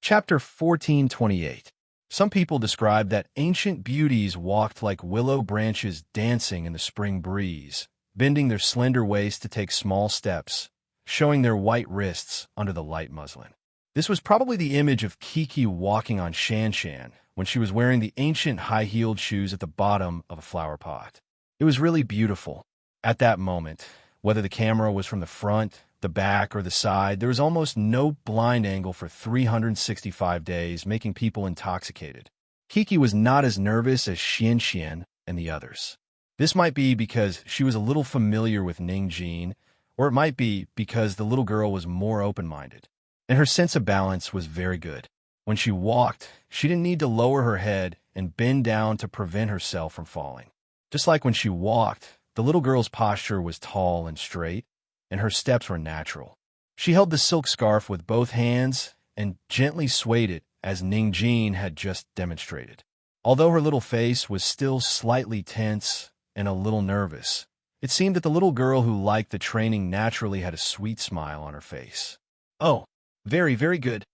Chapter 1428. Some people describe that ancient beauties walked like willow branches dancing in the spring breeze, bending their slender waists to take small steps, showing their white wrists under the light muslin. This was probably the image of Kiki walking on Shan Shan when she was wearing the ancient high-heeled shoes at the bottom of a flower pot. It was really beautiful. At that moment, whether the camera was from the front, the back, or the side, there was almost no blind angle for 365 days, making people intoxicated. Kiki was not as nervous as Xian Xian and the others. This might be because she was a little familiar with Ning Jin, or it might be because the little girl was more open-minded, and her sense of balance was very good. When she walked, she didn't need to lower her head and bend down to prevent herself from falling. Just like when she walked, the little girl's posture was tall and straight, and her steps were natural. She held the silk scarf with both hands and gently swayed it as Ning Jin had just demonstrated. Although her little face was still slightly tense and a little nervous, it seemed that the little girl who liked the training naturally had a sweet smile on her face. "Oh, very, very good."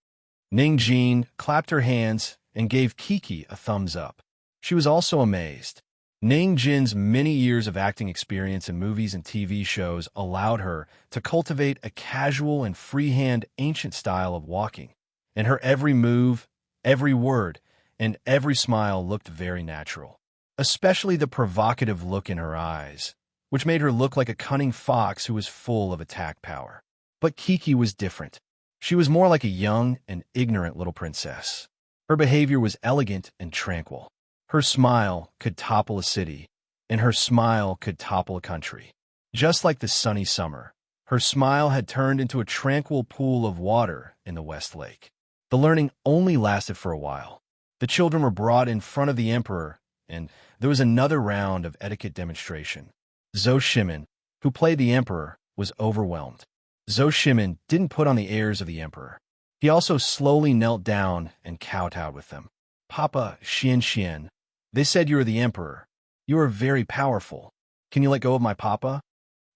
Ning Jin clapped her hands and gave Kiki a thumbs up. She was also amazed. Ning Jin's many years of acting experience in movies and TV shows allowed her to cultivate a casual and freehand ancient style of walking, and her every move, every word, and every smile looked very natural, especially the provocative look in her eyes, which made her look like a cunning fox who was full of attack power. But Kiki was different. She was more like a young and ignorant little princess. Her behavior was elegant and tranquil. Her smile could topple a city, and her smile could topple a country. Just like the sunny summer, her smile had turned into a tranquil pool of water in the West Lake. The learning only lasted for a while. The children were brought in front of the emperor, and there was another round of etiquette demonstration. Zhou Shimin, who played the emperor, was overwhelmed. Zhou Shimin didn't put on the airs of the emperor. He also slowly knelt down and kowtowed with them. "Papa Xian Xian, they said you are the emperor. You are very powerful. Can you let go of my papa?"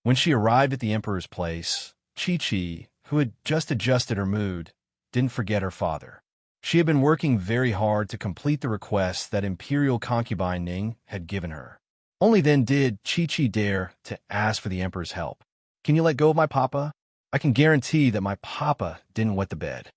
When she arrived at the emperor's place, Chi-Chi, who had just adjusted her mood, didn't forget her father. She had been working very hard to complete the request that imperial concubine Ning had given her. Only then did Chi-Chi dare to ask for the emperor's help. "Can you let go of my papa? I can guarantee that my papa didn't wet the bed."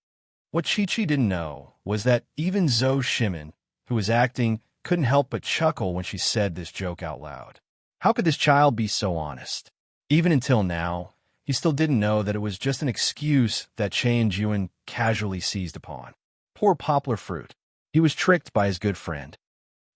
What Chi-Chi didn't know was that even Zhou Shimin, who was acting, couldn't help but chuckle when she said this joke out loud. How could this child be so honest? Even until now, he still didn't know that it was just an excuse that Chen Juan casually seized upon. Poor Poplar Fruit. He was tricked by his good friend.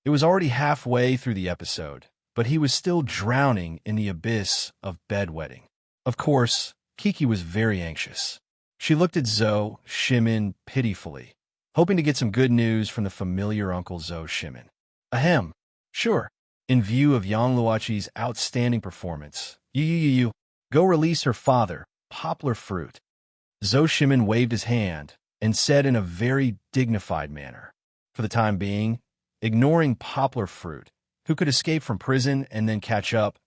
It was already halfway through the episode, but he was still drowning in the abyss of bedwetting. Of course, Kiki was very anxious. She looked at Zhou Shimin pitifully, hoping to get some good news from the familiar Uncle Zhou Shimin. Ahem. Sure. In view of Yang Luoqi's outstanding performance, you go release her father, Poplar Fruit. Zhou Shimin waved his hand and said in a very dignified manner. For the time being, ignoring Poplar Fruit, who could escape from prison and then catch up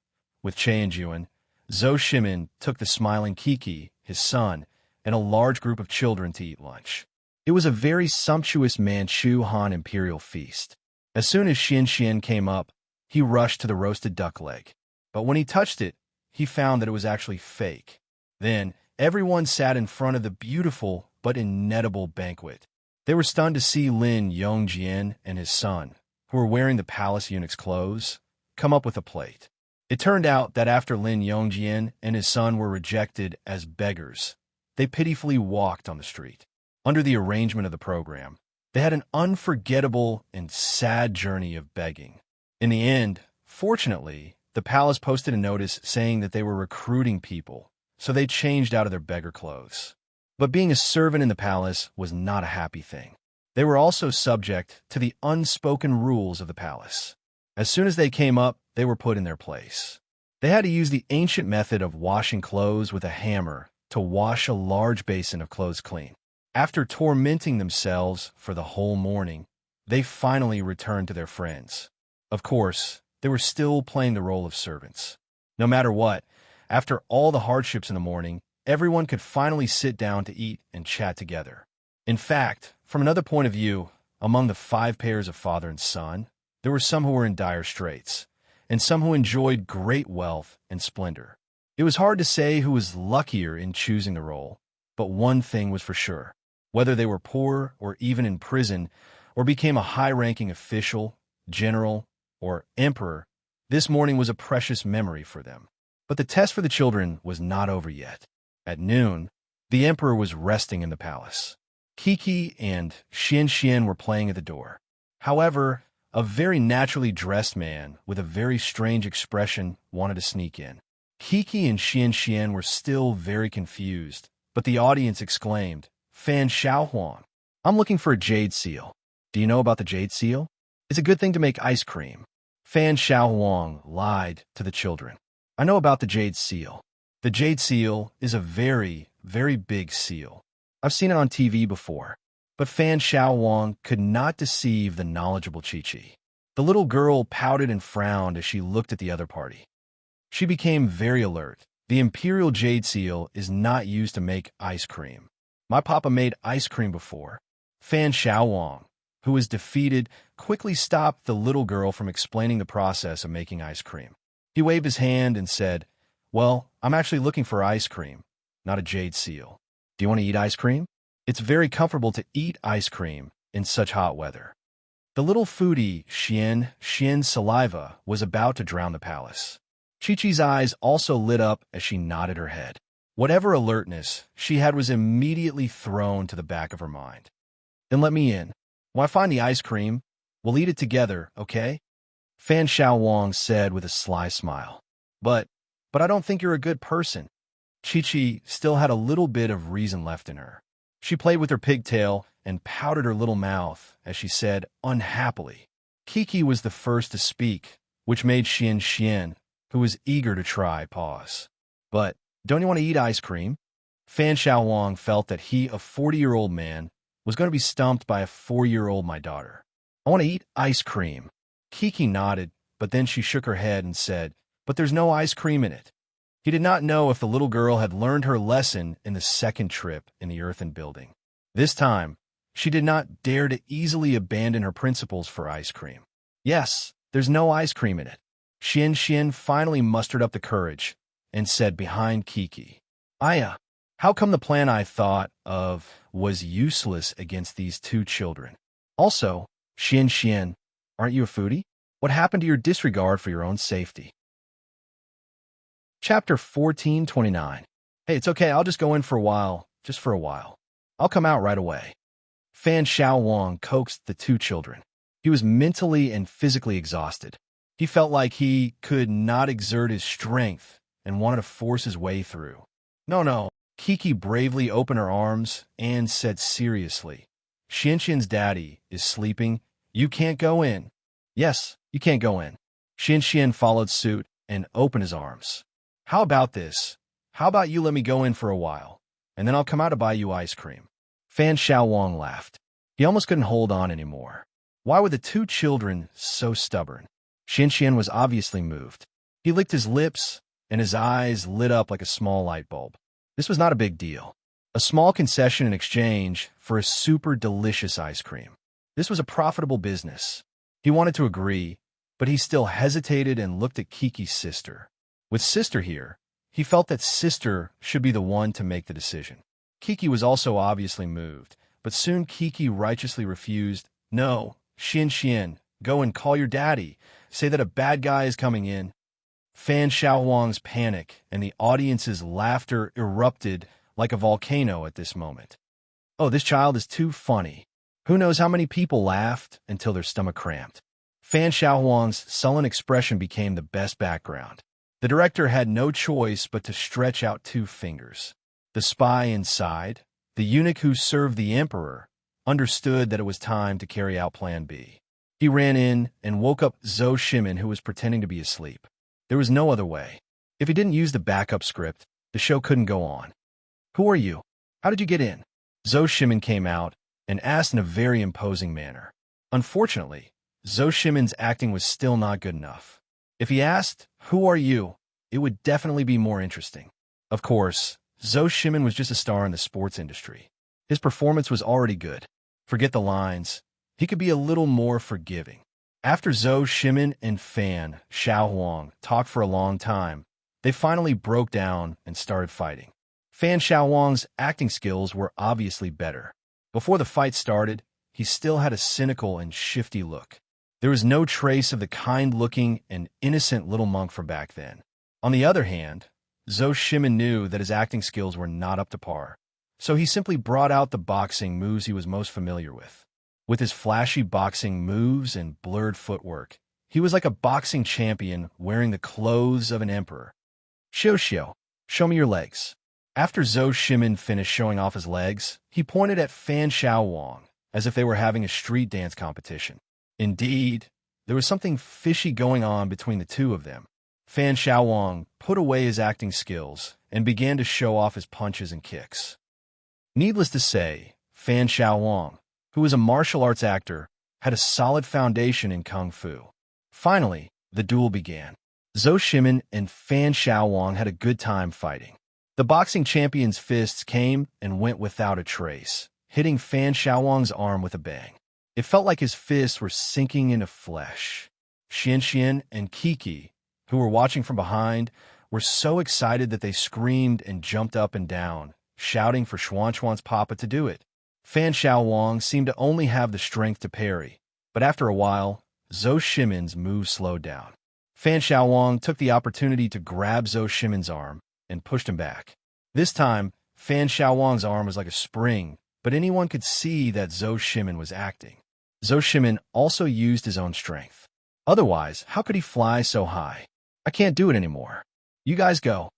with Chen Juan, Zhou Shimin took the smiling Kiki, his son, and a large group of children to eat lunch. It was a very sumptuous Manchu Han imperial feast. As soon as Xian Xian came up, he rushed to the roasted duck leg. But when he touched it, he found that it was actually fake. Then, everyone sat in front of the beautiful but inedible banquet. They were stunned to see Lin Yongjian and his son, who were wearing the palace eunuch's clothes, come up with a plate. It turned out that after Lin Yongjian and his son were rejected as beggars, they pitifully walked on the street. Under the arrangement of the program, they had an unforgettable and sad journey of begging. In the end, fortunately, the palace posted a notice saying that they were recruiting people, so they changed out of their beggar clothes. But being a servant in the palace was not a happy thing. They were also subject to the unspoken rules of the palace. As soon as they came up, they were put in their place. They had to use the ancient method of washing clothes with a hammer to wash a large basin of clothes clean. After tormenting themselves for the whole morning, they finally returned to their friends. Of course, they were still playing the role of servants. No matter what, after all the hardships in the morning, everyone could finally sit down to eat and chat together. In fact, From another point of view, among the 5 pairs of father and son, there were some who were in dire straits, and some who enjoyed great wealth and splendor. It was hard to say who was luckier in choosing the role, but one thing was for sure. Whether they were poor or even in prison, or became a high-ranking official, general, or emperor, this morning was a precious memory for them. But the test for the children was not over yet. At noon, the emperor was resting in the palace. Kiki and Xian were playing at the door. However, a very naturally dressed man with a very strange expression wanted to sneak in. Kiki and Xian were still very confused, but the audience exclaimed, "Fan Xiaohuang, I'm looking for a jade seal. Do you know about the jade seal? It's a good thing to make ice cream." Fan Xiaohuang lied to the children. "I know about the jade seal. The jade seal is a very, very big seal. I've seen it on TV before." But Fan Xiaohuang could not deceive the knowledgeable Chi-Chi. The little girl pouted and frowned as she looked at the other party. She became very alert. "The imperial jade seal is not used to make ice cream. My papa made ice cream before." Fan Xiaohuang, who was defeated, quickly stopped the little girl from explaining the process of making ice cream. He waved his hand and said, "Well, I'm actually looking for ice cream, not a jade seal. Do you want to eat ice cream? It's very comfortable to eat ice cream in such hot weather." The little foodie, Xian's saliva was about to drown the palace. Chi-Chi's eyes also lit up as she nodded her head. Whatever alertness she had was immediately thrown to the back of her mind. "Then let me in. When I find the ice cream, we'll eat it together, okay?" Fan Xiaohuang said with a sly smile. But I don't think you're a good person." Chi-Chi still had a little bit of reason left in her. She played with her pigtail and pouted her little mouth as she said, unhappily. Kiki was the first to speak, which made Xian, who was eager to try, pause. "But don't you want to eat ice cream?" Fan Xiaohuang felt that he, a 40-year-old man, was going to be stumped by a 4-year-old my daughter. "I want to eat ice cream." Kiki nodded, but then she shook her head and said, "But there's no ice cream in it." He did not know if the little girl had learned her lesson in the second trip in the earthen building. This time, she did not dare to easily abandon her principles for ice cream. "Yes, there's no ice cream in it." Xian finally mustered up the courage and said behind Kiki, "Aya, how come the plan I thought of was useless against these 2 children? Also, Xian, aren't you a foodie? What happened to your disregard for your own safety?" Chapter 1429. "Hey, it's okay, I'll just go in for a while, just for a while. I'll come out right away." Fan Xiaohuang coaxed the 2 children. He was mentally and physically exhausted. He felt like he could not exert his strength and wanted to force his way through. No. Kiki bravely opened her arms and said seriously, "Xian's daddy is sleeping. You can't go in." "Yes, you can't go in." Xian followed suit and opened his arms. "How about this? How about you let me go in for a while, and then I'll come out to buy you ice cream?" Fan Xiaohuang laughed. He almost couldn't hold on anymore. Why were the 2 children so stubborn? Xian was obviously moved. He licked his lips, and his eyes lit up like a small light bulb. This was not a big deal. A small concession in exchange for a super delicious ice cream. This was a profitable business. He wanted to agree, but he still hesitated and looked at Kiki's sister. With sister here, he felt that sister should be the one to make the decision. Kiki was also obviously moved, but soon Kiki righteously refused. "No, Xian, go and call your daddy. Say that a bad guy is coming in." Fan Xiaohuang's panic and the audience's laughter erupted like a volcano at this moment. "Oh, this child is too funny." Who knows how many people laughed until their stomach cramped. Fan Xiaohuang's sullen expression became the best background. The director had no choice but to stretch out 2 fingers. The spy inside, the eunuch who served the emperor, understood that it was time to carry out Plan B. He ran in and woke up Zhou Shimin, who was pretending to be asleep. There was no other way. If he didn't use the backup script, the show couldn't go on. "Who are you? How did you get in?" Zhou Shimin came out and asked in a very imposing manner. Unfortunately, Zhou Shimin's acting was still not good enough. If he asked, "Who are you?" it would definitely be more interesting. Of course, Zhou Shimin was just a star in the sports industry. His performance was already good. Forget the lines. He could be a little more forgiving. After Zhou Shimin and Fan Xiaohuang talked for a long time, they finally broke down and started fighting. Fan Xiaohuang's acting skills were obviously better. Before the fight started, he still had a cynical and shifty look. There was no trace of the kind-looking and innocent little monk from back then. On the other hand, Zhou Shimin knew that his acting skills were not up to par, so he simply brought out the boxing moves he was most familiar with. With his flashy boxing moves and blurred footwork, he was like a boxing champion wearing the clothes of an emperor. Xiao, show me your legs. After Zhou Shimin finished showing off his legs, he pointed at Fan Xiaowang as if they were having a street dance competition. Indeed, there was something fishy going on between the two of them. Fan Xiaowang put away his acting skills and began to show off his punches and kicks. Needless to say, Fan Xiaowang, who was a martial arts actor, had a solid foundation in kung fu. Finally, the duel began. Zhou Shimin and Fan Xiaowang had a good time fighting. The boxing champion's fists came and went without a trace, hitting Fan Xiaowang's arm with a bang. It felt like his fists were sinking into flesh. Xian and Kiki, who were watching from behind, were so excited that they screamed and jumped up and down, shouting for Xuan's papa to do it. Fan Xiaowang seemed to only have the strength to parry, but after a while, Zhou Shimin's move slowed down. Fan Xiaowang took the opportunity to grab Zhou Shimin's arm and pushed him back. This time, Fan Xiaowang's arm was like a spring, but anyone could see that Zhou Shimin was acting. Zhou Shimin also used his own strength. Otherwise, how could he fly so high? I can't do it anymore. You guys go.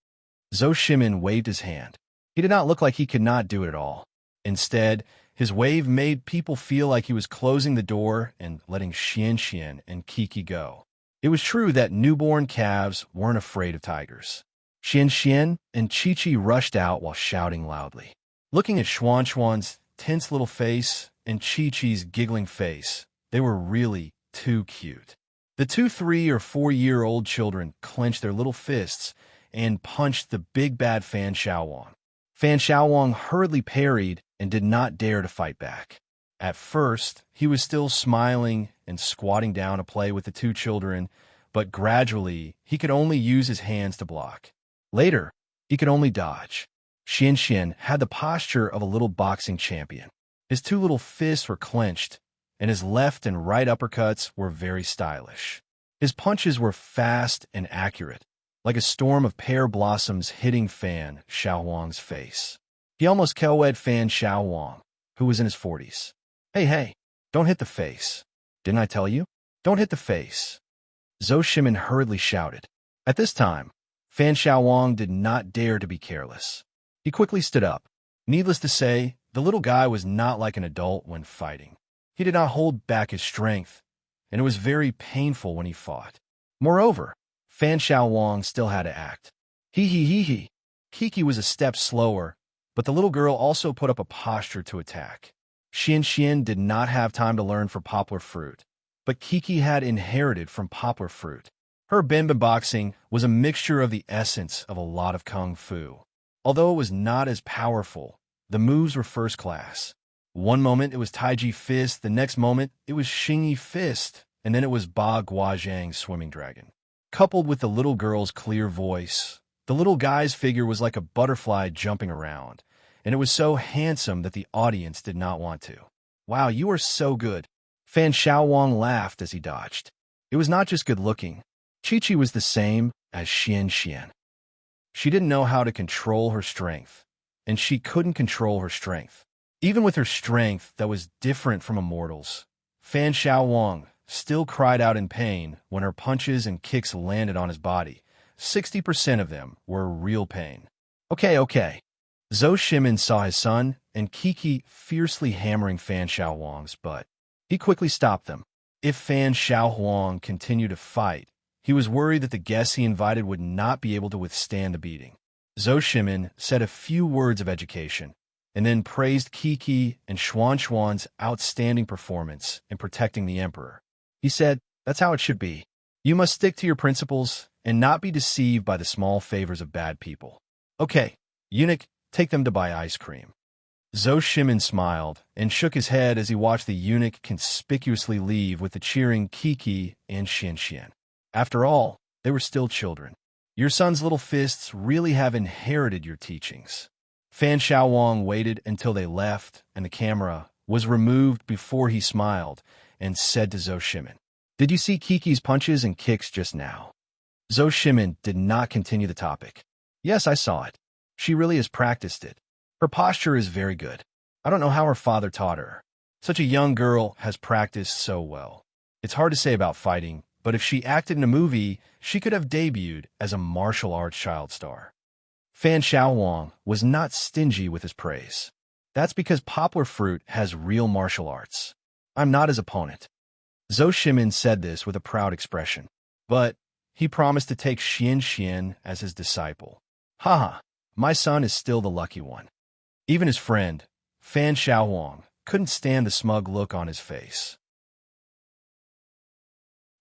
Zhou Shimin waved his hand. He did not look like he could not do it at all. Instead, his wave made people feel like he was closing the door and letting Xian and Kiki go. It was true that newborn calves weren't afraid of tigers. Xian and Chi rushed out while shouting loudly. Looking at Xuan's tense little face and Chi-Chi's giggling face, they were really too cute. The two 3- or 4-year-old children clenched their little fists and punched the big bad Fan Xiaowang. Fan Xiaowang hurriedly parried and did not dare to fight back. At first, he was still smiling and squatting down to play with the two children, but gradually, he could only use his hands to block. Later, he could only dodge. Xian had the posture of a little boxing champion. His two little fists were clenched, and his left and right uppercuts were very stylish. His punches were fast and accurate, like a storm of pear blossoms hitting Fan Xiaowang's face. He almost KO'd Fan Xiaowang, who was in his 40s. Hey, don't hit the face. Didn't I tell you? Don't hit the face. Zhou Shimin hurriedly shouted. At this time, Fan Xiaowang did not dare to be careless. He quickly stood up. Needless to say, the little guy was not like an adult when fighting. He did not hold back his strength, and it was very painful when he fought. Moreover, Fan Xiaowang still had to act. He. Kiki was a step slower, but the little girl also put up a posture to attack. Xian did not have time to learn for poplar fruit, but Kiki had inherited from poplar fruit. Her Benben boxing was a mixture of the essence of a lot of kung fu. Although it was not as powerful, the moves were first class. One moment it was Taiji fist, the next moment it was Xingyi fist, and then it was Ba Guozhang swimming dragon. Coupled with the little girl's clear voice, the little guy's figure was like a butterfly jumping around, and it was so handsome that the audience did not want to. Wow, you are so good. Fan Xiaowang laughed as he dodged. It was not just good looking. Chi was the same as Xian. She didn't know how to control her strength, and she couldn't control her strength. Even with her strength that was different from a mortal's, Fan Xiaowang still cried out in pain when her punches and kicks landed on his body. 60% of them were real pain. Okay. Zhou Shimin saw his son and Kiki fiercely hammering Fan Xiaowang's butt. He quickly stopped them. If Fan Xiaowang continued to fight, he was worried that the guests he invited would not be able to withstand the beating. Zhou Shimin said a few words of education, and then praised Kiki and Xuan's outstanding performance in protecting the emperor. He said, "That's how it should be. You must stick to your principles and not be deceived by the small favors of bad people. Okay, eunuch, take them to buy ice cream." Zhou Shimin smiled and shook his head as he watched the eunuch conspicuously leave with the cheering Kiki and Xianxian. After all, they were still children. Your son's little fists really have inherited your teachings. Fan Xiaowang waited until they left and the camera was removed before he smiled and said to Zhou Shimin, "Did you see Kiki's punches and kicks just now?" Zhou Shimin did not continue the topic. "Yes, I saw it. She really has practiced it. Her posture is very good. I don't know how her father taught her. Such a young girl has practiced so well. It's hard to say about fighting, but if she acted in a movie, she could have debuted as a martial arts child star." Fan Xiaowang was not stingy with his praise. "That's because Poplar Fruit has real martial arts. I'm not his opponent." Zhou Shimin said this with a proud expression, but he promised to take Xianxian as his disciple. Haha, my son is still the lucky one. Even his friend, Fan Xiaowang, couldn't stand the smug look on his face.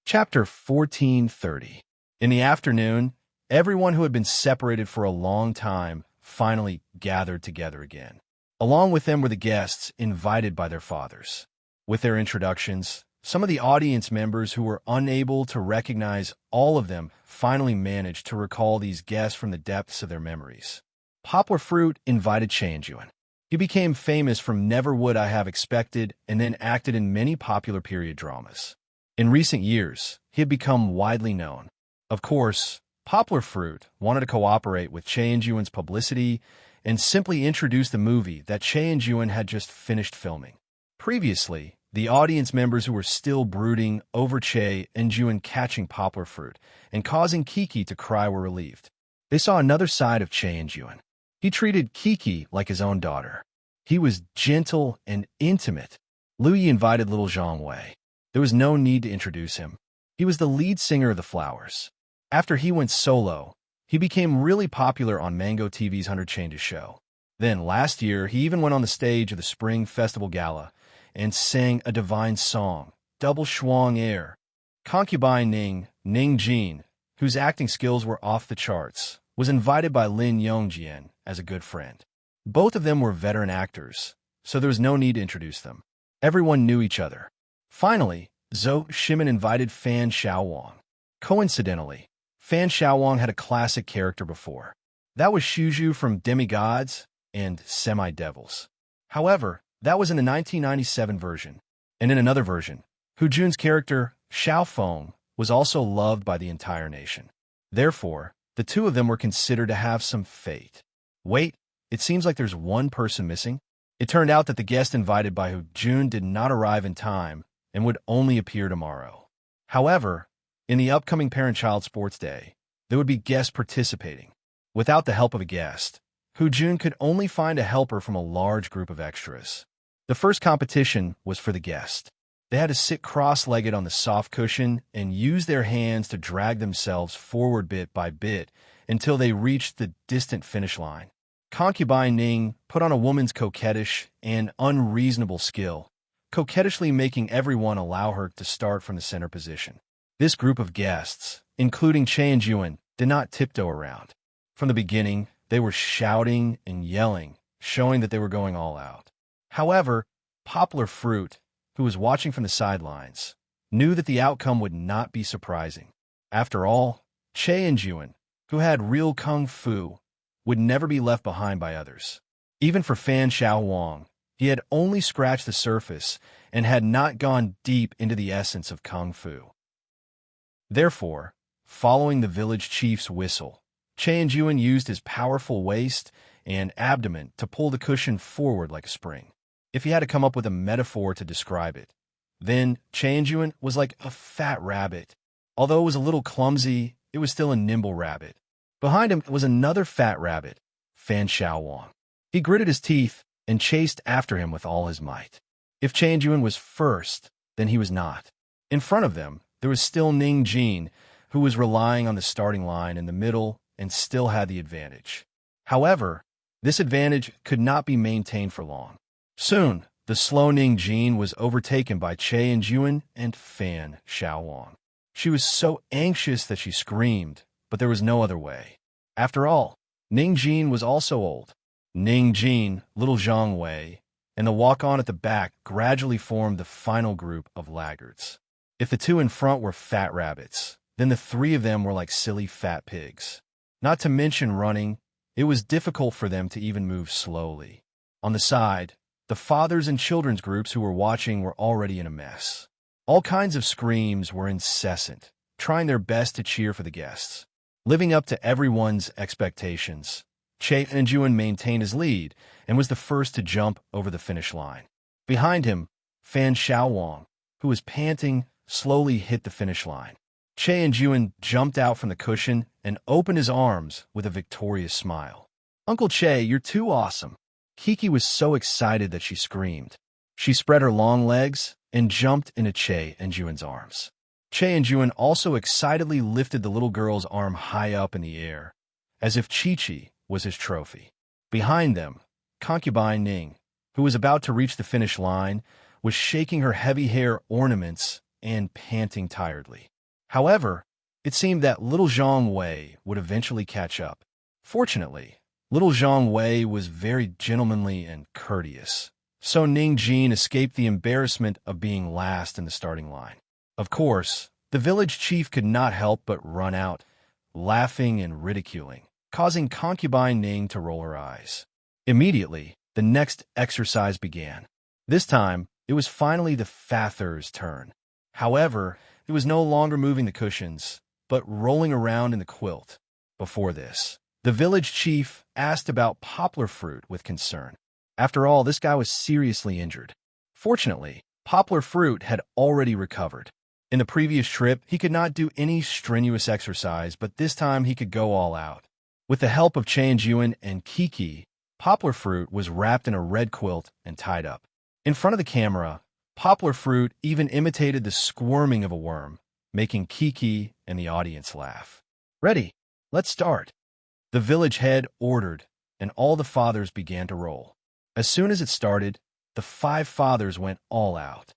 Chapter 1430. In the afternoon, everyone who had been separated for a long time finally gathered together again. Along with them were the guests invited by their fathers. With their introductions, some of the audience members who were unable to recognize all of them finally managed to recall these guests from the depths of their memories. Poplar Fruit invited Changyuan. He became famous from Never Would I Have Expected and then acted in many popular period dramas. In recent years, he had become widely known. Of course, Poplar Fruit wanted to cooperate with Changyuan's publicity and simply introduce the movie that Changyuan had just finished filming. Previously, the audience members who were still brooding over Che and Juan catching Poplar Fruit and causing Kiki to cry were relieved. They saw another side of Che and Juan. He treated Kiki like his own daughter. He was gentle and intimate. Lu Yi invited little Zhang Wei. There was no need to introduce him. He was the lead singer of the Flowers. After he went solo, he became really popular on Mango TV's 100 Changes show. Then, last year, he even went on the stage of the Spring Festival Gala and sang a divine song, Double Shuang Air. Concubine Ning Jin, whose acting skills were off the charts, was invited by Lin Yongjian as a good friend. Both of them were veteran actors, so there was no need to introduce them. Everyone knew each other. Finally, Zhou Shimin invited Fan Xiaowang. Coincidentally, Fan Xiaowang had a classic character before. That was Shuju from Demigods and Semi-Devils. However, that was in the 1997 version. And in another version, Hu Jun's character, Xiaofeng, was also loved by the entire nation. Therefore, the two of them were considered to have some fate. Wait, it seems like there's one person missing. It turned out that the guest invited by Hu Jun did not arrive in time and would only appear tomorrow. However, in the upcoming Parent-Child Sports Day, there would be guests participating. Without the help of a guest, Hu Jun could only find a helper from a large group of extras. The first competition was for the guest. They had to sit cross-legged on the soft cushion and use their hands to drag themselves forward bit by bit until they reached the distant finish line. Concubine Ning put on a woman's coquettish and unreasonable skill, coquettishly making everyone allow her to start from the center position. This group of guests, including Che and Juan, did not tiptoe around. From the beginning, they were shouting and yelling, showing that they were going all out. However, Poplar Fruit, who was watching from the sidelines, knew that the outcome would not be surprising. After all, Che and Juan, who had real kung fu, would never be left behind by others. Even for Fan Xiaowang, he had only scratched the surface and had not gone deep into the essence of kung fu. Therefore, following the village chief's whistle, Che and Juan used his powerful waist and abdomen to pull the cushion forward like a spring. If he had to come up with a metaphor to describe it, then Che and Juan was like a fat rabbit. Although it was a little clumsy, it was still a nimble rabbit. Behind him was another fat rabbit, Fan Xiaowang. He gritted his teeth and chased after him with all his might. If Che and Juan was first, then he was not. In front of them, there was still Ning Jin, who was relying on the starting line in the middle and still had the advantage. However, this advantage could not be maintained for long. Soon, the slow Ning Jin was overtaken by Che and Juan and Fan Xiaowang. She was so anxious that she screamed, but there was no other way. After all, Ning Jin was also old. Ning Jin, little Zhang Wei, and the walk-on at the back gradually formed the final group of laggards. If the two in front were fat rabbits, then the three of them were like silly fat pigs. Not to mention running, it was difficult for them to even move slowly. On the side, the fathers and children's groups who were watching were already in a mess. All kinds of screams were incessant, trying their best to cheer for the guests. Living up to everyone's expectations, Che Enjuan maintained his lead and was the first to jump over the finish line. Behind him, Fan Xiaowang, who was panting, slowly hit the finish line. Che Enjuan jumped out from the cushion and opened his arms with a victorious smile. "Uncle Che, you're too awesome." Kiki was so excited that she screamed. She spread her long legs and jumped into Che Enjuan's arms. Che Enjuan also excitedly lifted the little girl's arm high up in the air, as if Chi-Chi was his trophy. Behind them, concubine Ning, who was about to reach the finish line, was shaking her heavy hair ornaments and panting tiredly. However, it seemed that little Zhang Wei would eventually catch up. Fortunately, little Zhang Wei was very gentlemanly and courteous, so Ning Jin escaped the embarrassment of being last in the starting line. Of course, the village chief could not help but run out, laughing and ridiculing, causing concubine Ning to roll her eyes. Immediately, the next exercise began. This time, it was finally the father's turn. However, it was no longer moving the cushions, but rolling around in the quilt. Before this, the village chief asked about Poplar Fruit with concern. After all, this guy was seriously injured. Fortunately, Poplar Fruit had already recovered. In the previous trip, he could not do any strenuous exercise, but this time he could go all out. With the help of Che Enjuan and Kiki, Poplar Fruit was wrapped in a red quilt and tied up. In front of the camera, Poplar Fruit even imitated the squirming of a worm, making Kiki and the audience laugh. "Ready, let's start," the village head ordered, and all the fathers began to roll. As soon as it started, the 5 fathers went all out.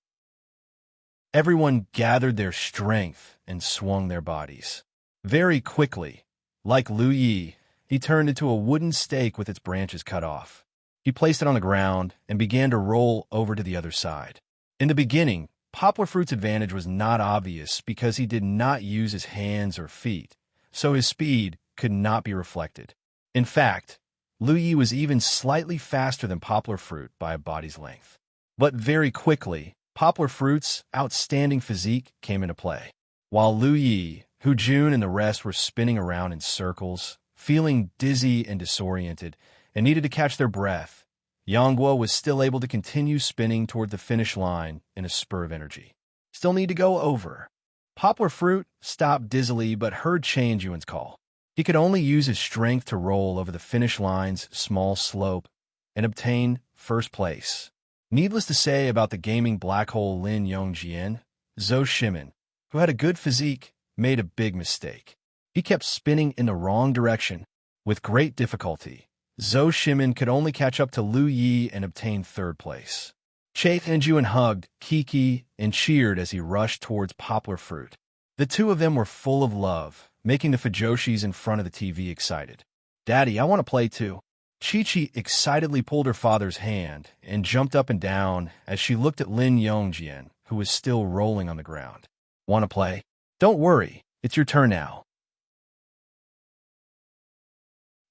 Everyone gathered their strength and swung their bodies. Very quickly, like Lu Yi, he turned into a wooden stake with its branches cut off. He placed it on the ground and began to roll over to the other side. In the beginning, Poplar Fruit's advantage was not obvious because he did not use his hands or feet, so his speed could not be reflected. In fact, Lu Yi was even slightly faster than Poplar Fruit by a body's length. But very quickly, Poplar Fruit's outstanding physique came into play. While Lu Yi, Hu Jun, and the rest were spinning around in circles, feeling dizzy and disoriented, and needed to catch their breath, Yangguo was still able to continue spinning toward the finish line in a spur of energy. "Still need to go over." Poplar Fruit stopped dizzily but heard Che Enjuan's call. He could only use his strength to roll over the finish line's small slope and obtain first place. Needless to say about the gaming black hole Lin Yongjian, Zhou Shimin, who had a good physique, made a big mistake. He kept spinning in the wrong direction. With great difficulty, Zhou Shimin could only catch up to Lu Yi and obtain third place. Che Enjuan hugged Kiki and cheered as he rushed towards Poplar Fruit. The two of them were full of love, making the Fujoshis in front of the TV excited. "Daddy, I want to play too." Chi-Chi excitedly pulled her father's hand and jumped up and down as she looked at Lin Yongjian, who was still rolling on the ground. "Want to play? Don't worry, it's your turn now."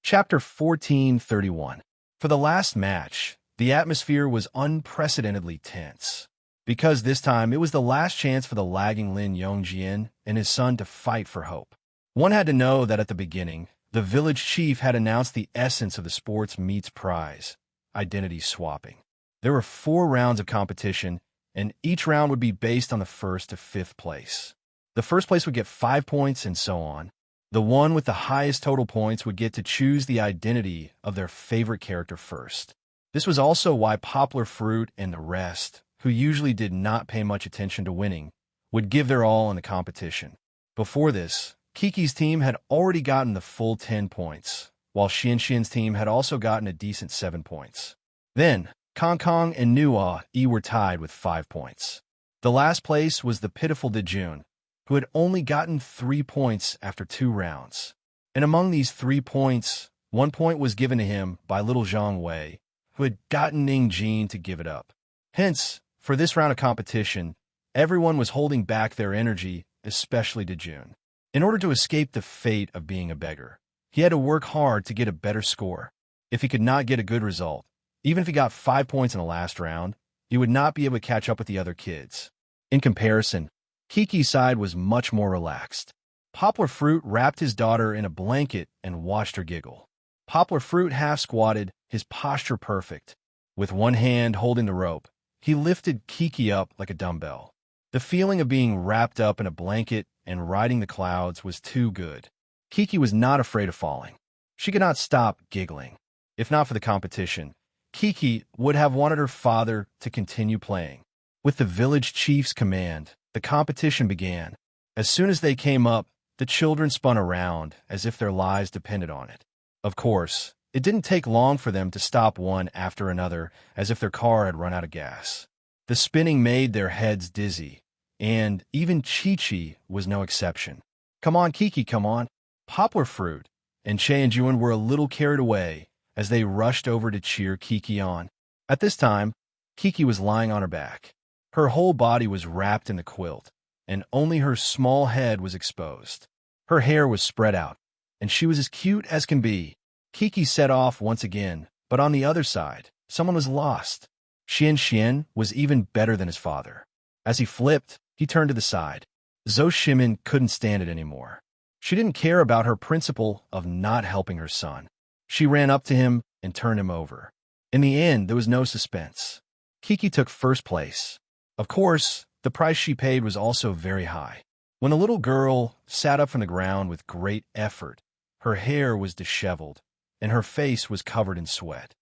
Chapter 1431. For the last match, the atmosphere was unprecedentedly tense, because this time it was the last chance for the lagging Lin Yongjian and his son to fight for hope. One had to know that at the beginning, the village chief had announced the essence of the sports meets prize, identity swapping. There were 4 rounds of competition, and each round would be based on the 1st to 5th place. The first place would get 5 points and so on. The one with the highest total points would get to choose the identity of their favorite character first. This was also why Poplar Fruit and the rest, who usually did not pay much attention to winning, would give their all in the competition. Before this, Kiki's team had already gotten the full 10 points, while Xianxian's team had also gotten a decent 7 points. Then, Kong Kong and Nua Yi were tied with 5 points. The last place was the pitiful Dejun, who had only gotten 3 points after 2 rounds. And among these 3 points 1 point was given to him by little Zhang Wei, who had gotten Ning Jin to give it up. Hence, for this round of competition, everyone was holding back their energy, especially Dejun. In order to escape the fate of being a beggar, he had to work hard to get a better score. If he could not get a good result, even if he got 5 points in the last round, he would not be able to catch up with the other kids. In comparison, Kiki's side was much more relaxed. Poplar Fruit wrapped his daughter in a blanket and watched her giggle. Poplar Fruit half-squatted, his posture perfect. With one hand holding the rope, he lifted Kiki up like a dumbbell. The feeling of being wrapped up in a blanket and riding the clouds was too good. Kiki was not afraid of falling. She could not stop giggling. If not for the competition, Kiki would have wanted her father to continue playing. With the village chief's command, the competition began. As soon as they came up, the children spun around as if their lives depended on it. Of course, it didn't take long for them to stop one after another as if their car had run out of gas. The spinning made their heads dizzy, and even Chi-Chi was no exception. "Come on, Kiki, come on." Poplar Fruit and Che and Juan were a little carried away as they rushed over to cheer Kiki on. At this time, Kiki was lying on her back. Her whole body was wrapped in the quilt, and only her small head was exposed. Her hair was spread out, and she was as cute as can be. Kiki set off once again, but on the other side, someone was lost. Xian was even better than his father. As he flipped, he turned to the side. Zhou Shimin couldn't stand it anymore. She didn't care about her principle of not helping her son. She ran up to him and turned him over. In the end, there was no suspense. Kiki took first place. Of course, the price she paid was also very high. When the little girl sat up from the ground with great effort, her hair was disheveled, and her face was covered in sweat.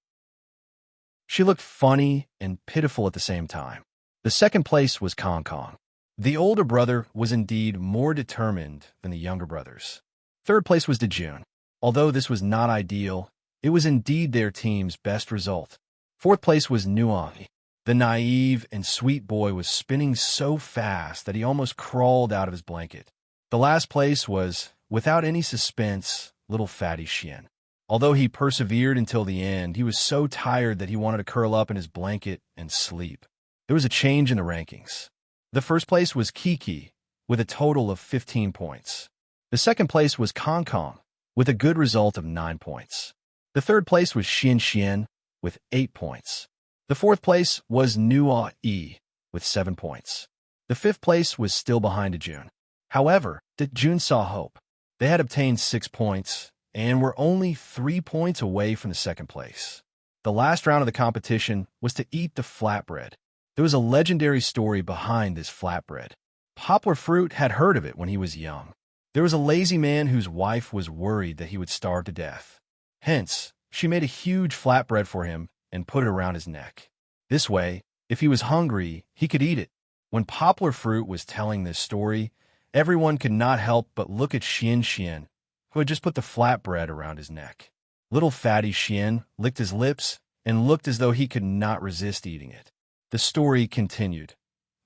She looked funny and pitiful at the same time. The second place was Kong Kong. The older brother was indeed more determined than the younger brothers. Third place was Dejun. Although this was not ideal, it was indeed their team's best result. Fourth place was Nuang. The naive and sweet boy was spinning so fast that he almost crawled out of his blanket. The last place was, without any suspense, little fatty Xian. Although he persevered until the end, he was so tired that he wanted to curl up in his blanket and sleep. There was a change in the rankings. The first place was Kiki, with a total of 15 points. The second place was Kong Kong, with a good result of 9 points. The third place was Xian, with 8 points. The fourth place was Nuai, with 7 points. The fifth place was still behind Dejun. However, Dejun saw hope. They had obtained 6 points, and were only 3 points away from the second place. The last round of the competition was to eat the flatbread. There was a legendary story behind this flatbread. Poplar Fruit had heard of it when he was young. There was a lazy man whose wife was worried that he would starve to death. Hence, she made a huge flatbread for him and put it around his neck. This way, if he was hungry, he could eat it. When Poplar Fruit was telling this story, everyone could not help but look at Xian, who had just put the flatbread around his neck. Little fatty Xian licked his lips and looked as though he could not resist eating it. The story continued.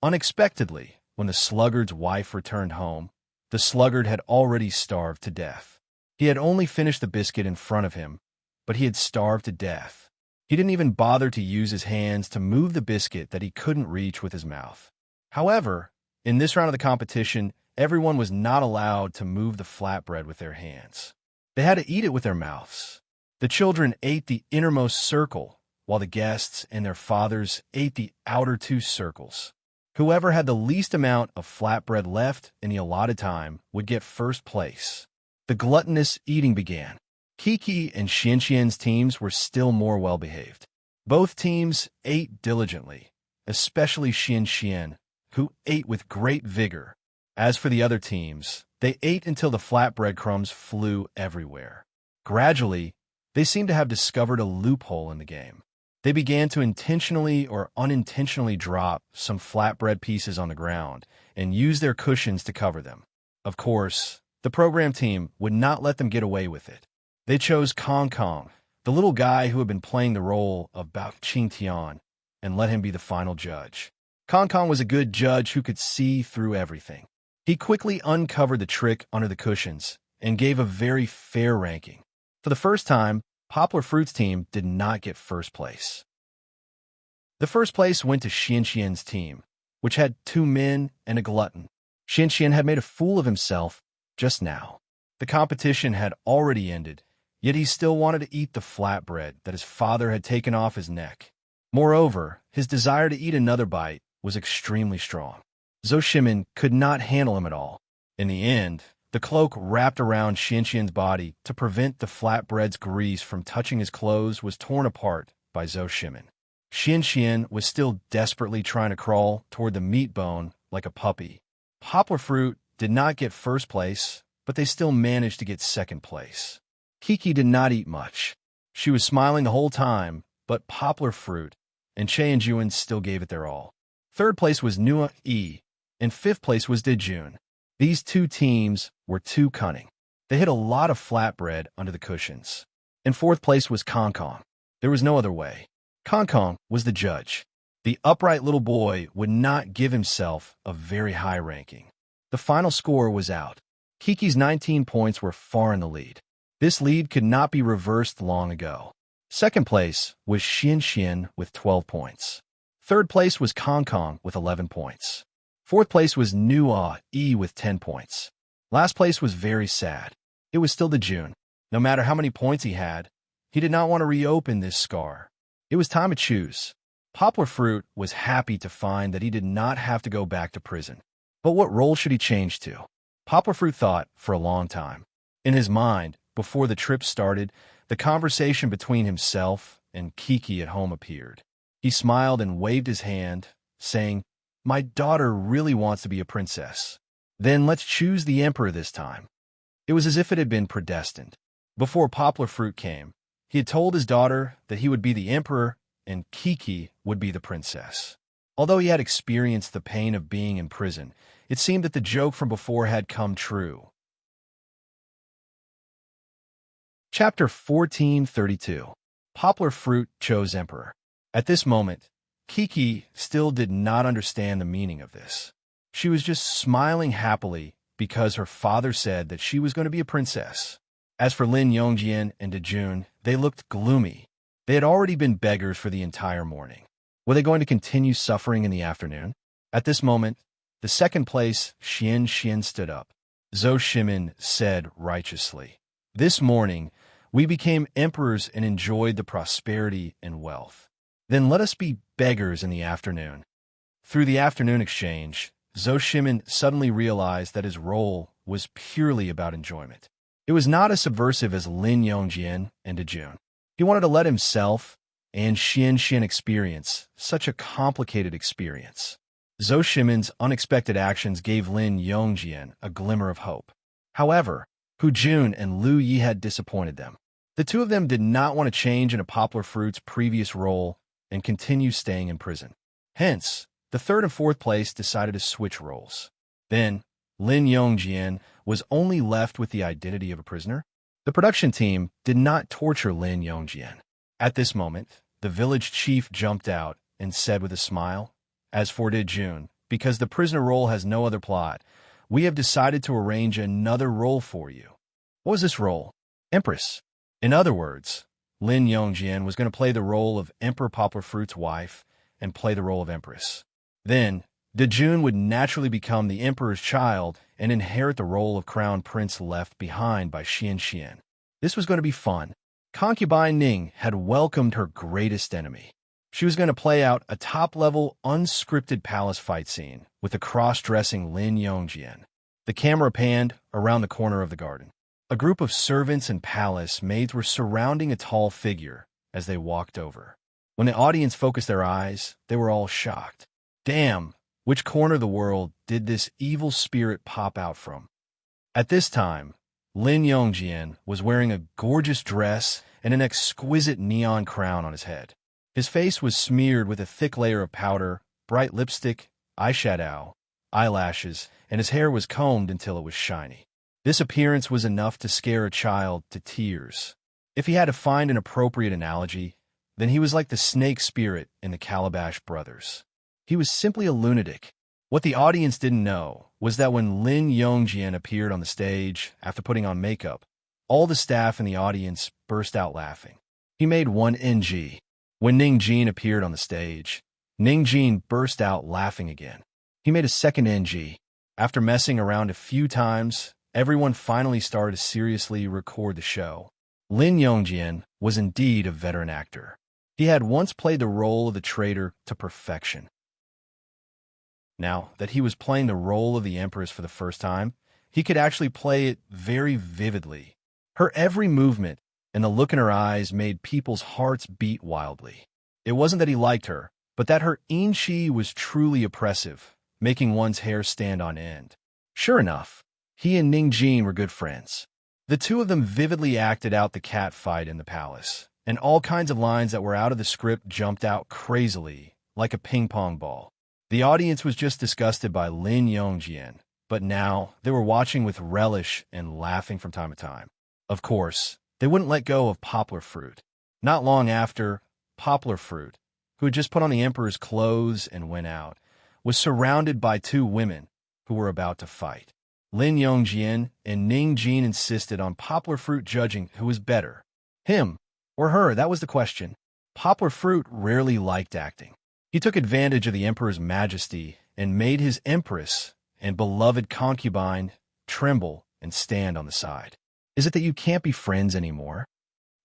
Unexpectedly, when the sluggard's wife returned home, the sluggard had already starved to death. He had only finished the biscuit in front of him, but he had starved to death. He didn't even bother to use his hands to move the biscuit that he couldn't reach with his mouth. However, in this round of the competition, everyone was not allowed to move the flatbread with their hands. They had to eat it with their mouths. The children ate the innermost circle, while the guests and their fathers ate the outer 2 circles. Whoever had the least amount of flatbread left in the allotted time would get first place. The gluttonous eating began. Kiki and Xian's teams were still more well-behaved. Both teams ate diligently, especially Xian, who ate with great vigor. As for the other teams, they ate until the flatbread crumbs flew everywhere. Gradually, they seemed to have discovered a loophole in the game. They began to intentionally or unintentionally drop some flatbread pieces on the ground and use their cushions to cover them. Of course, the program team would not let them get away with it. They chose Kong Kong, the little guy who had been playing the role of Bao Qingtian, and let him be the final judge. Kong Kong was a good judge who could see through everything. He quickly uncovered the trick under the cushions and gave a very fair ranking. For the first time, Poplar Fruit's team did not get first place. The first place went to Xianxian's team, which had 2 men and a glutton. Xianxian had made a fool of himself just now. The competition had already ended, yet he still wanted to eat the flatbread that his father had taken off his neck. Moreover, his desire to eat another bite was extremely strong. Zhou Shimin could not handle him at all. In the end, the cloak wrapped around Xianxian's body to prevent the flatbread's grease from touching his clothes was torn apart by Zhou Shimin. Xianxian was still desperately trying to crawl toward the meat bone like a puppy. Poplar Fruit did not get first place, but they still managed to get second place. Kiki did not eat much. She was smiling the whole time, but Poplar Fruit and Che and Juan still gave it their all. Third place was Nua E, and fifth place was Dejun. These 2 teams were too cunning. They hid a lot of flatbread under the cushions. In fourth place was Kong Kong. There was no other way. Kong Kong was the judge. The upright little boy would not give himself a very high ranking. The final score was out. Kiki's 19 points were far in the lead. This lead could not be reversed long ago. Second place was Xianxian with 12 points. Third place was Kong Kong with 11 points. Fourth place was Nua E with 10 points. Last place was very sad. It was still Dejun. No matter how many points he had, he did not want to reopen this scar. It was time to choose. Poplar Fruit was happy to find that he did not have to go back to prison. But what role should he change to? Poplar Fruit thought for a long time. In his mind, before the trip started, the conversation between himself and Kiki at home appeared. He smiled and waved his hand, saying, "My daughter really wants to be a princess. Then let's choose the emperor this time." It was as if it had been predestined. Before Poplar Fruit came, he had told his daughter that he would be the emperor and Kiki would be the princess. Although he had experienced the pain of being in prison, it seemed that the joke from before had come true. Chapter 1432. Poplar Fruit chose emperor. At this moment, Kiki still did not understand the meaning of this. She was just smiling happily because her father said that she was going to be a princess. As for Lin Yongjian and Dejun, they looked gloomy. They had already been beggars for the entire morning. Were they going to continue suffering in the afternoon? At this moment, the second place Xianxian stood up. Zhou Shimin said righteously, "This morning, we became emperors and enjoyed the prosperity and wealth. Then let us be beggars in the afternoon." Through the afternoon exchange, Zhou Shimin suddenly realized that his role was purely about enjoyment. It was not as subversive as Lin Yongjian and Dejun. He wanted to let himself and Xianxian experience such a complicated experience. Zhou Shimin's unexpected actions gave Lin Yongjian a glimmer of hope. However, Hu Jun and Lu Yi had disappointed them. The 2 of them did not want to change into Poplar Fruit's previous role and continue staying in prison. Hence, the third and fourth place decided to switch roles. Then, Lin Yongjian was only left with the identity of a prisoner. The production team did not torture Lin Yongjian. At this moment, the village chief jumped out and said with a smile, "As for Dejun, because the prisoner role has no other plot, we have decided to arrange another role for you." What was this role? Empress. In other words, Lin Yongjian was going to play the role of Emperor Poplar Fruit's wife and play the role of Empress. Then, Dejun would naturally become the Emperor's child and inherit the role of Crown Prince left behind by Xianxian. This was going to be fun. Concubine Ning had welcomed her greatest enemy. She was going to play out a top-level, unscripted palace fight scene with the cross-dressing Lin Yongjian. The camera panned around the corner of the garden. A group of servants and palace maids were surrounding a tall figure as they walked over. When the audience focused their eyes, they were all shocked. Damn, which corner of the world did this evil spirit pop out from? At this time, Lin Yongjian was wearing a gorgeous dress and an exquisite neon crown on his head. His face was smeared with a thick layer of powder, bright lipstick, eyeshadow, eyelashes, and his hair was combed until it was shiny. This appearance was enough to scare a child to tears. If he had to find an appropriate analogy, then he was like the snake spirit in the Calabash Brothers. He was simply a lunatic. What the audience didn't know was that when Lin Yongjian appeared on the stage after putting on makeup, All the staff and the audience burst out laughing. He made one NG. When Ning Jin appeared on the stage, Ning Jin burst out laughing again. He made a second NG. After messing around a few times, everyone finally started to seriously record the show. Lin Yongjian was indeed a veteran actor. He had once played the role of the traitor to perfection. Now that he was playing the role of the Empress for the first time, he could actually play it very vividly. Her every movement and the look in her eyes made people's hearts beat wildly. It wasn't that he liked her, but that her inchi was truly oppressive, making one's hair stand on end. Sure enough, he and Ning Jin were good friends. The two of them vividly acted out the cat fight in the palace, and all kinds of lines that were out of the script jumped out crazily, like a ping-pong ball. The audience was just disgusted by Lin Yongjian, but now they were watching with relish and laughing from time to time. Of course, they wouldn't let go of Poplar Fruit. Not long after, Poplar Fruit, who had just put on the emperor's clothes and went out, was surrounded by two women who were about to fight. Lin Yongjian and Ning Jin insisted on Poplar Fruit judging who was better, him or her. That was the question. Poplar Fruit rarely liked acting. He took advantage of the emperor's majesty and made his empress and beloved concubine tremble and stand on the side. Is it that you can't be friends anymore?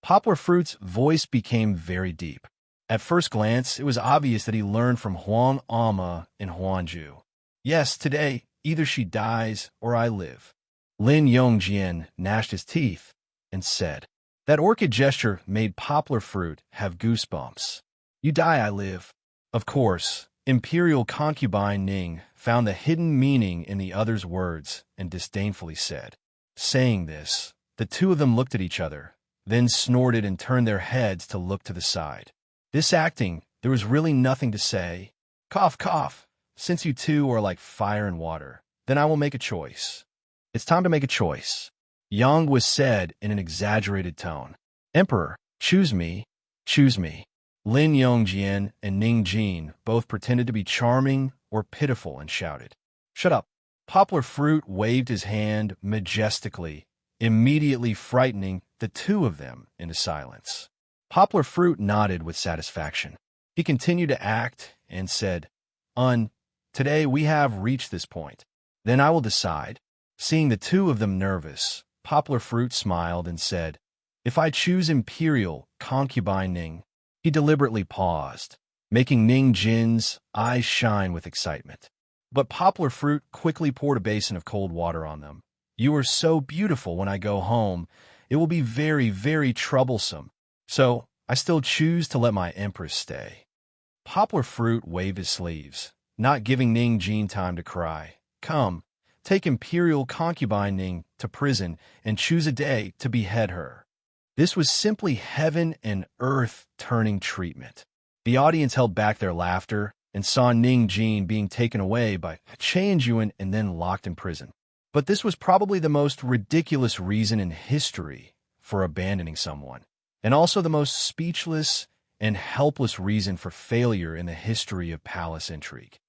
Poplar Fruit's voice became very deep. At first glance, it was obvious that he learned from Huang Ama in Huanju. Yes, today, either she dies or I live. Lin Yongjian gnashed his teeth and said. That orchid gesture made Poplar Fruit have goosebumps. You die, I live. Of course, imperial concubine Ning found the hidden meaning in the other's words and disdainfully said. Saying this, the two of them looked at each other, then snorted and turned their heads to look to the side. This acting, there was really nothing to say. Cough, cough. Since you two are like fire and water, then I will make a choice. It's time to make a choice. Yang was said in an exaggerated tone. Emperor, choose me. Choose me. Lin Yongjian and Ning Jin both pretended to be charming or pitiful and shouted. Shut up. Poplar Fruit waved his hand majestically, immediately frightening the two of them into silence. Poplar Fruit nodded with satisfaction. He continued to act and said, Today we have reached this point. Then I will decide. Seeing the two of them nervous, Poplar Fruit smiled and said, If I choose Imperial concubine Ning. He deliberately paused, making Ning Jin's eyes shine with excitement. But Poplar Fruit quickly poured a basin of cold water on them. You are so beautiful when I go home. It will be very, very troublesome. So I still choose to let my empress stay. Poplar Fruit waved his sleeves, not giving Ning Jin time to cry. Come, take Imperial concubine Ning to prison and choose a day to behead her. This was simply heaven and earth turning treatment. The audience held back their laughter and saw Ning Jin being taken away by Changyuan and then locked in prison. But this was probably the most ridiculous reason in history for abandoning someone, and also the most speechless and helpless reason for failure in the history of palace intrigue.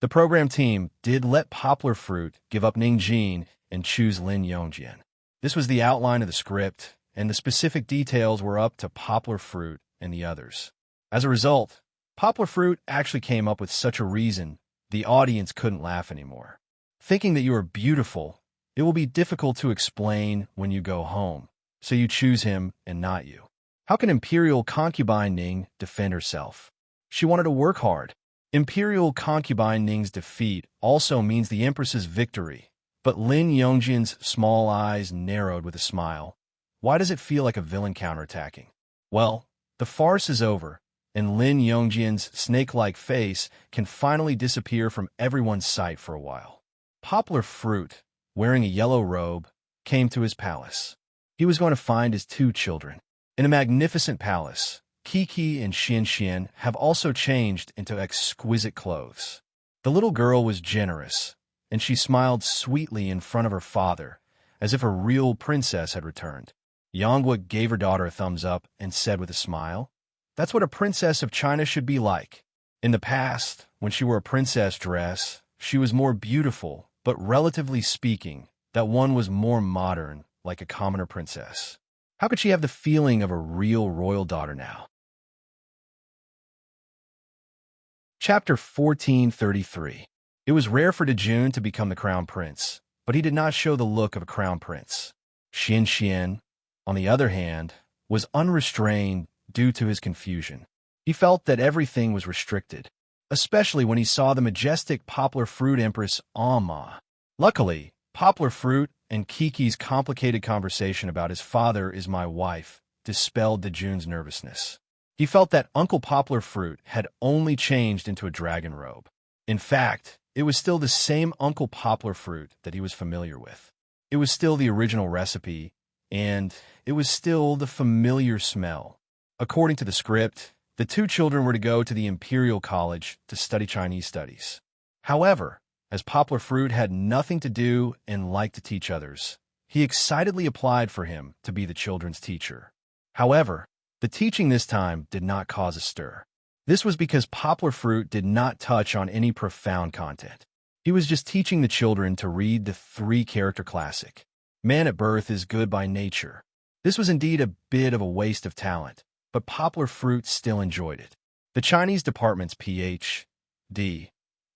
The program team did let Poplar Fruit give up Ning Jin and choose Lin Yongjian. This was the outline of the script, and the specific details were up to Poplar Fruit and the others. As a result, Poplar Fruit actually came up with such a reason the audience couldn't laugh anymore. Thinking that you are beautiful, it will be difficult to explain when you go home, so you choose him and not you. How can Imperial concubine Ning defend herself? She wanted to work hard. Imperial concubine Ning's defeat also means the Empress's victory. But Lin Yongjian's small eyes narrowed with a smile. Why does it feel like a villain counterattacking? Well, the farce is over, and Lin Yongjian's snake-like face can finally disappear from everyone's sight for a while. Poplar Fruit, wearing a yellow robe, came to his palace. He was going to find his two children. In a magnificent palace, Kiki and Xian have also changed into exquisite clothes. The little girl was generous, and she smiled sweetly in front of her father, as if a real princess had returned. Yanghua gave her daughter a thumbs up and said with a smile, That's what a princess of China should be like. In the past, when she wore a princess dress, she was more beautiful, but relatively speaking, that one was more modern, like a commoner princess. How could she have the feeling of a real royal daughter now? Chapter 1433. It was rare for Dejun to become the crown prince, but he did not show the look of a crown prince. Xian, on the other hand, was unrestrained due to his confusion. He felt that everything was restricted, especially when he saw the majestic poplar fruit empress Amma. Luckily, poplar fruit and Kiki's complicated conversation about his father is my wife dispelled Dejun's nervousness. He felt that Uncle Poplar Fruit had only changed into a dragon robe. In fact, it was still the same Uncle Poplar Fruit that he was familiar with. It was still the original recipe, and it was still the familiar smell. According to the script, the two children were to go to the Imperial College to study Chinese studies. However, as Poplar Fruit had nothing to do and liked to teach others, he excitedly applied for him to be the children's teacher. However, the teaching this time did not cause a stir. This was because Poplar Fruit did not touch on any profound content. He was just teaching the children to read the three-character classic, Man at Birth is Good by Nature. This was indeed a bit of a waste of talent, but Poplar Fruit still enjoyed it. The Chinese department's Ph.D.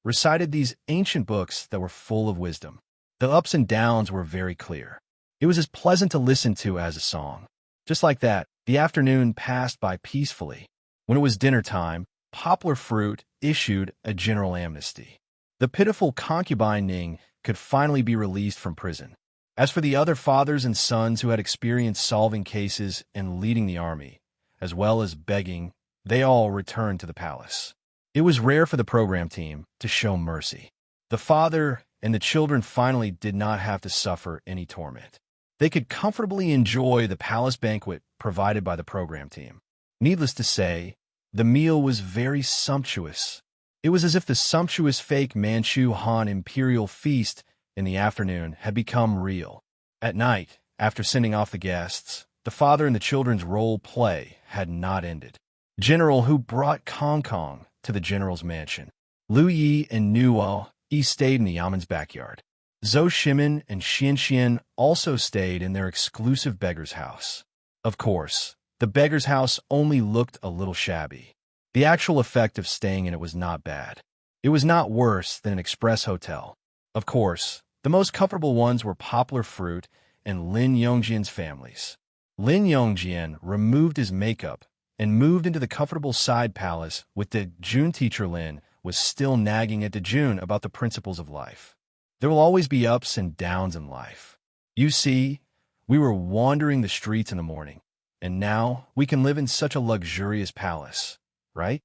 recited these ancient books that were full of wisdom. The ups and downs were very clear. It was as pleasant to listen to as a song. Just like that, the afternoon passed by peacefully. When it was dinner time, Poplar Fruit issued a general amnesty. The pitiful concubine Ning could finally be released from prison. As for the other fathers and sons who had experience solving cases and leading the army, as well as begging, they all returned to the palace. It was rare for the program team to show mercy. The father and the children finally did not have to suffer any torment. They could comfortably enjoy the palace banquet provided by the program team. Needless to say, the meal was very sumptuous. It was as if the sumptuous fake Manchu Han imperial feast in the afternoon had become real. At night, after sending off the guests, the father and the children's role play had not ended. General who brought Kong Kong to the general's mansion. Lu Yi and Nuo stayed in the Yaman's backyard. Zhou Shimin and Xian also stayed in their exclusive beggar's house. Of course, the beggar's house only looked a little shabby. The actual effect of staying in it was not bad. It was not worse than an express hotel. Of course, the most comfortable ones were Poplar Fruit and Lin Yongjian's families. Lin Yongjian removed his makeup and moved into the comfortable side palace with Dejun. Teacher Lin was still nagging at Dejun about the principles of life. There will always be ups and downs in life. You see, we were wandering the streets in the morning, and now we can live in such a luxurious palace, right?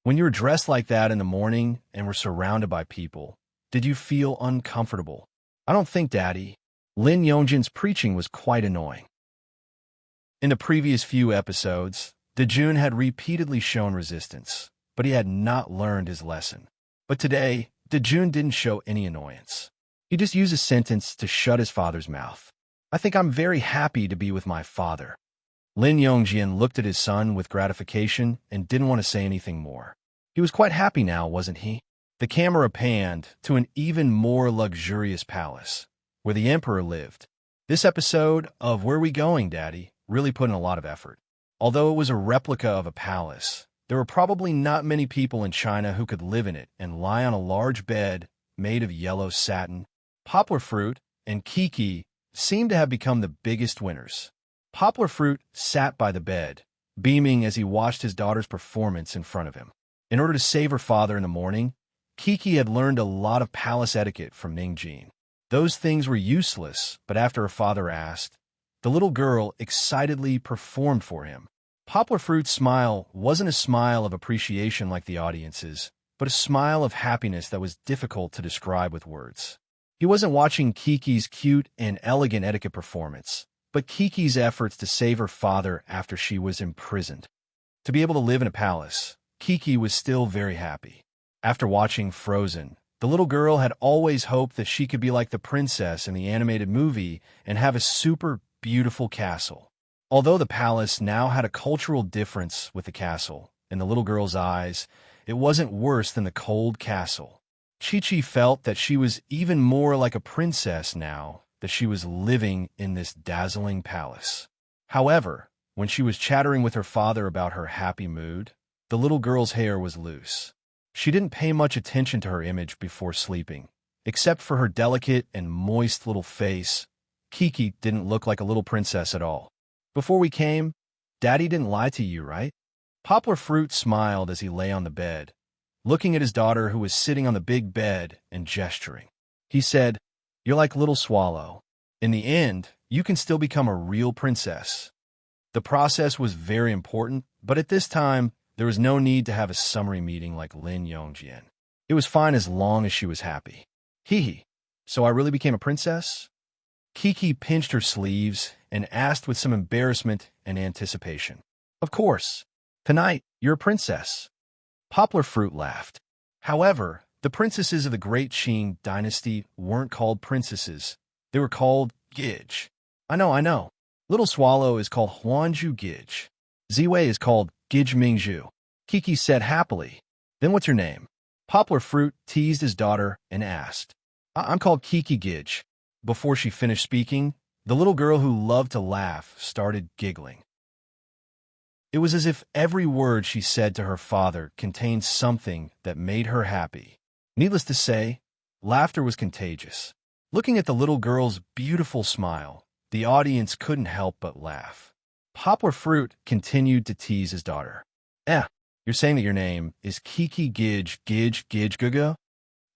When you were dressed like that in the morning and were surrounded by people, did you feel uncomfortable? I don't think, Daddy. Lin Yongjin's preaching was quite annoying. In the previous few episodes, Dejun had repeatedly shown resistance, but he had not learned his lesson. But today, Dejun didn't show any annoyance. He just used a sentence to shut his father's mouth. I think I'm very happy to be with my father. Lin Yongjian looked at his son with gratification and didn't want to say anything more. He was quite happy now, wasn't he? The camera panned to an even more luxurious palace, where the emperor lived. This episode of Where We Going, Daddy really put in a lot of effort. Although it was a replica of a palace, there were probably not many people in China who could live in it and lie on a large bed made of yellow satin. Poplar Fruit and Kiki seemed to have become the biggest winners. Poplar Fruit sat by the bed, beaming as he watched his daughter's performance in front of him. In order to save her father in the morning, Kiki had learned a lot of palace etiquette from Ningjin. Those things were useless, but after her father asked, the little girl excitedly performed for him. Poplar Fruit's smile wasn't a smile of appreciation like the audience's, but a smile of happiness that was difficult to describe with words. He wasn't watching Kiki's cute and elegant etiquette performance, but Kiki's efforts to save her father after she was imprisoned. To be able to live in a palace, Kiki was still very happy. After watching Frozen, the little girl had always hoped that she could be like the princess in the animated movie and have a super beautiful castle. Although the palace now had a cultural difference with the castle, in the little girl's eyes, it wasn't worse than the cold castle. Chi-Chi felt that she was even more like a princess now that she was living in this dazzling palace. However, when she was chattering with her father about her happy mood, the little girl's hair was loose. She didn't pay much attention to her image before sleeping. Except for her delicate and moist little face, Kiki didn't look like a little princess at all. Before we came, Daddy didn't lie to you, right? Poplar Fruit smiled as he lay on the bed, looking at his daughter who was sitting on the big bed and gesturing. He said, "You're like Little Swallow. In the end, you can still become a real princess." The process was very important, but at this time, there was no need to have a summary meeting like Lin Yongjian. It was fine as long as she was happy. Hee. So I really became a princess? Kiki pinched her sleeves and asked with some embarrassment and anticipation. Of course. Tonight, you're a princess. Poplar Fruit laughed. However, the princesses of the Great Qing dynasty weren't called princesses. They were called Gij. I know. Little Swallow is called Huanju Gij. Ziwei is called Gij Mingzhu. Kiki said happily. Then what's your name? Poplar Fruit teased his daughter and asked. I'm called Kiki Gij. Before she finished speaking, the little girl who loved to laugh started giggling. It was as if every word she said to her father contained something that made her happy. Needless to say, laughter was contagious. Looking at the little girl's beautiful smile, the audience couldn't help but laugh. Poplar Fruit continued to tease his daughter. You're saying that your name is Kiki Gij Gugu?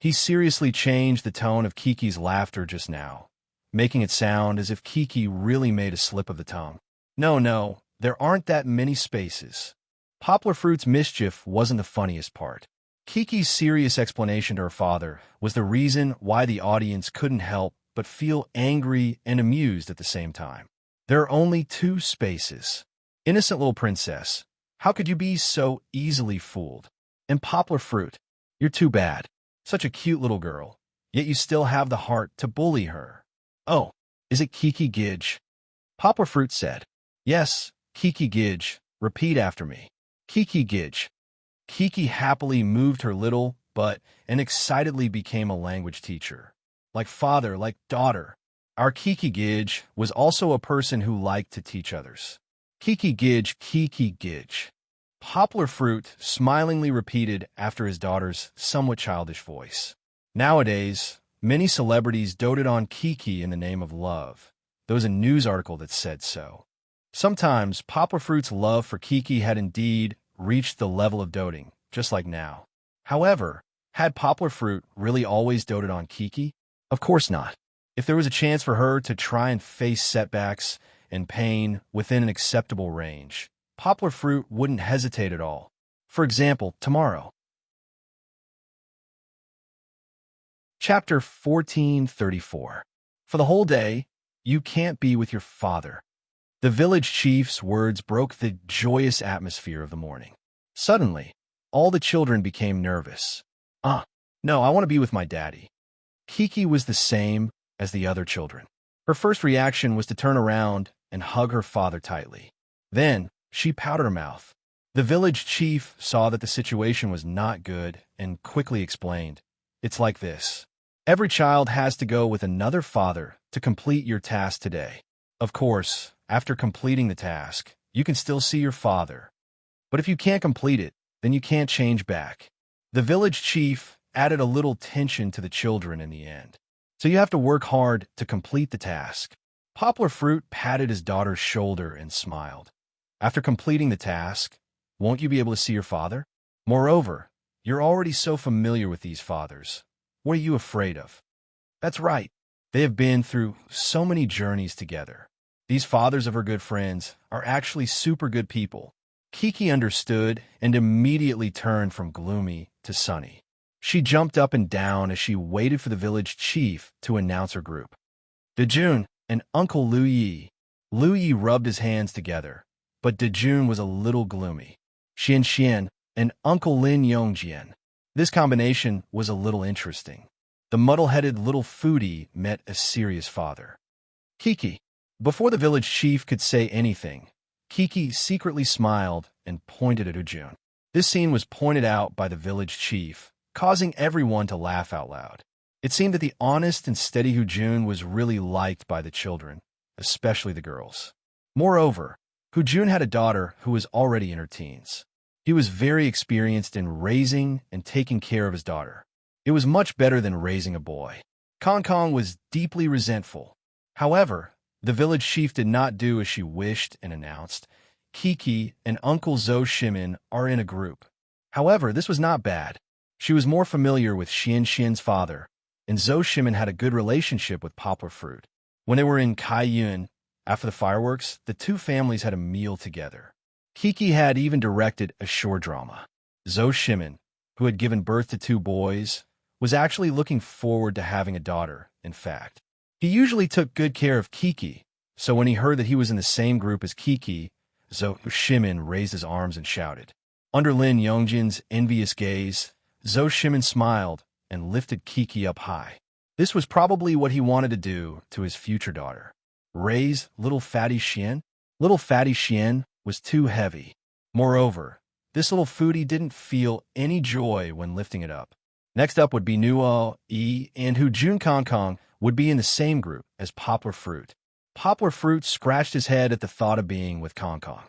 He seriously changed the tone of Kiki's laughter just now, making it sound as if Kiki really made a slip of the tongue. No, there aren't that many spaces. Poplar Fruit's mischief wasn't the funniest part. Kiki's serious explanation to her father was the reason why the audience couldn't help but feel angry and amused at the same time. There are only 2 spaces. Innocent little princess, how could you be so easily fooled? And Poplar Fruit, you're too bad. Such a cute little girl, yet you still have the heart to bully her. Oh, is it Kiki Gij? Poplar Fruit said. Yes, Kiki Gij. Repeat after me. Kiki Gij. Kiki happily moved her little butt and excitedly became a language teacher. Like father, like daughter. Our Kiki Gij was also a person who liked to teach others. Kiki Gij, Kiki Gij. Poplar Fruit smilingly repeated after his daughter's somewhat childish voice. Nowadays, many celebrities doted on Kiki in the name of love. There was a news article that said so. Sometimes, Poplar Fruit's love for Kiki had indeed reached the level of doting, just like now. However, had Poplar Fruit really always doted on Kiki? Of course not. If there was a chance for her to try and face setbacks and pain within an acceptable range, Poplar Fruit wouldn't hesitate at all. For example, tomorrow. Chapter 1434. For the whole day, you can't be with your father. The village chief's words broke the joyous atmosphere of the morning. Suddenly, all the children became nervous. No, I want to be with my daddy. Kiki was the same as the other children. Her first reaction was to turn around and hug her father tightly. Then, she pouted her mouth. The village chief saw that the situation was not good and quickly explained, "It's like this. Every child has to go with another father to complete your task today. Of course, after completing the task, you can still see your father. But if you can't complete it, then you can't change back." The village chief added a little tension to the children in the end. So you have to work hard to complete the task. Poplar Fruit patted his daughter's shoulder and smiled. After completing the task, won't you be able to see your father? Moreover, you're already so familiar with these fathers. What are you afraid of? That's right. They have been through so many journeys together. These fathers of her good friends are actually super good people. Kiki understood and immediately turned from gloomy to sunny. She jumped up and down as she waited for the village chief to announce her group. Dejun and Uncle Lu Yi. Lu Yi rubbed his hands together, but Dejun was a little gloomy. Xian and Uncle Lin Yongjian. This combination was a little interesting. The muddle-headed little foodie met a serious father. Kiki. Before the village chief could say anything, Kiki secretly smiled and pointed at Dejun. This scene was pointed out by the village chief, causing everyone to laugh out loud. It seemed that the honest and steady Jun was really liked by the children, especially the girls. Moreover, Jun had a daughter who was already in her teens. He was very experienced in raising and taking care of his daughter. It was much better than raising a boy. Kong Kong was deeply resentful. However, the village chief did not do as she wished and announced, Kiki and Uncle Zhou Shimin are in a group. However, this was not bad. She was more familiar with Xian's father, and Zhou Shimin had a good relationship with Poplar Fruit. When they were in Kaiyuan, after the fireworks, the two families had a meal together. Kiki had even directed a shore drama. Zhou Shimin, who had given birth to two boys, was actually looking forward to having a daughter, in fact. He usually took good care of Kiki, so when he heard that he was in the same group as Kiki, Zhou Shimin raised his arms and shouted. Under Lin Yongjin's envious gaze, Zhou Shimin smiled and lifted Kiki up high. This was probably what he wanted to do to his future daughter. Raise little fatty Xian? Little fatty Xian was too heavy. Moreover, this little foodie didn't feel any joy when lifting it up. Next up would be Nuo Yi, and Jun Kong Kong would be in the same group as Poplar Fruit. Poplar Fruit scratched his head at the thought of being with Kong Kong.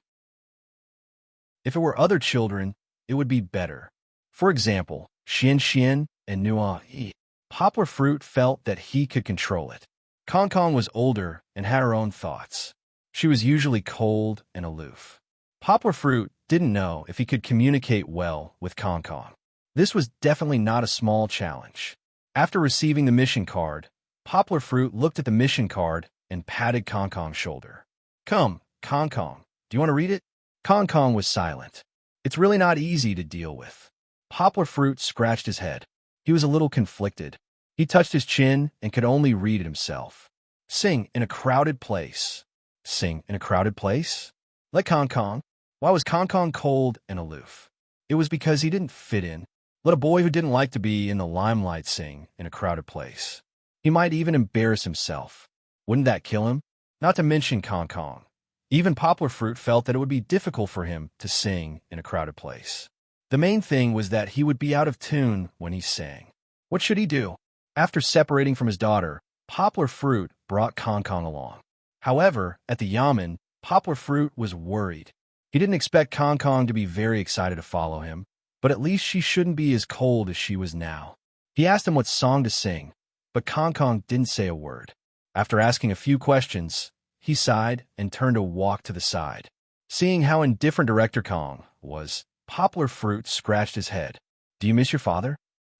If it were other children, it would be better. For example, Xian and Nuo Yi. Poplar Fruit felt that he could control it. Kong Kong was older and had her own thoughts. She was usually cold and aloof. Poplar Fruit didn't know if he could communicate well with Kong Kong. This was definitely not a small challenge. After receiving the mission card, Poplar Fruit looked at the mission card and patted Kong Kong's shoulder. Come, Kong Kong, do you want to read it? Kong Kong was silent. It's really not easy to deal with. Poplar Fruit scratched his head. He was a little conflicted. He touched his chin and could only read it himself. Sing in a crowded place. Sing in a crowded place? Let Kong Kong. Why was Kong Kong cold and aloof? It was because he didn't fit in. Let a boy who didn't like to be in the limelight sing in a crowded place. He might even embarrass himself. Wouldn't that kill him? Not to mention Kong Kong. Even Poplar Fruit felt that it would be difficult for him to sing in a crowded place. The main thing was that he would be out of tune when he sang. What should he do? After separating from his daughter, Poplar Fruit brought Kong Kong along. However, at the Yamen, Poplar Fruit was worried. He didn't expect Kong Kong to be very excited to follow him, but at least she shouldn't be as cold as she was now. He asked him what song to sing, but Kong Kong didn't say a word. After asking a few questions, he sighed and turned to walk to the side. Seeing how indifferent Director Kong was, Poplar Fruit scratched his head. Do you miss your father?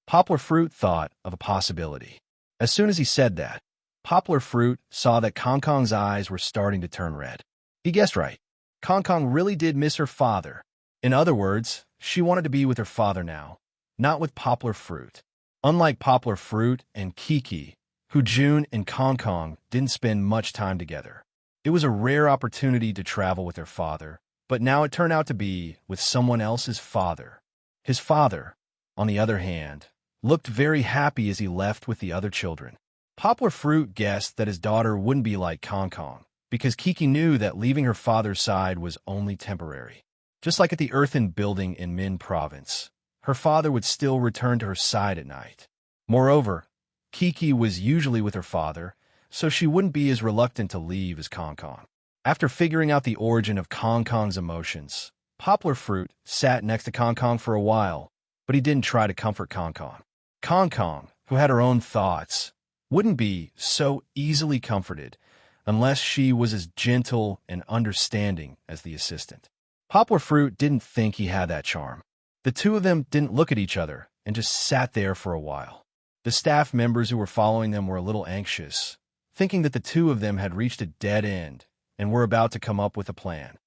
Poplar Fruit thought of a possibility. As soon as he said that, Poplar Fruit saw that Kong Kong's eyes were starting to turn red. He guessed right. Kong Kong really did miss her father. In other words, she wanted to be with her father now, not with Poplar Fruit. Unlike Poplar Fruit and Kiki, Jun and Kong Kong didn't spend much time together. It was a rare opportunity to travel with their father, but now it turned out to be with someone else's father. His father, on the other hand, looked very happy as he left with the other children. Poplar Fruit guessed that his daughter wouldn't be like Kong Kong, because Kiki knew that leaving her father's side was only temporary. Just like at the earthen building in Min Province, her father would still return to her side at night. Moreover, Kiki was usually with her father, so she wouldn't be as reluctant to leave as Kong Kong. After figuring out the origin of Kong Kong's emotions, Poplar Fruit sat next to Kong Kong for a while, but he didn't try to comfort Kong Kong. Kong Kong, who had her own thoughts, wouldn't be so easily comforted unless she was as gentle and understanding as the assistant. Poplar Fruit didn't think he had that charm. The two of them didn't look at each other and just sat there for a while. The staff members who were following them were a little anxious, thinking that the two of them had reached a dead end and were about to come up with a plan.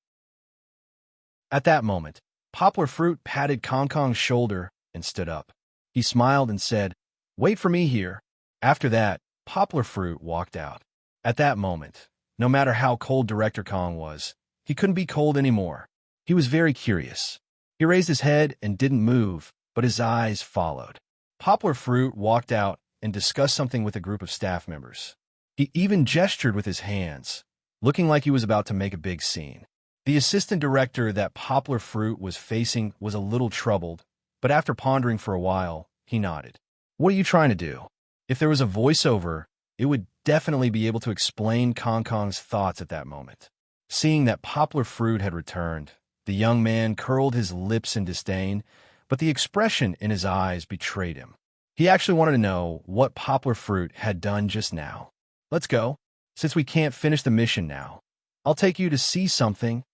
At that moment, Poplar Fruit patted Kong Kong's shoulder and stood up. He smiled and said, "Wait for me here." After that, Poplar Fruit walked out. At that moment, no matter how cold Director Kong was, he couldn't be cold anymore. He was very curious. He raised his head and didn't move, but his eyes followed. Poplar Fruit walked out and discussed something with a group of staff members. He even gestured with his hands, looking like he was about to make a big scene. The assistant director that Poplar Fruit was facing was a little troubled, but after pondering for a while, he nodded. "What are you trying to do?" If there was a voiceover, it would definitely be able to explain Kong Kong's thoughts at that moment. Seeing that Poplar Fruit had returned, the young man curled his lips in disdain, but the expression in his eyes betrayed him. He actually wanted to know what Poplar Fruit had done just now. Let's go. Since we can't finish the mission now, I'll take you to see something.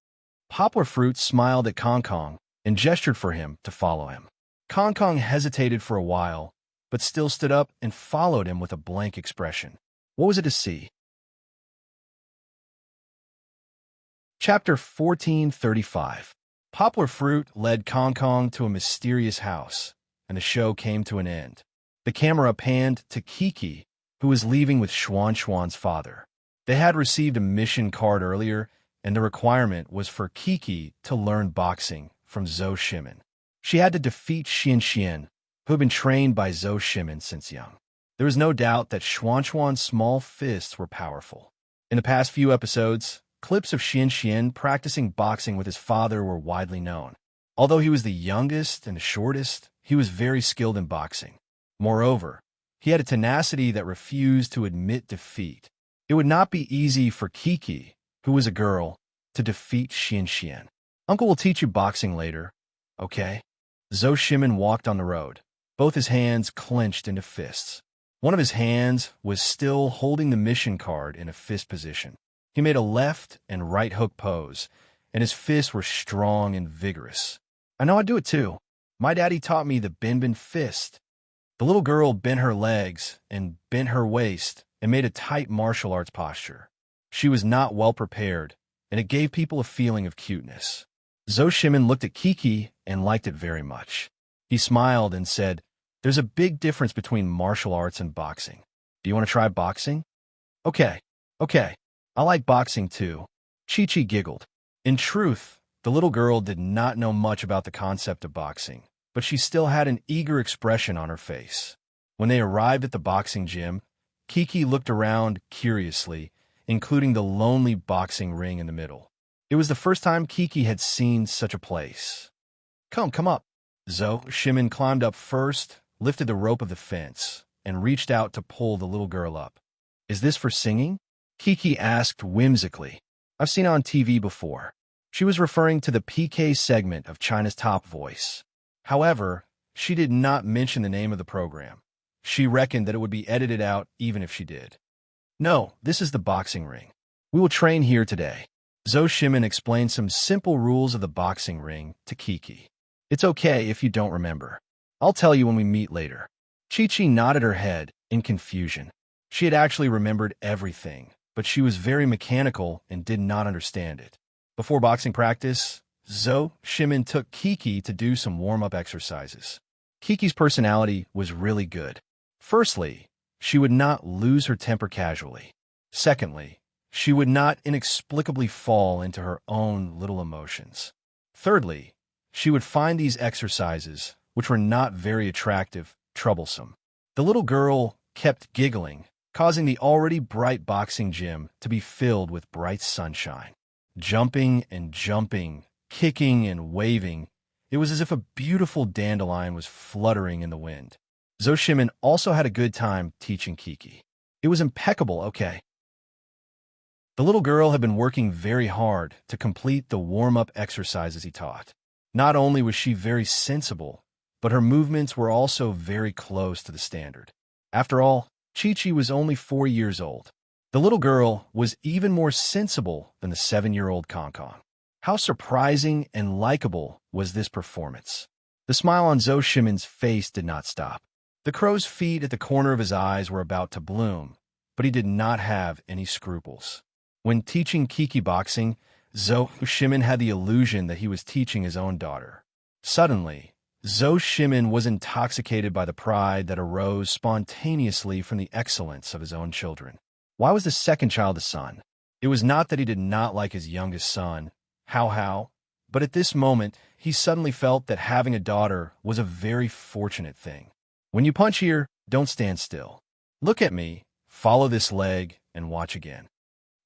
Poplar Fruit smiled at Kong Kong and gestured for him to follow him. Kong Kong hesitated for a while, but still stood up and followed him with a blank expression. What was it to see? Chapter 1435. Poplar Fruit led Kong Kong to a mysterious house, and the show came to an end. The camera panned to Kiki, who was leaving with Xuan Xuan's father. They had received a mission card earlier, and the requirement was for Kiki to learn boxing from Zhou Shimin. She had to defeat Xian Xian, who had been trained by Zhou Shimin since young. There was no doubt that Xuan Xuan's small fists were powerful. In the past few episodes, clips of Xian Xian practicing boxing with his father were widely known. Although he was the youngest and the shortest, he was very skilled in boxing. Moreover, he had a tenacity that refused to admit defeat. It would not be easy for Kiki, who was a girl, to defeat Xian Xian. Uncle will teach you boxing later, okay? Zhou Shimin walked on the road, both his hands clenched into fists. One of his hands was still holding the mission card in a fist position. He made a left and right hook pose, and his fists were strong and vigorous. I know I do it too. My daddy taught me the bin bin fist. The little girl bent her legs and bent her waist and made a tight martial arts posture. She was not well prepared, and it gave people a feeling of cuteness. Zhou Shimin looked at Kiki and liked it very much. He smiled and said, "There's a big difference between martial arts and boxing. Do you want to try boxing?" Okay. I like boxing too. Chi-Chi giggled. In truth, the little girl did not know much about the concept of boxing, but she still had an eager expression on her face. When they arrived at the boxing gym, Kiki looked around curiously, including the lonely boxing ring in the middle. It was the first time Kiki had seen such a place. Come up. Zhou Shimin climbed up first, lifted the rope of the fence, and reached out to pull the little girl up. Is this for singing? Kiki asked whimsically. I've seen it on TV before. She was referring to the PK segment of China's Top Voice. However, she did not mention the name of the program. She reckoned that it would be edited out even if she did. No, this is the boxing ring. We will train here today. Zhou Shimin explained some simple rules of the boxing ring to Kiki. It's okay if you don't remember. I'll tell you when we meet later. Chi-Chi nodded her head in confusion. She had actually remembered everything, but she was very mechanical and did not understand it. Before boxing practice, Zhou Shimin took Kiki to do some warm-up exercises. Kiki's personality was really good. Firstly, she would not lose her temper casually. Secondly, she would not inexplicably fall into her own little emotions. Thirdly, she would find these exercises, which were not very attractive, troublesome. The little girl kept giggling, causing the already bright boxing gym to be filled with bright sunshine. Jumping and jumping, kicking and waving, it was as if a beautiful dandelion was fluttering in the wind. Zhou Shimin also had a good time teaching Kiki. It was impeccable, okay? The little girl had been working very hard to complete the warm-up exercises he taught. Not only was she very sensible, but her movements were also very close to the standard. After all, Chi-Chi was only 4 years old. The little girl was even more sensible than the 7-year-old Kong Kong. How surprising and likable was this performance. The smile on Zhou Shimin's face did not stop. The crow's feet at the corner of his eyes were about to bloom, but he did not have any scruples. When teaching Kiki boxing, Zhou Shimin had the illusion that he was teaching his own daughter. Suddenly, Zhou Shimin was intoxicated by the pride that arose spontaneously from the excellence of his own children. Why was the second child a son? It was not that he did not like his youngest son, Hao, but at this moment, he suddenly felt that having a daughter was a very fortunate thing. When you punch here, don't stand still. Look at me, follow this leg, and watch again.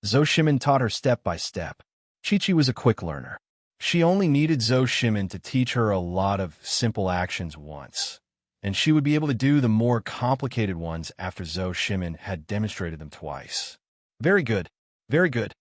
Zhou Shimin taught her step by step. Chi-Chi was a quick learner. She only needed Zhou Shimin to teach her a lot of simple actions once. and she would be able to do the more complicated ones after Zhou Shimin had demonstrated them twice. Very good, very good.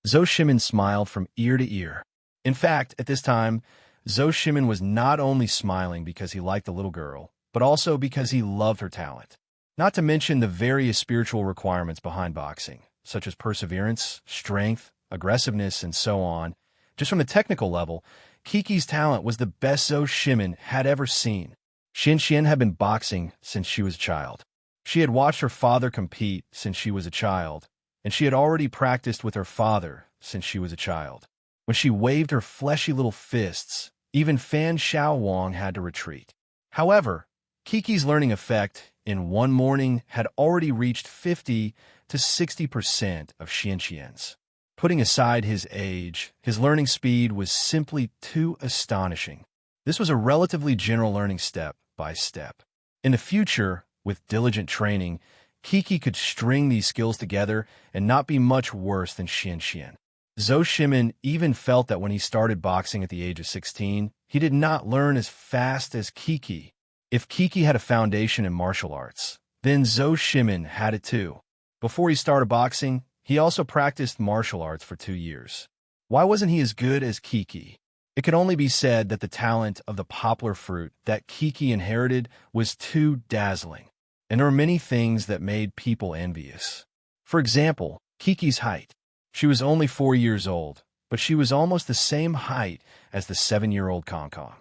Zhou Shimin smiled from ear to ear. In fact, at this time, Zhou Shimin was not only smiling because he liked the little girl, but also because he loved her talent. Not to mention the various spiritual requirements behind boxing, such as perseverance, strength, aggressiveness, and so on. Just from the technical level, Kiki's talent was the best Zhou Shimin had ever seen. Xian had been boxing since she was a child. She had watched her father compete since she was a child, and she had already practiced with her father since she was a child. When she waved her fleshy little fists, even Fan Xiaowang had to retreat. However, Kiki's learning effect in one morning had already reached 50 to 60% of Xian's. Putting aside his age, his learning speed was simply too astonishing. This was a relatively general learning step by step. In the future, with diligent training, Kiki could string these skills together and not be much worse than Xian. Zhou Shimin even felt that when he started boxing at the age of 16, he did not learn as fast as Kiki. If Kiki had a foundation in martial arts, then Zhou Shimin had it too. Before he started boxing, he also practiced martial arts for 2 years. Why wasn't he as good as Kiki? It could only be said that the talent of the poplar fruit that Kiki inherited was too dazzling, and there were many things that made people envious. For example, Kiki's height. She was only 4 years old, but she was almost the same height as the 7-year-old Kong Kong.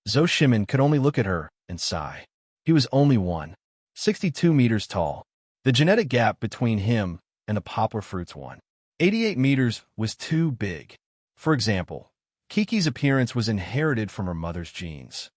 Zhou Shimin could only look at her and sigh. He was only 1.62 meters tall. The genetic gap between him and the poplar fruit's 1.88 meters was too big. For example, Kiki's appearance was inherited from her mother's genes.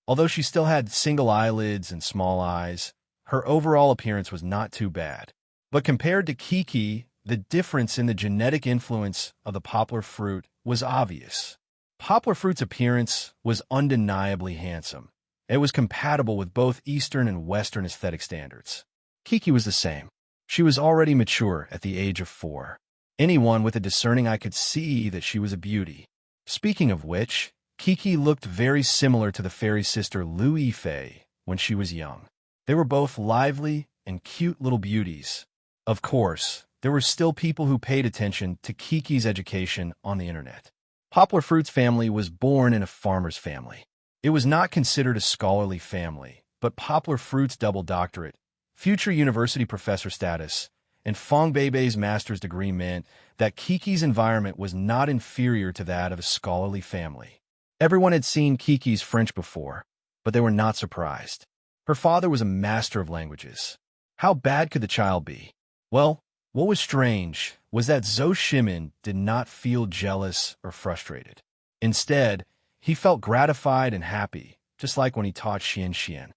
Although she still had single eyelids and small eyes, her overall appearance was not too bad. But compared to Kiki, the difference in the genetic influence of the poplar fruit was obvious. Poplar fruit's appearance was undeniably handsome. It was compatible with both Eastern and Western aesthetic standards. Kiki was the same. She was already mature at the age of 4. Anyone with a discerning eye could see that she was a beauty. Speaking of which, Kiki looked very similar to the fairy sister Lu Yifei when she was young. They were both lively and cute little beauties. Of course, there were still people who paid attention to Kiki's education on the internet. Poplar Fruit's family was born in a farmer's family. It was not considered a scholarly family, but Poplar Fruit's double doctorate, future university professor status, and Fong Beibei's master's degree meant that Kiki's environment was not inferior to that of a scholarly family. Everyone had seen Kiki's French before, but they were not surprised. Her father was a master of languages. How bad could the child be? Well, what was strange was that Zhou Shimin did not feel jealous or frustrated. Instead, he felt gratified and happy, just like when he taught Xian.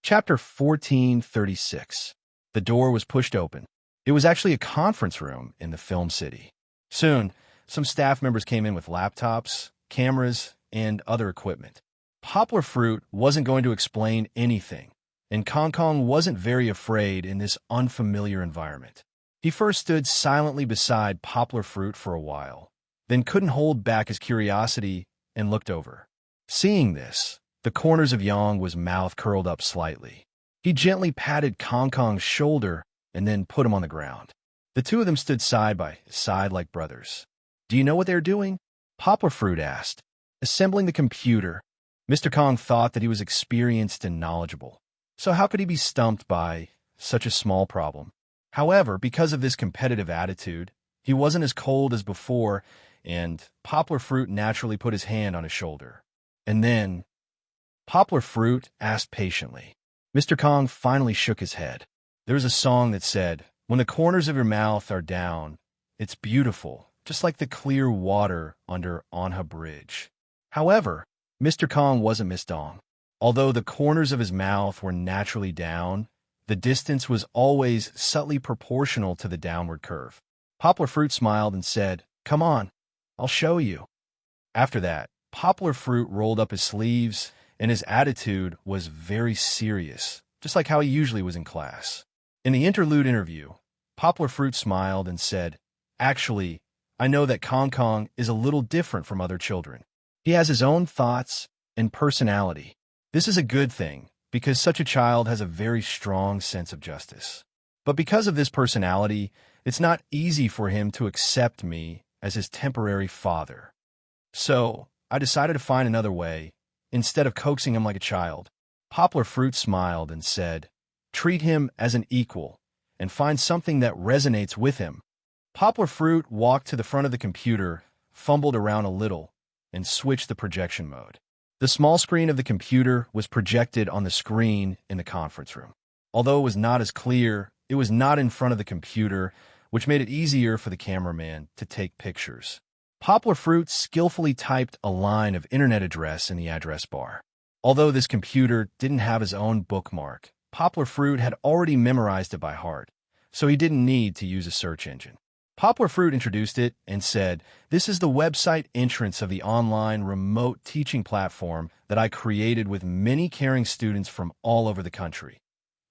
Chapter 1436. The door was pushed open. It was actually a conference room in the film city. Soon, some staff members came in with laptops, cameras, and other equipment. Poplar Fruit wasn't going to explain anything, and Kong Kong wasn't very afraid in this unfamiliar environment. He first stood silently beside Poplar Fruit for a while, then couldn't hold back his curiosity and looked over. Seeing this, the corners of Yong's mouth curled up slightly. He gently patted Kong Kong's shoulder and then put him on the ground. The two of them stood side by side like brothers. "Do you know what they're doing?" Poplar Fruit asked. "Assembling the computer." Mr. Kong thought that he was experienced and knowledgeable, so how could he be stumped by such a small problem? However, because of this competitive attitude, he wasn't as cold as before, and Poplar Fruit naturally put his hand on his shoulder. And then Poplar Fruit asked patiently. Mr. Kong finally shook his head. There was a song that said, "When the corners of your mouth are down, it's beautiful, just like the clear water under Anha Bridge." However, Mr. Kong wasn't Miss Dong. Although the corners of his mouth were naturally down, the distance was always subtly proportional to the downward curve. Poplar Fruit smiled and said, "Come on, I'll show you." After that, Poplar Fruit rolled up his sleeves, and his attitude was very serious, just like how he usually was in class. In the interlude interview, Poplar Fruit smiled and said, "Actually, I know that Kong Kong is a little different from other children. He has his own thoughts and personality. This is a good thing, because such a child has a very strong sense of justice. But because of this personality, it's not easy for him to accept me as his temporary father. So, I decided to find another way, instead of coaxing him like a child. Poplar Fruit smiled and said, "Treat him as an equal, and find something that resonates with him." Poplar Fruit walked to the front of the computer, fumbled around a little, and switched the projection mode. The small screen of the computer was projected on the screen in the conference room. Although it was not as clear, it was not in front of the computer, which made it easier for the cameraman to take pictures. Poplar Fruit skillfully typed a line of internet address in the address bar. Although this computer didn't have his own bookmark, Poplar Fruit had already memorized it by heart, so he didn't need to use a search engine. Poplar Fruit introduced it and said, "This is the website entrance of the online remote teaching platform that I created with many caring students from all over the country."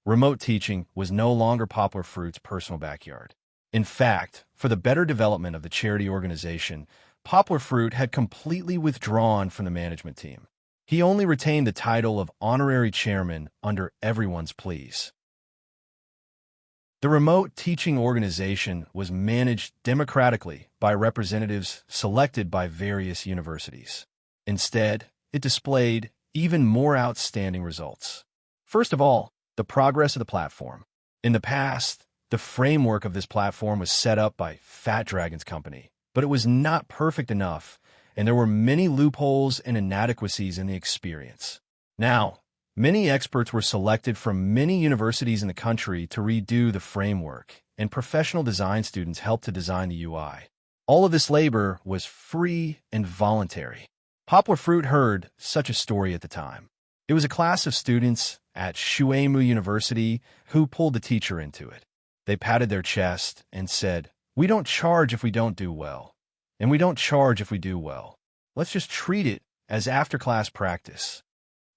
Remote teaching was no longer Poplar Fruit's personal backyard. In fact, for the better development of the charity organization, Poplar Fruit had completely withdrawn from the management team. He only retained the title of honorary chairman under everyone's pleas. The remote teaching organization was managed democratically by representatives selected by various universities. Instead, it displayed even more outstanding results. First of all, the progress of the platform. In the past, the framework of this platform was set up by Fat Dragon's company, but it was not perfect enough, and there were many loopholes and inadequacies in the experience. Now, many experts were selected from many universities in the country to redo the framework, and professional design students helped to design the UI. All of this labor was free and voluntary. Poplar Fruit heard such a story at the time. It was a class of students at Shuemu University who pulled the teacher into it. They patted their chest and said, "We don't charge if we don't do well, and we don't charge if we do well. Let's just treat it as after-class practice."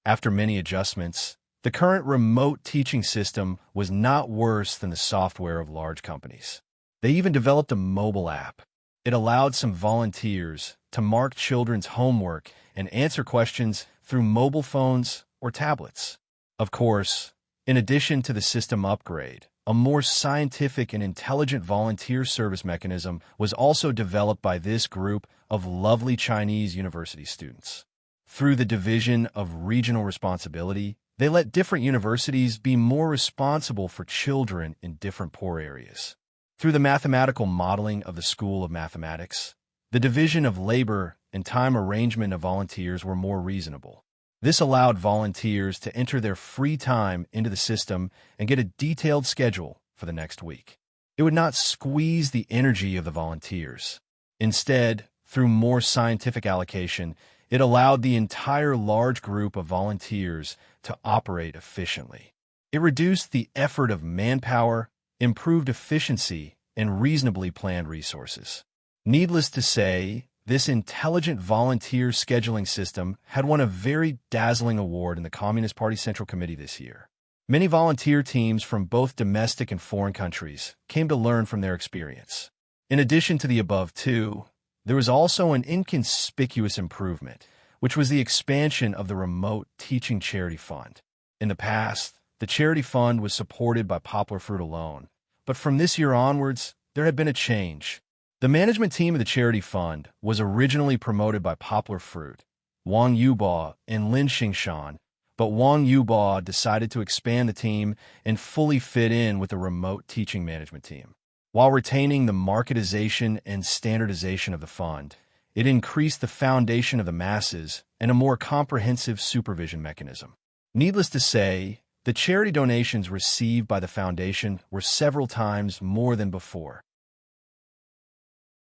After many adjustments, the current remote teaching system was not worse than the software of large companies. They even developed a mobile app. It allowed some volunteers to mark children's homework and answer questions through mobile phones or tablets. Of course, in addition to the system upgrade, a more scientific and intelligent volunteer service mechanism was also developed by this group of lovely Chinese university students. Through the division of regional responsibility, they let different universities be more responsible for children in different poor areas. Through the mathematical modeling of the School of Mathematics, the division of labor and time arrangement of volunteers were more reasonable. This allowed volunteers to enter their free time into the system and get a detailed schedule for the next week. It would not squeeze the energy of the volunteers. Instead, through more scientific allocation, it allowed the entire large group of volunteers to operate efficiently. It reduced the effort of manpower, improved efficiency, and reasonably planned resources. Needless to say, this intelligent volunteer scheduling system had won a very dazzling award in the Communist Party Central Committee this year. Many volunteer teams from both domestic and foreign countries came to learn from their experience. In addition to the above two, there was also an inconspicuous improvement, which was the expansion of the Remote Teaching Charity Fund. In the past, the charity fund was supported by Poplar Fruit alone, but from this year onwards, there had been a change. The management team of the charity fund was originally promoted by Poplar Fruit, Wang Yuba, and Lin Xingshan, but Wang Yuba decided to expand the team and fully fit in with the remote teaching management team. While retaining the marketization and standardization of the fund, it increased the foundation of the masses and a more comprehensive supervision mechanism. Needless to say, the charity donations received by the foundation were several times more than before.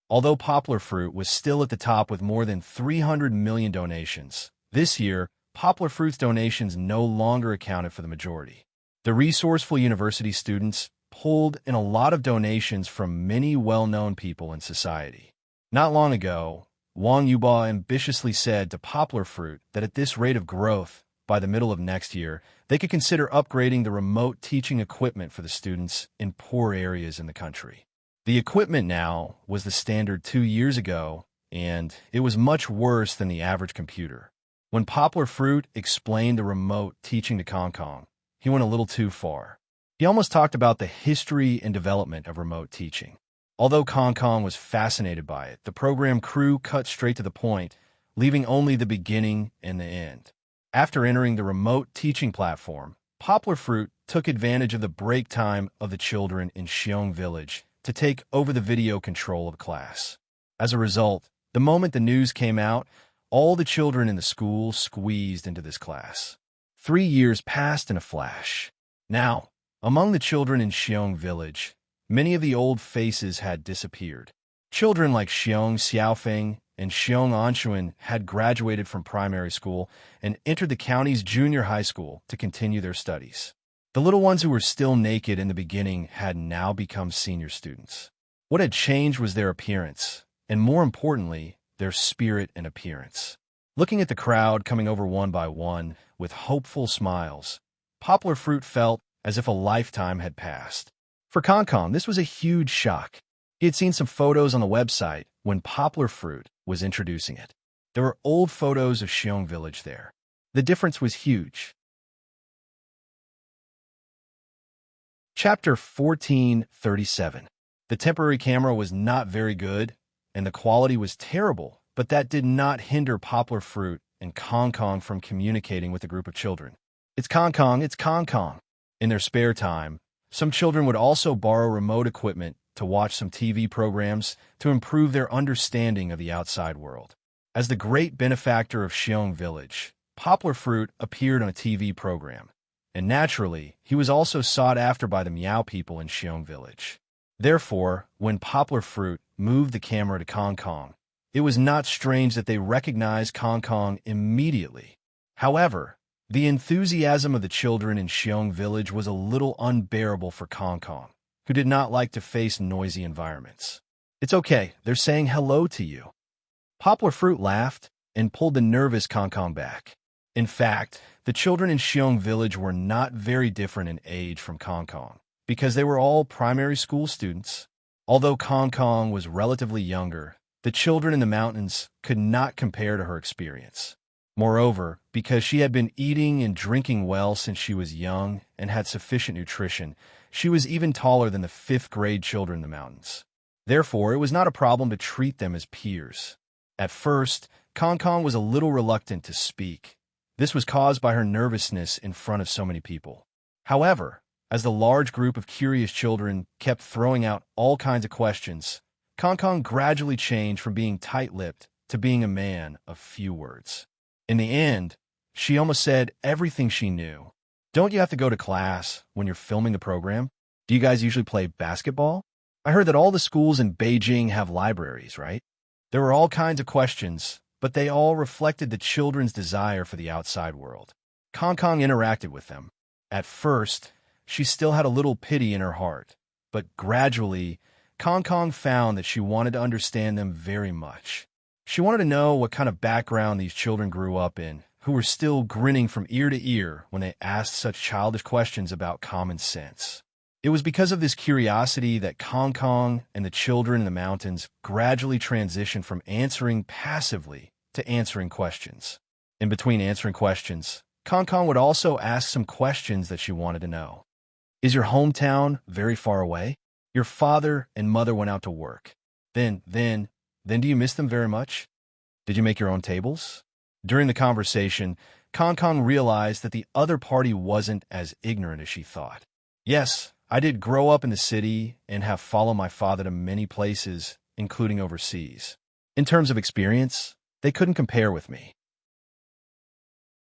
Although Poplar Fruit was still at the top with more than 300 million donations, this year, Poplar Fruit's donations no longer accounted for the majority. The resourceful university students pulled in a lot of donations from many well-known people in society. Not long ago, Wang Yuba ambitiously said to Poplar Fruit that at this rate of growth, by the middle of next year, they could consider upgrading the remote teaching equipment for the students in poor areas in the country. The equipment now was the standard 2 years ago, and it was much worse than the average computer. When Poplar Fruit explained the remote teaching to Kong Kong, he went a little too far. He almost talked about the history and development of remote teaching. Although Kong Kong was fascinated by it, the program crew cut straight to the point, leaving only the beginning and the end. After entering the remote teaching platform, Poplar Fruit took advantage of the break time of the children in Xiong Village to take over the video control of class. As a result, the moment the news came out, all the children in the school squeezed into this class. 3 years passed in a flash. Now, among the children in Xiong Village, many of the old faces had disappeared. Children like Xiong Xiaofeng and Xiong Anshuan had graduated from primary school and entered the county's junior high school to continue their studies. The little ones who were still naked in the beginning had now become senior students. What had changed was their appearance, and more importantly, their spirit and appearance. Looking at the crowd coming over one by one with hopeful smiles, Poplar Fruit felt as if a lifetime had passed. For Kong Kong, this was a huge shock. He had seen some photos on the website when Poplar Fruit was introducing it. There were old photos of Xiong Village there. The difference was huge. Chapter 1437. The temporary camera was not very good, and the quality was terrible, but that did not hinder Poplar Fruit and Kong Kong from communicating with a group of children. It's Kong Kong, it's Kong Kong. In their spare time, some children would also borrow remote equipment to watch some TV programs to improve their understanding of the outside world. As the great benefactor of Xiong Village, Poplar Fruit appeared on a TV program, and naturally, he was also sought after by the Meow people in Xiong Village. Therefore, when Poplar Fruit moved the camera to Kong Kong, it was not strange that they recognized Kong Kong immediately. However, the enthusiasm of the children in Xiong Village was a little unbearable for Kong Kong, who did not like to face noisy environments. It's okay, they're saying hello to you. Poplar Fruit laughed and pulled the nervous Kong Kong back. In fact, the children in Xiong Village were not very different in age from Kong Kong, because they were all primary school students. Although Kong Kong was relatively younger, the children in the mountains could not compare to her experience. Moreover, because she had been eating and drinking well since she was young and had sufficient nutrition, she was even taller than the 5th grade children in the mountains. Therefore, it was not a problem to treat them as peers. At first, Kong Kong was a little reluctant to speak. This was caused by her nervousness in front of so many people. However, as the large group of curious children kept throwing out all kinds of questions, Kong Kong gradually changed from being tight-lipped to being a man of few words. In the end, she almost said everything she knew. Don't you have to go to class when you're filming the program? Do you guys usually play basketball? I heard that all the schools in Beijing have libraries, right? There were all kinds of questions, but they all reflected the children's desire for the outside world. Kong Kong interacted with them. At first, she still had a little pity in her heart, but gradually, Kong Kong found that she wanted to understand them very much. She wanted to know what kind of background these children grew up in, who were still grinning from ear to ear when they asked such childish questions about common sense. It was because of this curiosity that Kong Kong and the children in the mountains gradually transitioned from answering passively to answering questions. In between answering questions, Kong Kong would also ask some questions that she wanted to know. Is your hometown very far away? Your father and mother went out to work. Then do you miss them very much? Did you make your own tables? During the conversation, Kong Kong realized that the other party wasn't as ignorant as she thought. Yes, I did grow up in the city and have followed my father to many places, including overseas. In terms of experience, they couldn't compare with me.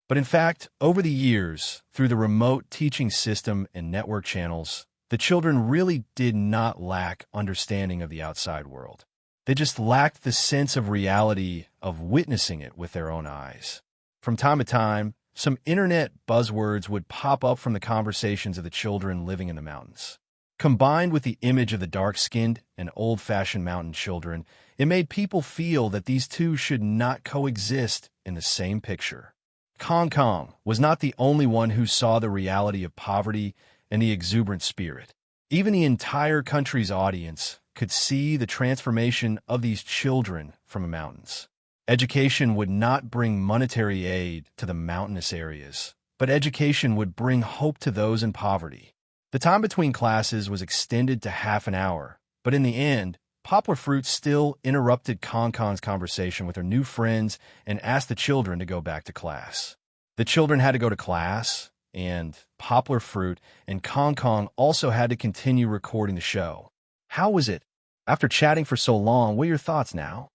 But in fact, over the years, through the remote teaching system and network channels, the children really did not lack understanding of the outside world. They just lacked the sense of reality of witnessing it with their own eyes. From time to time, some internet buzzwords would pop up from the conversations of the children living in the mountains. Combined with the image of the dark-skinned and old-fashioned mountain children, it made people feel that these two should not coexist in the same picture. Kong Kong was not the only one who saw the reality of poverty and the exuberant spirit. Even the entire country's audience could see the transformation of these children from the mountains. Education would not bring monetary aid to the mountainous areas, but education would bring hope to those in poverty. The time between classes was extended to half an hour, but in the end, Poplar Fruit still interrupted Concon's conversation with her new friends and asked the children to go back to class. The children had to go to class, and Poplar Fruit and Concon also had to continue recording the show. How was it? After chatting for so long, what are your thoughts now?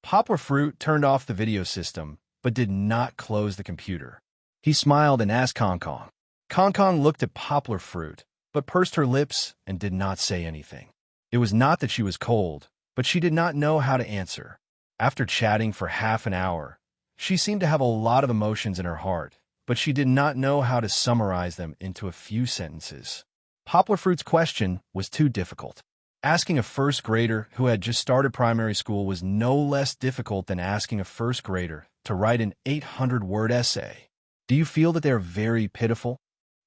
Poplar Fruit turned off the video system, but did not close the computer. He smiled and asked Concon. Concon looked at Poplar Fruit, but pursed her lips and did not say anything. It was not that she was cold, but she did not know how to answer. After chatting for half an hour, she seemed to have a lot of emotions in her heart, but she did not know how to summarize them into a few sentences. Poplar Fruit's question was too difficult. Asking a first grader who had just started primary school was no less difficult than asking a first grader to write an 800-word essay. Do you feel that they are very pitiful?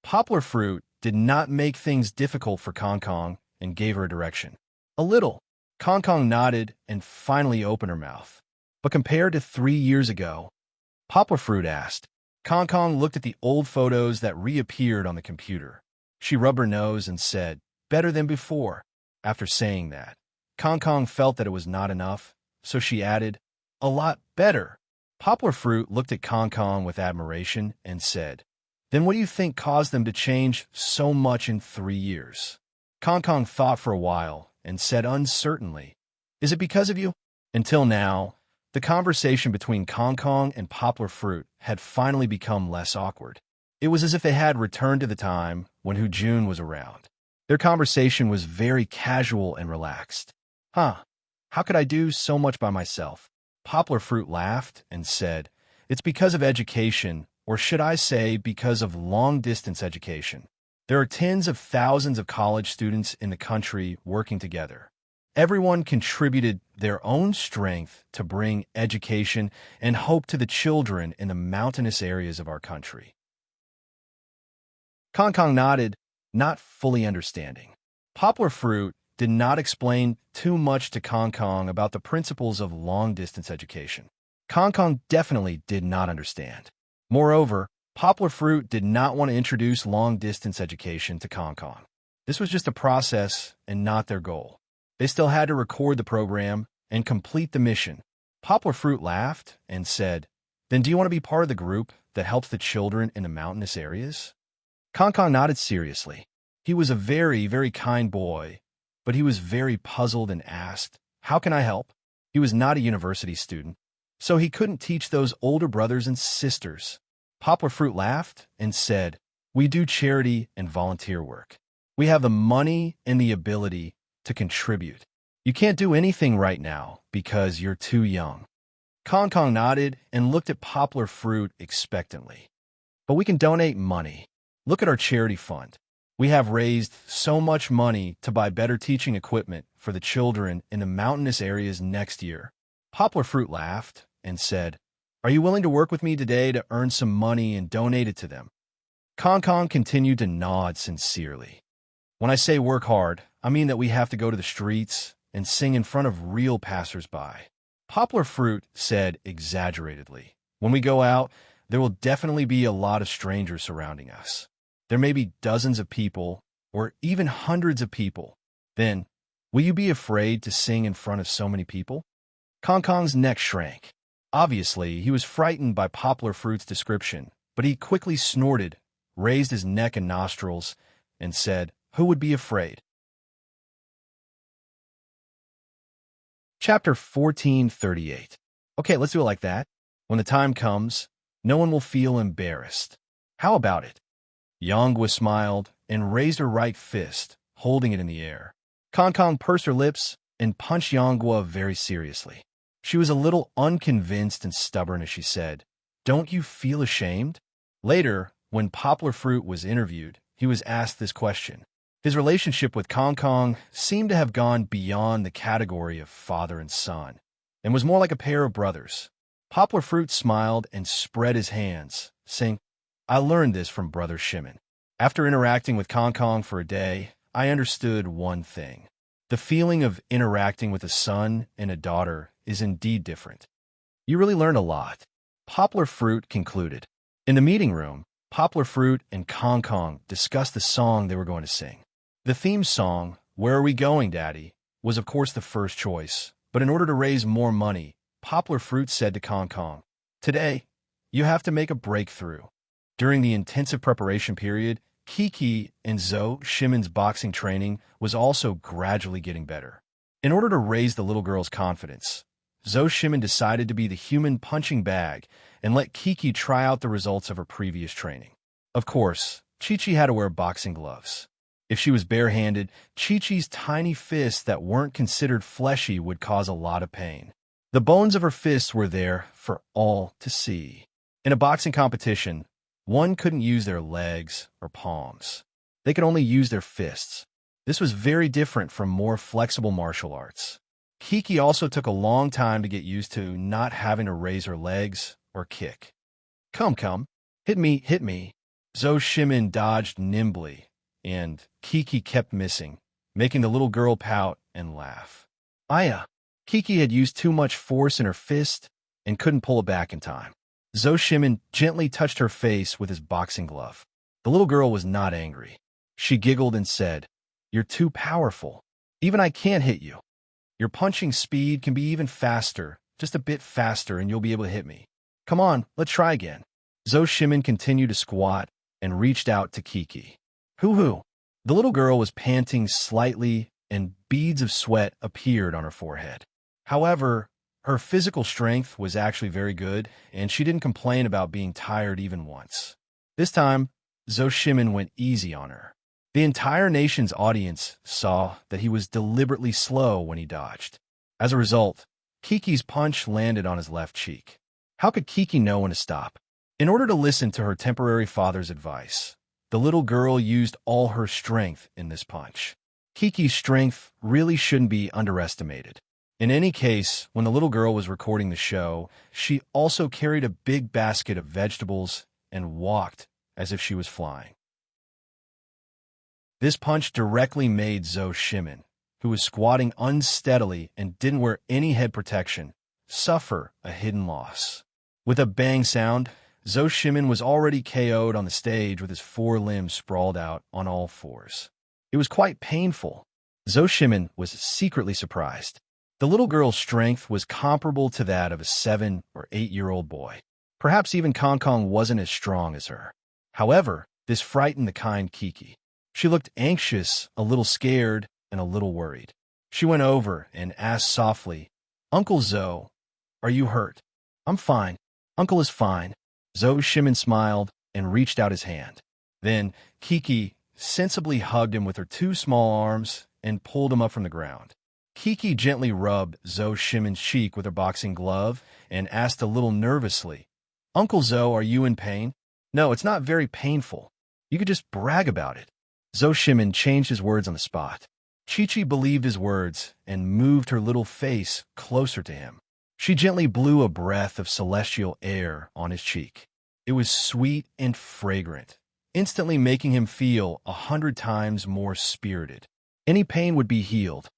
Poplar Fruit did not make things difficult for Concon and gave her a direction. A little. Concon nodded and finally opened her mouth. But compared to 3 years ago, Poplar Fruit asked. Concon looked at the old photos that reappeared on the computer. She rubbed her nose and said, "Better than before." After saying that, Concon felt that it was not enough, so she added, "A lot better." Poplar Fruit looked at Concon with admiration and said, "Then what do you think caused them to change so much in 3 years?" Concon thought for a while and said uncertainly, "Is it because of you?" Until now, the conversation between Concon and Poplar Fruit had finally become less awkward. It was as if they had returned to the time when June was around. Their conversation was very casual and relaxed. How could I do so much by myself? Poplar Fruit laughed and said, "It's because of education, or should I say because of long-distance education. There are tens of thousands of college students in the country working together. Everyone contributed their own strength to bring education and hope to the children in the mountainous areas of our country." Concon nodded, not fully understanding. Poplar Fruit did not explain too much to Concon about the principles of long-distance education. Concon definitely did not understand. Moreover, Poplar Fruit did not want to introduce long-distance education to Concon. This was just a process and not their goal. They still had to record the program and complete the mission. Poplar Fruit laughed and said, "Then do you want to be part of the group that helps the children in the mountainous areas?" Concon nodded seriously. He was a very, very kind boy, but he was very puzzled and asked, "How can I help?" He was not a university student, so he couldn't teach those older brothers and sisters. Poplar Fruit laughed and said, "We do charity and volunteer work. We have the money and the ability to contribute. You can't do anything right now because you're too young." Concon nodded and looked at Poplar Fruit expectantly. "But we can donate money. Look at our charity fund. We have raised so much money to buy better teaching equipment for the children in the mountainous areas next year." Poplar Fruit laughed and said, "Are you willing to work with me today to earn some money and donate it to them?" Concon continued to nod sincerely. "When I say work hard, I mean that we have to go to the streets and sing in front of real passersby." Poplar Fruit said exaggeratedly, "When we go out, there will definitely be a lot of strangers surrounding us. There may be dozens of people, or even hundreds of people. Then, will you be afraid to sing in front of so many people?" Concon's neck shrank. Obviously, he was frightened by Poplar Fruit's description, but he quickly snorted, raised his neck and nostrils, and said, "Who would be afraid?" Chapter 1438. Okay, let's do it like that. When the time comes, no one will feel embarrassed. How about it? Yongwa smiled and raised her right fist, holding it in the air. Concon pursed her lips and punched Yongwa very seriously. She was a little unconvinced and stubborn as she said, "Don't you feel ashamed?" Later, when Poplar Fruit was interviewed, he was asked this question. His relationship with Concon seemed to have gone beyond the category of father and son, and was more like a pair of brothers. Poplar Fruit smiled and spread his hands, saying, "I learned this from Brother Shimon. After interacting with Concon for a day, I understood one thing. The feeling of interacting with a son and a daughter is indeed different. You really learn a lot. Poplar Fruit concluded. In the meeting room, Poplar Fruit and Kong Kong discussed the song they were going to sing. The theme song, Where Are We Going, Daddy?, was of course the first choice, but in order to raise more money, Poplar Fruit said to Kong Kong, "Today, you have to make a breakthrough." During the intensive preparation period, Kiki and Zhou Shimin's boxing training was also gradually getting better. In order to raise the little girl's confidence, Zhou Shimin decided to be the human punching bag and let Kiki try out the results of her previous training. Of course, Chi-Chi had to wear boxing gloves. If she was barehanded, Chi-Chi's tiny fists that weren't considered fleshy would cause a lot of pain. The bones of her fists were there for all to see. In a boxing competition, one couldn't use their legs or palms. They could only use their fists. This was very different from more flexible martial arts. Kiki also took a long time to get used to not having to raise her legs or kick. Come, hit me. Zhou Shimin dodged nimbly, and Kiki kept missing, making the little girl pout and laugh. Aya! Kiki had used too much force in her fist and couldn't pull it back in time. Zhou Shimin gently touched her face with his boxing glove. The little girl was not angry. She giggled and said, "You're too powerful. Even I can't hit you. Your punching speed can be even faster, just a bit faster, and you'll be able to hit me. Come on, let's try again." Zhou Shimin continued to squat and reached out to Kiki. Hoo-hoo! The little girl was panting slightly, and beads of sweat appeared on her forehead. However, her physical strength was actually very good, and she didn't complain about being tired even once. This time, Zhou Shimin went easy on her. The entire nation's audience saw that he was deliberately slow when he dodged. As a result, Kiki's punch landed on his left cheek. How could Kiki know when to stop? In order to listen to her temporary father's advice, the little girl used all her strength in this punch. Kiki's strength really shouldn't be underestimated. In any case, when the little girl was recording the show, she also carried a big basket of vegetables and walked as if she was flying. This punch directly made Zhou Shimin, who was squatting unsteadily and didn't wear any head protection, suffer a hidden loss. With a bang sound, Zhou Shimin was already KO'd on the stage with his four limbs sprawled out on all fours. It was quite painful. Zhou Shimin was secretly surprised. The little girl's strength was comparable to that of a 7- or 8-year-old boy. Perhaps even Kong Kong wasn't as strong as her. However, this frightened the kind Kiki. She looked anxious, a little scared, and a little worried. She went over and asked softly, "Uncle Zhou, are you hurt?" "I'm fine. Uncle is fine." Zhou Shimin smiled and reached out his hand. Then Kiki sensibly hugged him with her two small arms and pulled him up from the ground. Kiki gently rubbed Zhou Shimin's cheek with her boxing glove and asked a little nervously, "Uncle Zhou, are you in pain?" "No, it's not very painful. You could just brag about it." Zhou Shimin changed his words on the spot. Chi-Chi believed his words and moved her little face closer to him. She gently blew a breath of celestial air on his cheek. It was sweet and fragrant, instantly making him feel 100 times more spirited. Any pain would be healed.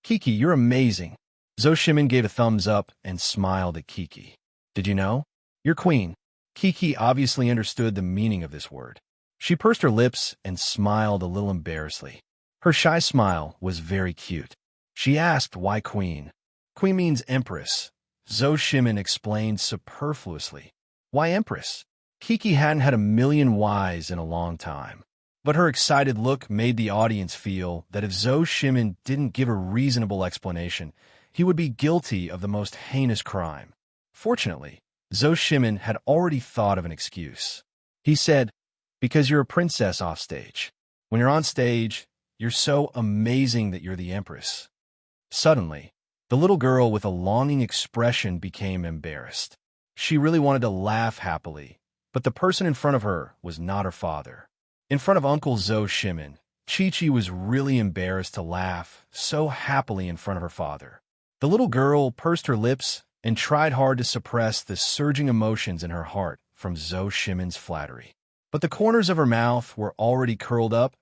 "Kiki, you're amazing." Zhou Shimin gave a thumbs up and smiled at Kiki. "Did you know? You're queen." Kiki obviously understood the meaning of this word. She pursed her lips and smiled a little embarrassedly. Her shy smile was very cute. She asked why queen. "Queen means empress," Zhou Shimin explained superfluously. "Why empress?" Kiki hadn't had a million whys in a long time. But her excited look made the audience feel that if Zhou Shimin didn't give a reasonable explanation, he would be guilty of the most heinous crime. Fortunately, Zhou Shimin had already thought of an excuse. He said, "Because you're a princess off stage. When you're on stage, you're so amazing that you're the empress." Suddenly, the little girl with a longing expression became embarrassed. She really wanted to laugh happily, but the person in front of her was not her father. In front of Uncle Zhou Shimin, Chi-Chi was really embarrassed to laugh so happily in front of her father. The little girl pursed her lips and tried hard to suppress the surging emotions in her heart from Zhou Shimin's flattery. But the corners of her mouth were already curled up,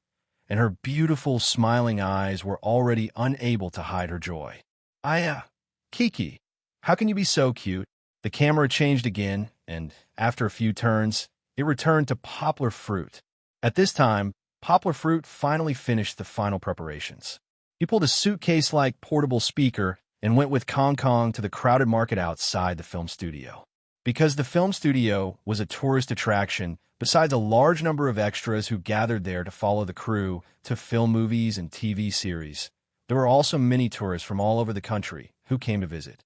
and her beautiful, smiling eyes were already unable to hide her joy. Kiki, how can you be so cute?" The camera changed again, and after a few turns, it returned to Poplar Fruit. At this time, Poplar Fruit finally finished the final preparations. He pulled a suitcase-like portable speaker and went with Kong Kong to the crowded market outside the film studio. Because the film studio was a tourist attraction, besides a large number of extras who gathered there to follow the crew to film movies and TV series, there were also many tourists from all over the country who came to visit.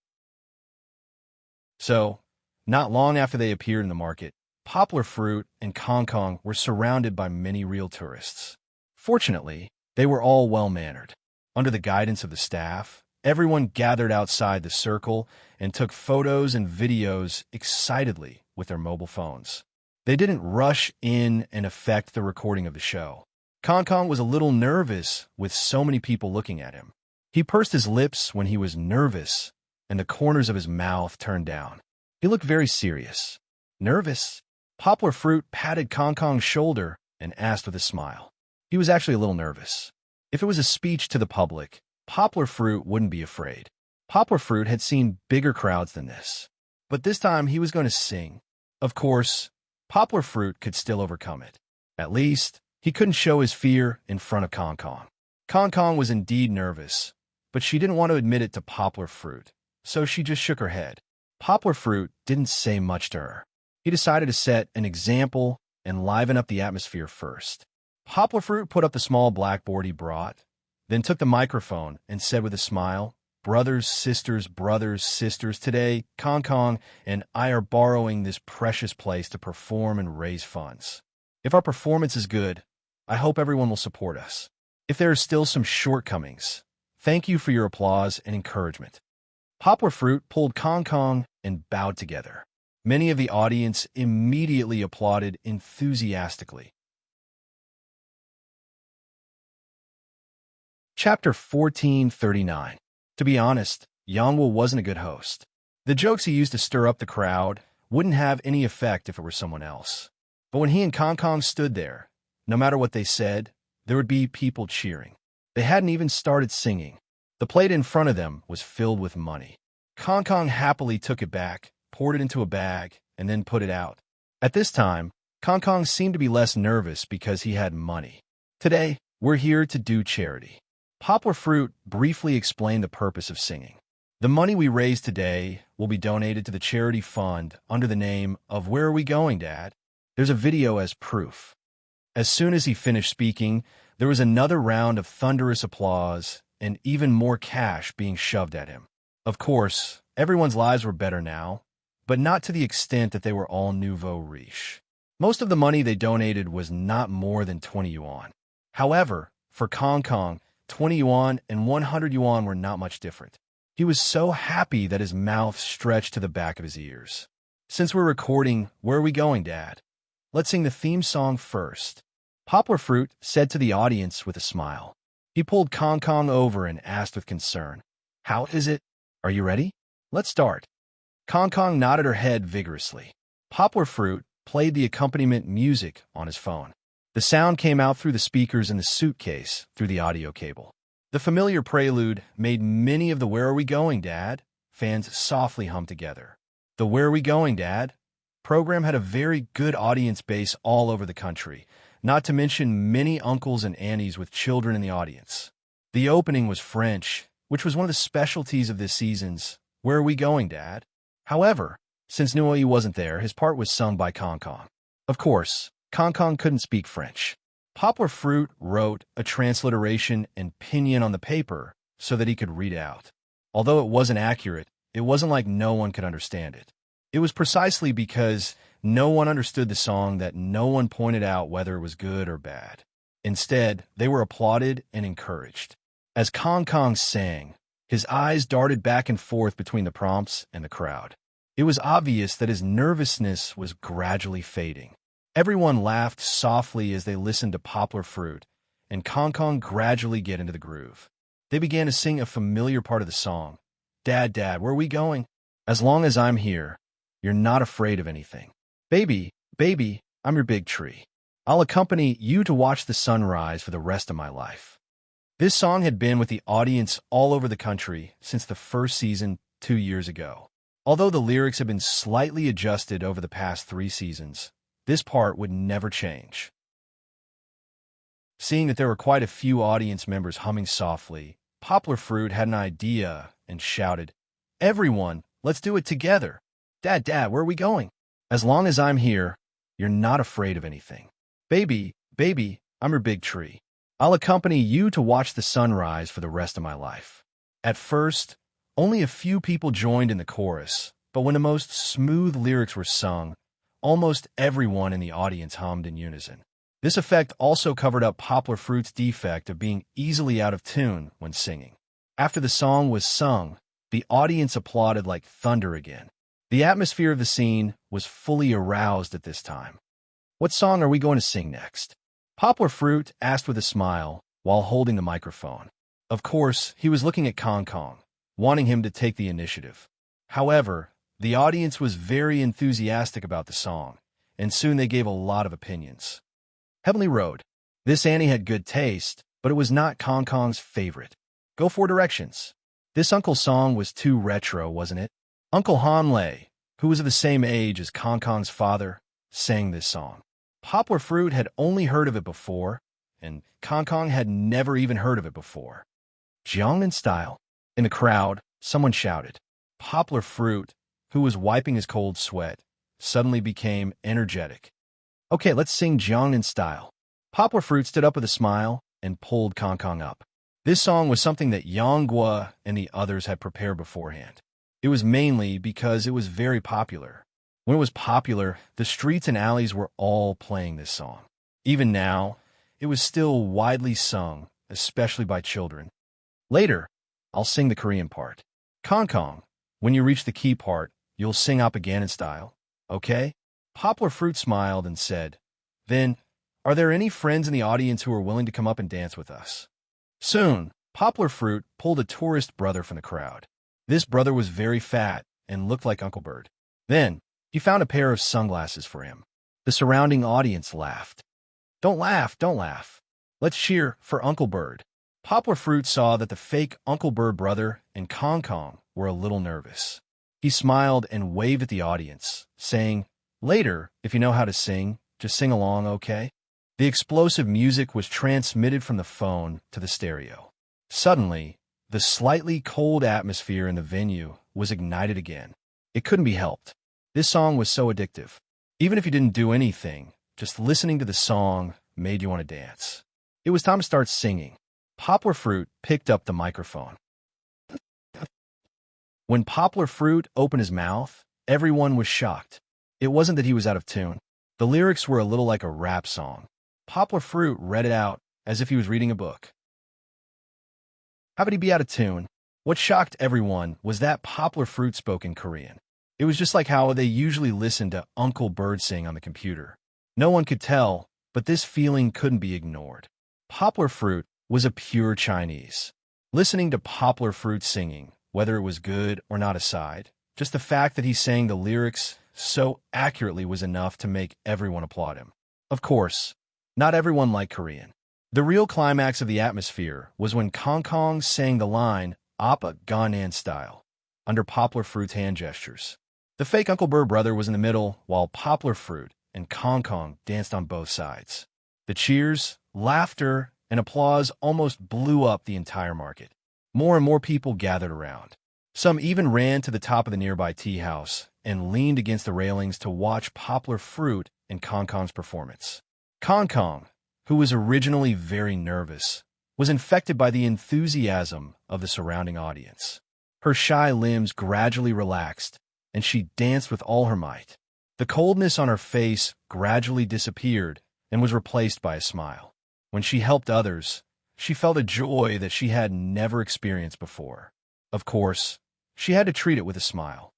So, not long after they appeared in the market, Poplar Fruit and Kong Kong were surrounded by many real tourists. Fortunately, they were all well-mannered. Under the guidance of the staff, everyone gathered outside the circle and took photos and videos excitedly with their mobile phones. They didn't rush in and affect the recording of the show. Kong Kong was a little nervous with so many people looking at him. He pursed his lips when he was nervous, and the corners of his mouth turned down. He looked very serious. Nervous? Poplar Fruit patted Kong Kong's shoulder and asked with a smile. He was actually a little nervous. If it was a speech to the public, Poplar Fruit wouldn't be afraid. Poplar Fruit had seen bigger crowds than this. But this time he was going to sing. Of course, Poplar Fruit could still overcome it. At least, he couldn't show his fear in front of Kong Kong. Kong Kong was indeed nervous, but she didn't want to admit it to Poplar Fruit, so she just shook her head. Poplar Fruit didn't say much to her. He decided to set an example and liven up the atmosphere first. Poplar Fruit put up the small blackboard he brought, then took the microphone and said with a smile, brothers, sisters, today, Kong Kong and I are borrowing this precious place to perform and raise funds. If our performance is good, I hope everyone will support us. If there are still some shortcomings, thank you for your applause and encouragement." Poplar Fruit pulled Kong Kong and bowed together. Many of the audience immediately applauded enthusiastically. Chapter 1439. To be honest, Yangwu wasn't a good host. The jokes he used to stir up the crowd wouldn't have any effect if it were someone else. But when he and Kong Kong stood there, no matter what they said, there would be people cheering. They hadn't even started singing. The plate in front of them was filled with money. Kong Kong happily took it back, poured it into a bag, and then put it out. At this time, Kong Kong seemed to be less nervous because he had money. "Today, we're here to do charity." Poplar Fruit briefly explained the purpose of singing. "The money we raise today will be donated to the charity fund under the name of Where Are We Going, Dad? There's a video as proof." As soon as he finished speaking, there was another round of thunderous applause and even more cash being shoved at him. Of course, everyone's lives were better now, but not to the extent that they were all nouveau riche. Most of the money they donated was not more than 20 yuan. However, for Kong Kong, 20 yuan and 100 yuan were not much different. He was so happy that his mouth stretched to the back of his ears. "Since we're recording Where Are We Going, Dad? Let's sing the theme song first," Poplar Fruit said to the audience with a smile. He pulled Kong Kong over and asked with concern, "How is it? Are you ready? Let's start." Kong Kong nodded her head vigorously. Poplar Fruit played the accompaniment music on his phone. The sound came out through the speakers in the suitcase through the audio cable. The familiar prelude made many of the "Where Are We Going, Dad?" fans softly hum together. The "Where Are We Going, Dad?" program had a very good audience base all over the country, not to mention many uncles and aunties with children in the audience. The opening was French, which was one of the specialties of this season's Where Are We Going, Dad? However, since Nui wasn't there, his part was sung by Kong Kong. Of course, Kong Kong couldn't speak French. Poplar Fruit wrote a transliteration and pinyin on the paper so that he could read it out. Although it wasn't accurate, it wasn't like no one could understand it. It was precisely because no one understood the song that no one pointed out whether it was good or bad. Instead, they were applauded and encouraged. As Kong Kong sang, his eyes darted back and forth between the prompts and the crowd. It was obvious that his nervousness was gradually fading. Everyone laughed softly as they listened to Poplar Fruit, and Kong Kong gradually get into the groove. They began to sing a familiar part of the song. "Dad, Dad, where are we going? As long as I'm here, you're not afraid of anything. Baby, baby, I'm your big tree. I'll accompany you to watch the sunrise for the rest of my life. This song had been with the audience all over the country since the first season 2 years ago. Although the lyrics have been slightly adjusted over the past 3 seasons, this part would never change. Seeing that there were quite a few audience members humming softly, Poplar Fruit had an idea and shouted, "Everyone, let's do it together. Dad, where are we going? As long as I'm here, you're not afraid of anything. Baby, I'm your big tree. I'll accompany you to watch the sunrise for the rest of my life." At first, only a few people joined in the chorus, but when the most smooth lyrics were sung, almost everyone in the audience hummed in unison. This effect also covered up Poplar Fruit's defect of being easily out of tune when singing. After the song was sung, the audience applauded like thunder again. The atmosphere of the scene was fully aroused at this time. "What song are we going to sing next?" Poplar Fruit asked with a smile while holding the microphone. Of course, he was looking at Kong, wanting him to take the initiative. However, the audience was very enthusiastic about the song, and soon they gave a lot of opinions. Heavenly Road. This Annie had good taste, but it was not Kong's favorite. Go Four Directions. This Uncle song was too retro, wasn't it? Uncle Hanley, who was of the same age as Kong's father, sang this song. Poplar Fruit had only heard of it before, and Kong had never even heard of it before. Jiangnan Style. In the crowd, someone shouted. Poplar Fruit, who was wiping his cold sweat, suddenly became energetic. "Okay, let's sing Jiangnan Style." Poplar Fruit stood up with a smile and pulled Kong up. This song was something that Yang Guo and the others had prepared beforehand. It was mainly because it was very popular. When it was popular, the streets and alleys were all playing this song. Even now, it was still widely sung, especially by children. Later, I'll sing the Korean part. Kong, when you reach the key part, you'll sing Opaganan Style, okay? Poplar Fruit smiled and said, "Then, are there any friends in the audience who are willing to come up and dance with us?" Soon, Poplar Fruit pulled a tourist brother from the crowd. This brother was very fat and looked like Uncle Bird. Then, he found a pair of sunglasses for him. The surrounding audience laughed. Don't laugh. Let's cheer for Uncle Bird." Poplar Fruit saw that the fake Uncle Bird brother and Kong were a little nervous. He smiled and waved at the audience, saying, "Later, if you know how to sing, just sing along, okay?" The explosive music was transmitted from the phone to the stereo. Suddenly, the slightly cold atmosphere in the venue was ignited again. It couldn't be helped. This song was so addictive. Even if you didn't do anything, just listening to the song made you want to dance. It was time to start singing. Poplar Fruit picked up the microphone. When Poplar Fruit opened his mouth, everyone was shocked. It wasn't that he was out of tune. The lyrics were a little like a rap song. Poplar Fruit read it out as if he was reading a book. How could he be out of tune? What shocked everyone was that Poplar Fruit spoke in Korean. It was just like how they usually listen to Uncle Bird sing on the computer. No one could tell, but this feeling couldn't be ignored. Poplar Fruit was a pure Chinese. Listening to Poplar Fruit singing, whether it was good or not aside, just the fact that he sang the lyrics so accurately was enough to make everyone applaud him. Of course, not everyone liked Korean. The real climax of the atmosphere was when Kong sang the line Oppa Gangnam Style under Poplar Fruit's hand gestures. The fake Uncle Bird brother was in the middle, while Poplar Fruit and Kong danced on both sides. The cheers, laughter, and applause almost blew up the entire market. More and more people gathered around. Some even ran to the top of the nearby tea house and leaned against the railings to watch Poplar Fruit and Kong's performance. Kong, who was originally very nervous, was infected by the enthusiasm of the surrounding audience. Her shy limbs gradually relaxed, and she danced with all her might. The coldness on her face gradually disappeared and was replaced by a smile. When she helped others, she felt a joy that she had never experienced before. Of course, she had to treat it with a smile.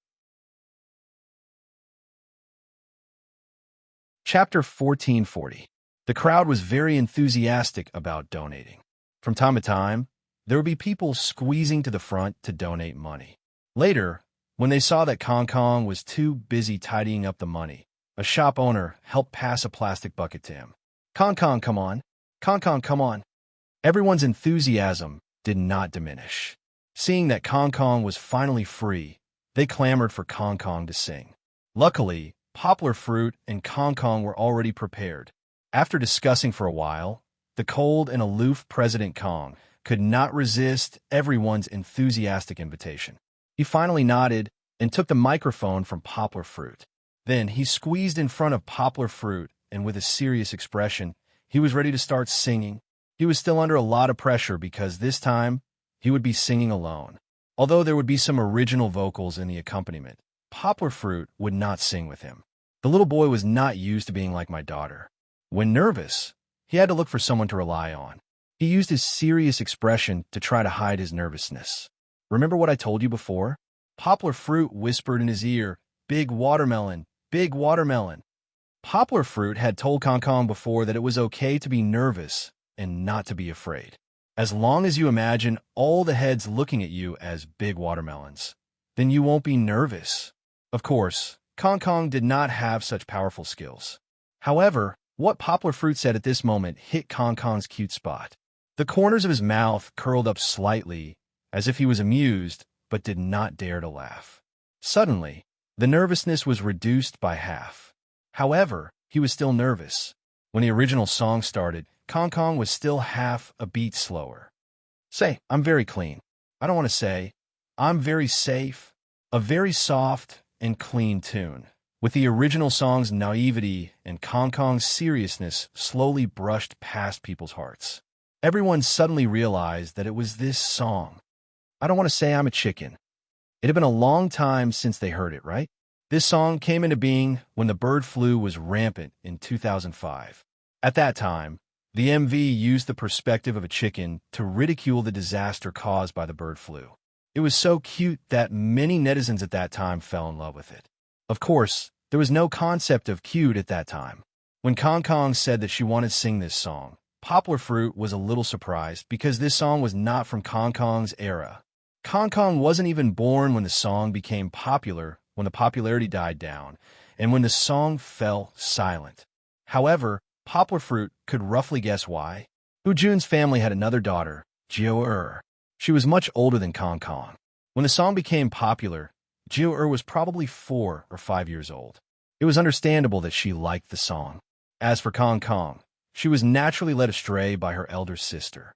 Chapter 1440. The crowd was very enthusiastic about donating. From time to time, there would be people squeezing to the front to donate money. Later, when they saw that Kong was too busy tidying up the money, a shop owner helped pass a plastic bucket to him. Kong Kong, come on. Kong Kong, come on. Everyone's enthusiasm did not diminish. Seeing that Kong Kong was finally free, they clamored for Kong Kong to sing. Luckily, Poplar Fruit and Kong Kong were already prepared. After discussing for a while, the cold and aloof President Kong could not resist everyone's enthusiastic invitation. He finally nodded and took the microphone from Poplar Fruit. Then he squeezed in front of Poplar Fruit, and with a serious expression, he was ready to start singing. He was still under a lot of pressure because this time he would be singing alone. Although there would be some original vocals in the accompaniment, Poplar Fruit would not sing with him. The little boy was not used to being like my daughter. When nervous, he had to look for someone to rely on. He used his serious expression to try to hide his nervousness. Remember what I told you before? Poplar Fruit whispered in his ear, "Big watermelon, big watermelon." Poplar Fruit had told Kong Kong before that it was okay to be nervous and not to be afraid. As long as you imagine all the heads looking at you as big watermelons, then you won't be nervous. Of course, Kong Kong did not have such powerful skills. However, what Poplar Fruit said at this moment hit Kong Kong's cute spot. The corners of his mouth curled up slightly, as if he was amused, but did not dare to laugh. Suddenly, the nervousness was reduced by half. However, he was still nervous. When the original song started, Kong Kong was still half a beat slower. Say, I'm very clean. I don't want to say, I'm very safe. A very soft and clean tune, with the original song's naivety and Kong Kong's seriousness slowly brushed past people's hearts. Everyone suddenly realized that it was this song. I don't want to say I'm a chicken. It had been a long time since they heard it, right? This song came into being when the bird flu was rampant in 2005. At that time, the MV used the perspective of a chicken to ridicule the disaster caused by the bird flu. It was so cute that many netizens at that time fell in love with it. Of course, there was no concept of cute at that time. When Kong Kong said that she wanted to sing this song, Poplar Fruit was a little surprised because this song was not from Kong Kong's era. Kong Kong wasn't even born when the song became popular, when the popularity died down, and when the song fell silent. However, Poplar Fruit could roughly guess why. Hu Jun's family had another daughter, Jiu. She was much older than Kong Kong. When the song became popular, Jiu was probably 4 or 5 years old. It was understandable that she liked the song. As for Kong Kong, she was naturally led astray by her elder sister.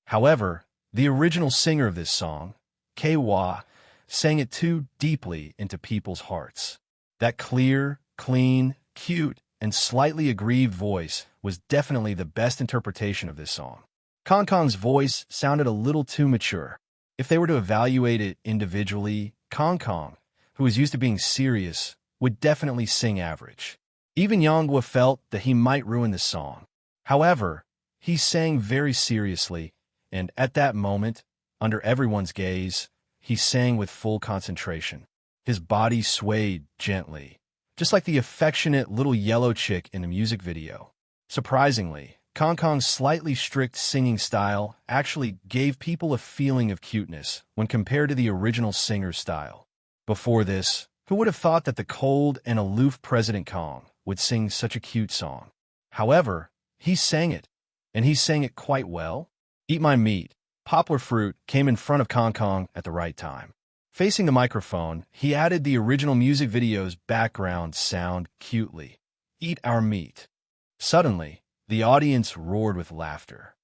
However, the original singer of this song, Kei-wa, sang it too deeply into people's hearts. That clear, clean, cute, and slightly aggrieved voice was definitely the best interpretation of this song. Kong Kong's voice sounded a little too mature. If they were to evaluate it individually, Kong Kong, who was used to being serious, would definitely sing average. Even Yonghua felt that he might ruin the song. However, he sang very seriously, and at that moment, under everyone's gaze, he sang with full concentration. His body swayed gently, just like the affectionate little yellow chick in the music video. Surprisingly, Kong Kong's slightly strict singing style actually gave people a feeling of cuteness when compared to the original singer's style. Before this, who would have thought that the cold and aloof President Kong would sing such a cute song? However, he sang it, and he sang it quite well. Eat My Meat, Poplar Fruit came in front of Kong Kong at the right time. Facing the microphone, he added the original music video's background sound cutely. Eat Our Meat. Suddenly, the audience roared with laughter.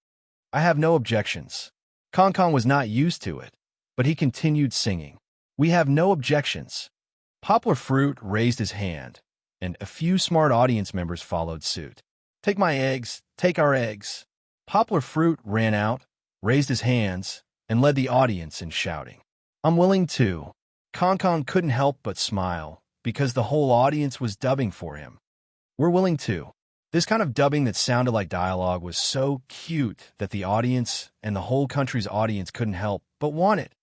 I have no objections. Kong Kong was not used to it, but he continued singing. We have no objections. Poplar Fruit raised his hand, and a few smart audience members followed suit. Take my eggs, take our eggs. Poplar Fruit ran out, raised his hands, and led the audience in shouting. I'm willing to. Kong Kong couldn't help but smile, because the whole audience was dubbing for him. We're willing to. This kind of dubbing that sounded like dialogue was so cute that the audience and the whole country's audience couldn't help but want it.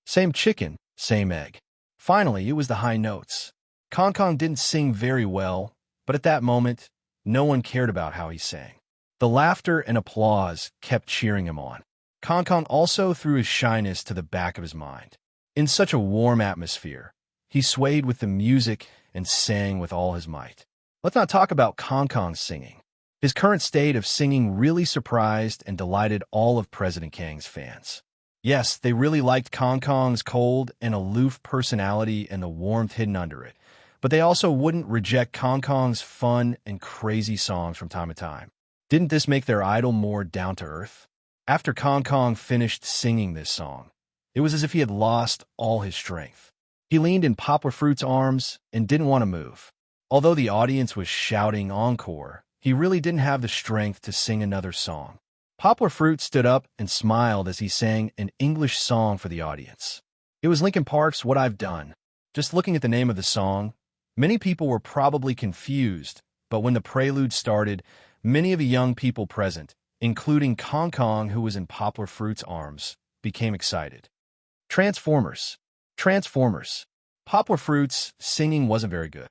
Same chicken, same egg. Finally, it was the high notes. Kong Kong didn't sing very well, but at that moment, no one cared about how he sang. The laughter and applause kept cheering him on. Kong Kong also threw his shyness to the back of his mind. In such a warm atmosphere, he swayed with the music and sang with all his might. Let's not talk about Kong Kong's singing. His current state of singing really surprised and delighted all of President Kang's fans. Yes, they really liked Kong Kong's cold and aloof personality and the warmth hidden under it, but they also wouldn't reject Kong Kong's fun and crazy songs from time to time. Didn't this make their idol more down-to-earth? After Kong Kong finished singing this song, it was as if he had lost all his strength. He leaned in Poplar Fruit's arms and didn't want to move. Although the audience was shouting encore, he really didn't have the strength to sing another song. Poplar Fruit stood up and smiled as he sang an English song for the audience. It was Linkin Park's What I've Done. Just looking at the name of the song, many people were probably confused, but when the prelude started, many of the young people present, including Kong Kong, who was in Poplar Fruit's arms, became excited. Transformers. Transformers. Poplar Fruit's singing wasn't very good.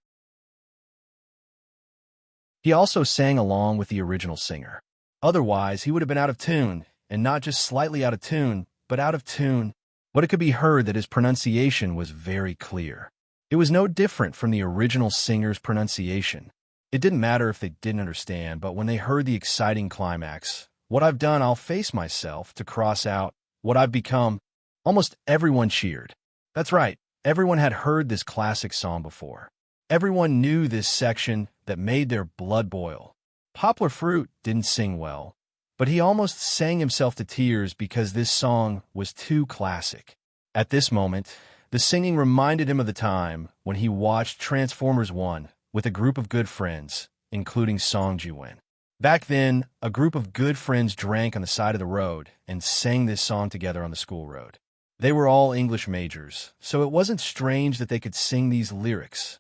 He also sang along with the original singer. Otherwise, he would have been out of tune, and not just slightly out of tune, but out of tune. But it could be heard that his pronunciation was very clear. It was no different from the original singer's pronunciation. It didn't matter if they didn't understand, but when they heard the exciting climax, "What I've done, I'll face myself," to cross out "what I've become," almost everyone cheered. That's right, everyone had heard this classic song before. Everyone knew this section that made their blood boil. Poplar Fruit didn't sing well, but he almost sang himself to tears because this song was too classic. At this moment, the singing reminded him of the time when he watched Transformers 1 with a group of good friends, including Song Ji-won. Back then, a group of good friends drank on the side of the road and sang this song together on the school road. They were all English majors, so it wasn't strange that they could sing these lyrics.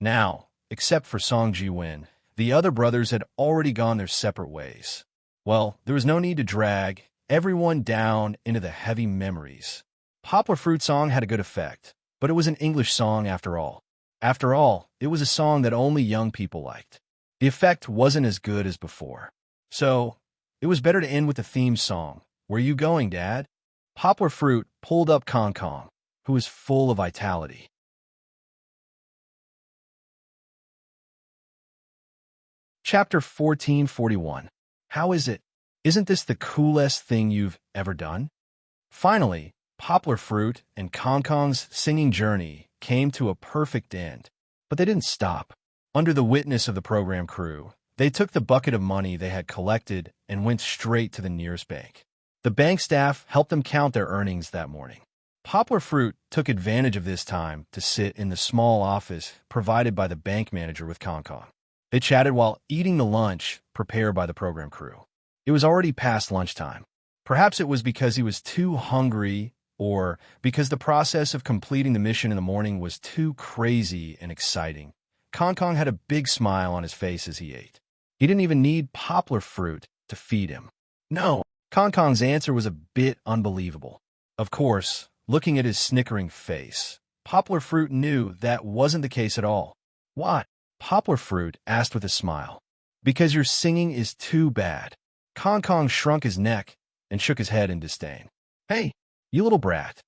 Now, except for Song Ji-won, the other brothers had already gone their separate ways. Well, there was no need to drag everyone down into the heavy memories. Poplar Fruit song had a good effect, but it was an English song after all. After all, it was a song that only young people liked. The effect wasn't as good as before. So, it was better to end with the theme song, "Where You Going, Dad?" Poplar Fruit pulled up Kong Kong, who was full of vitality. Chapter 1441. How is it? Isn't this the coolest thing you've ever done? Finally, Poplar Fruit and Kong Kong's singing journey came to a perfect end. But they didn't stop. Under the witness of the program crew, they took the bucket of money they had collected and went straight to the nearest bank. The bank staff helped them count their earnings that morning. Poplar Fruit took advantage of this time to sit in the small office provided by the bank manager with Kong Kong. They chatted while eating the lunch prepared by the program crew. It was already past lunchtime. Perhaps it was because he was too hungry, or because the process of completing the mission in the morning was too crazy and exciting. Kong Kong had a big smile on his face as he ate. He didn't even need Poplar Fruit to feed him. No, Kong Kong's answer was a bit unbelievable. Of course, looking at his snickering face, Poplar Fruit knew that wasn't the case at all. What? Poplar Fruit asked with a smile. Because your singing is too bad. Kong Kong shrunk his neck and shook his head in disdain. Hey, you little brat.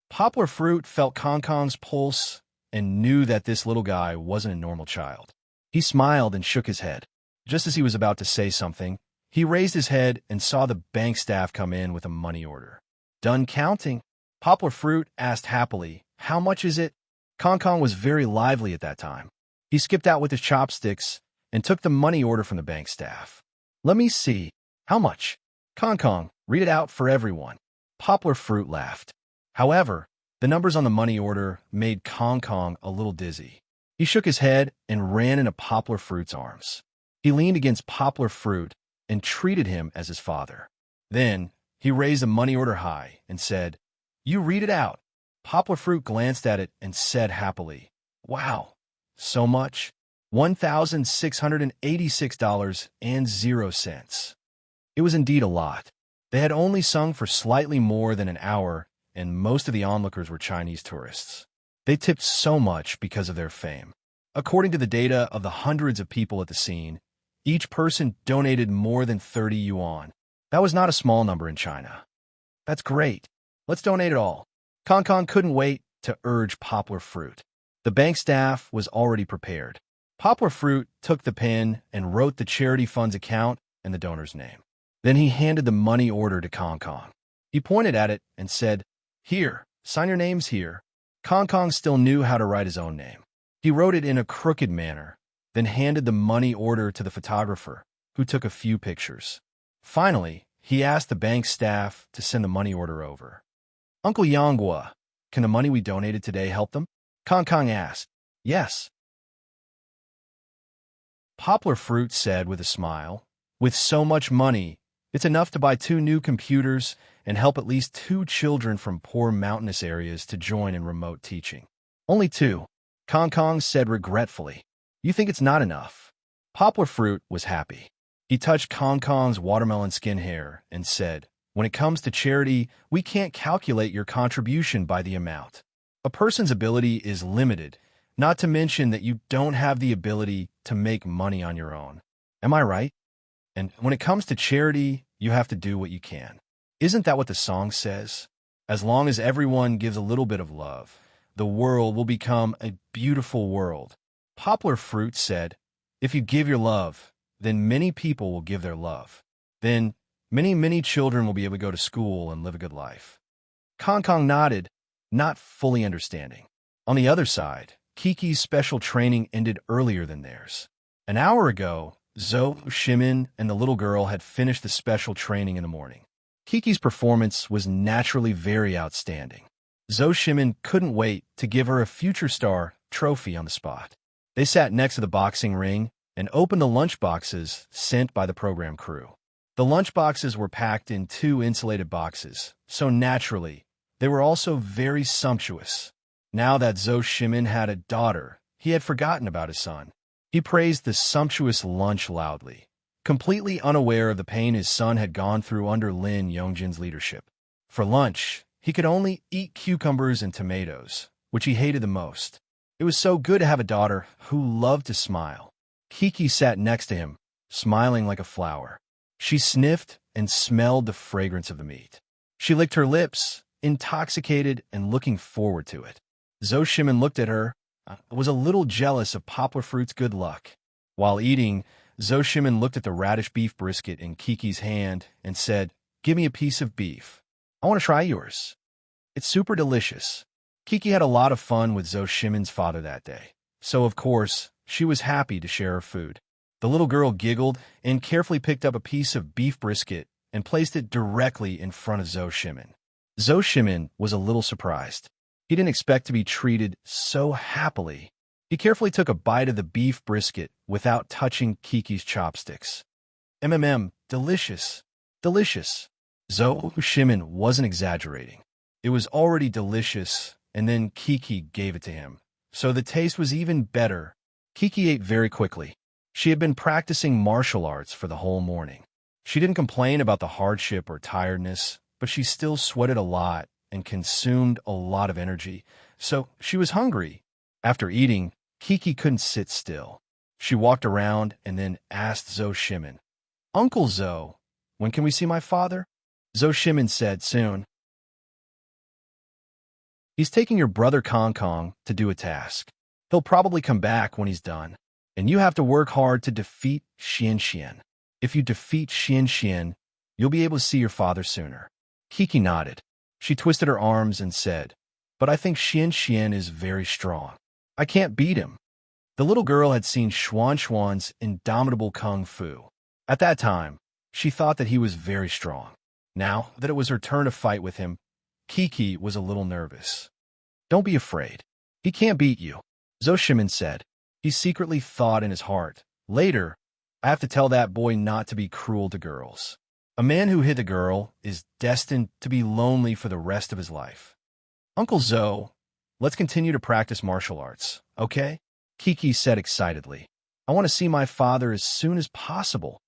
Poplar Fruit felt Kong Kong's pulse and knew that this little guy wasn't a normal child. He smiled and shook his head. Just as he was about to say something, he raised his head and saw the bank staff come in with a money order. Done counting? Poplar Fruit asked happily, "How much is it?" Kong Kong was very lively at that time. He skipped out with his chopsticks and took the money order from the bank staff. "Let me see. How much?" Kong Kong, read it out for everyone. Poplar Fruit laughed. However, the numbers on the money order made Kong Kong a little dizzy. He shook his head and ran into Poplar Fruit's arms. He leaned against Poplar Fruit and treated him as his father. Then, he raised the money order high and said, "You read it out." Poplar Fruit glanced at it and said happily, "Wow. So much? $1,686.00. It was indeed a lot. They had only sung for slightly more than an hour, and most of the onlookers were Chinese tourists. They tipped so much because of their fame. According to the data of the hundreds of people at the scene, each person donated more than 30 yuan. That was not a small number in China. That's great. Let's donate it all. Kong Kong couldn't wait to urge Poplar Fruit. The bank staff was already prepared. Poplar Fruit took the pen and wrote the charity fund's account and the donor's name. Then he handed the money order to Kong Kong. He pointed at it and said, "Here, sign your names here." Kong Kong still knew how to write his own name. He wrote it in a crooked manner, then handed the money order to the photographer, who took a few pictures. Finally, he asked the bank staff to send the money order over. "Uncle Yonghua, can the money we donated today help them?" Kong Kong asked. "Yes." Poplar Fruit said with a smile, "With so much money, it's enough to buy 2 new computers and help at least 2 children from poor mountainous areas to join in remote teaching." "Only 2, Kong Kong said regretfully. "You think it's not enough?" Poplar Fruit was happy. He touched Kong Kong's watermelon skin hair and said, "When it comes to charity, we can't calculate your contribution by the amount. A person's ability is limited, not to mention that you don't have the ability to make money on your own. Am I right? And when it comes to charity, you have to do what you can. Isn't that what the song says? As long as everyone gives a little bit of love, the world will become a beautiful world." Poplar Fruit said, "If you give your love, then many people will give their love. Then many children will be able to go to school and live a good life." Kong Kong nodded, not fully understanding. On the other side, Kiki's special training ended earlier than theirs. An hour ago, Zhou Shimin and the little girl had finished the special training in the morning. Kiki's performance was naturally very outstanding. Zhou Shimin couldn't wait to give her a Future Star trophy on the spot. They sat next to the boxing ring and opened the lunch boxes sent by the program crew. The lunch boxes were packed in 2 insulated boxes, so naturally, they were also very sumptuous. Now that Zhou Shimin had a daughter, he had forgotten about his son. He praised the sumptuous lunch loudly, completely unaware of the pain his son had gone through under Lin Yongjin's leadership. For lunch, he could only eat cucumbers and tomatoes, which he hated the most. It was so good to have a daughter who loved to smile. Kiki sat next to him, smiling like a flower. She sniffed and smelled the fragrance of the meat. She licked her lips, intoxicated and looking forward to it. Zhou Shimin looked at her, was a little jealous of Poplar Fruit's good luck. While eating, Zhou Shimin looked at the radish beef brisket in Kiki's hand and said, "Give me a piece of beef. I want to try yours. It's super delicious." Kiki had a lot of fun with Zhou Shimin's father that day, so of course, she was happy to share her food. The little girl giggled and carefully picked up a piece of beef brisket and placed it directly in front of Zhou Shimin. Zhou Shimin was a little surprised. He didn't expect to be treated so happily. He carefully took a bite of the beef brisket without touching Kiki's chopsticks. Delicious, delicious. Zhou Shimin wasn't exaggerating. It was already delicious, and then Kiki gave it to him. So the taste was even better. Kiki ate very quickly. She had been practicing martial arts for the whole morning. She didn't complain about the hardship or tiredness, but she still sweated a lot and consumed a lot of energy, so she was hungry. After eating, Kiki couldn't sit still. She walked around and then asked Zhou Shimin, "Uncle Zhou, when can we see my father?" Zhou Shimin said, "Soon. He's taking your brother Kong Kong to do a task. He'll probably come back when he's done, and you have to work hard to defeat Xian Xian. If you defeat Xian Xian, you'll be able to see your father sooner." Kiki nodded. She twisted her arms and said, "But I think Xian Xian is very strong. I can't beat him." The little girl had seen Xuan Xuan's indomitable kung fu. At that time, she thought that he was very strong. Now that it was her turn to fight with him, Kiki was a little nervous. "Don't be afraid. He can't beat you," Zhou Shimin said. He secretly thought in his heart, "Later, I have to tell that boy not to be cruel to girls. A man who hit a girl is destined to be lonely for the rest of his life." "Uncle Zhou, let's continue to practice martial arts, okay?" Kiki said excitedly. "I want to see my father as soon as possible."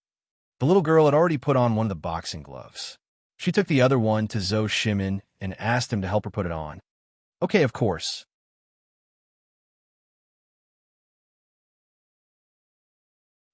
The little girl had already put on one of the boxing gloves. She took the other one to Zhou Shimin and asked him to help her put it on. "Okay, of course."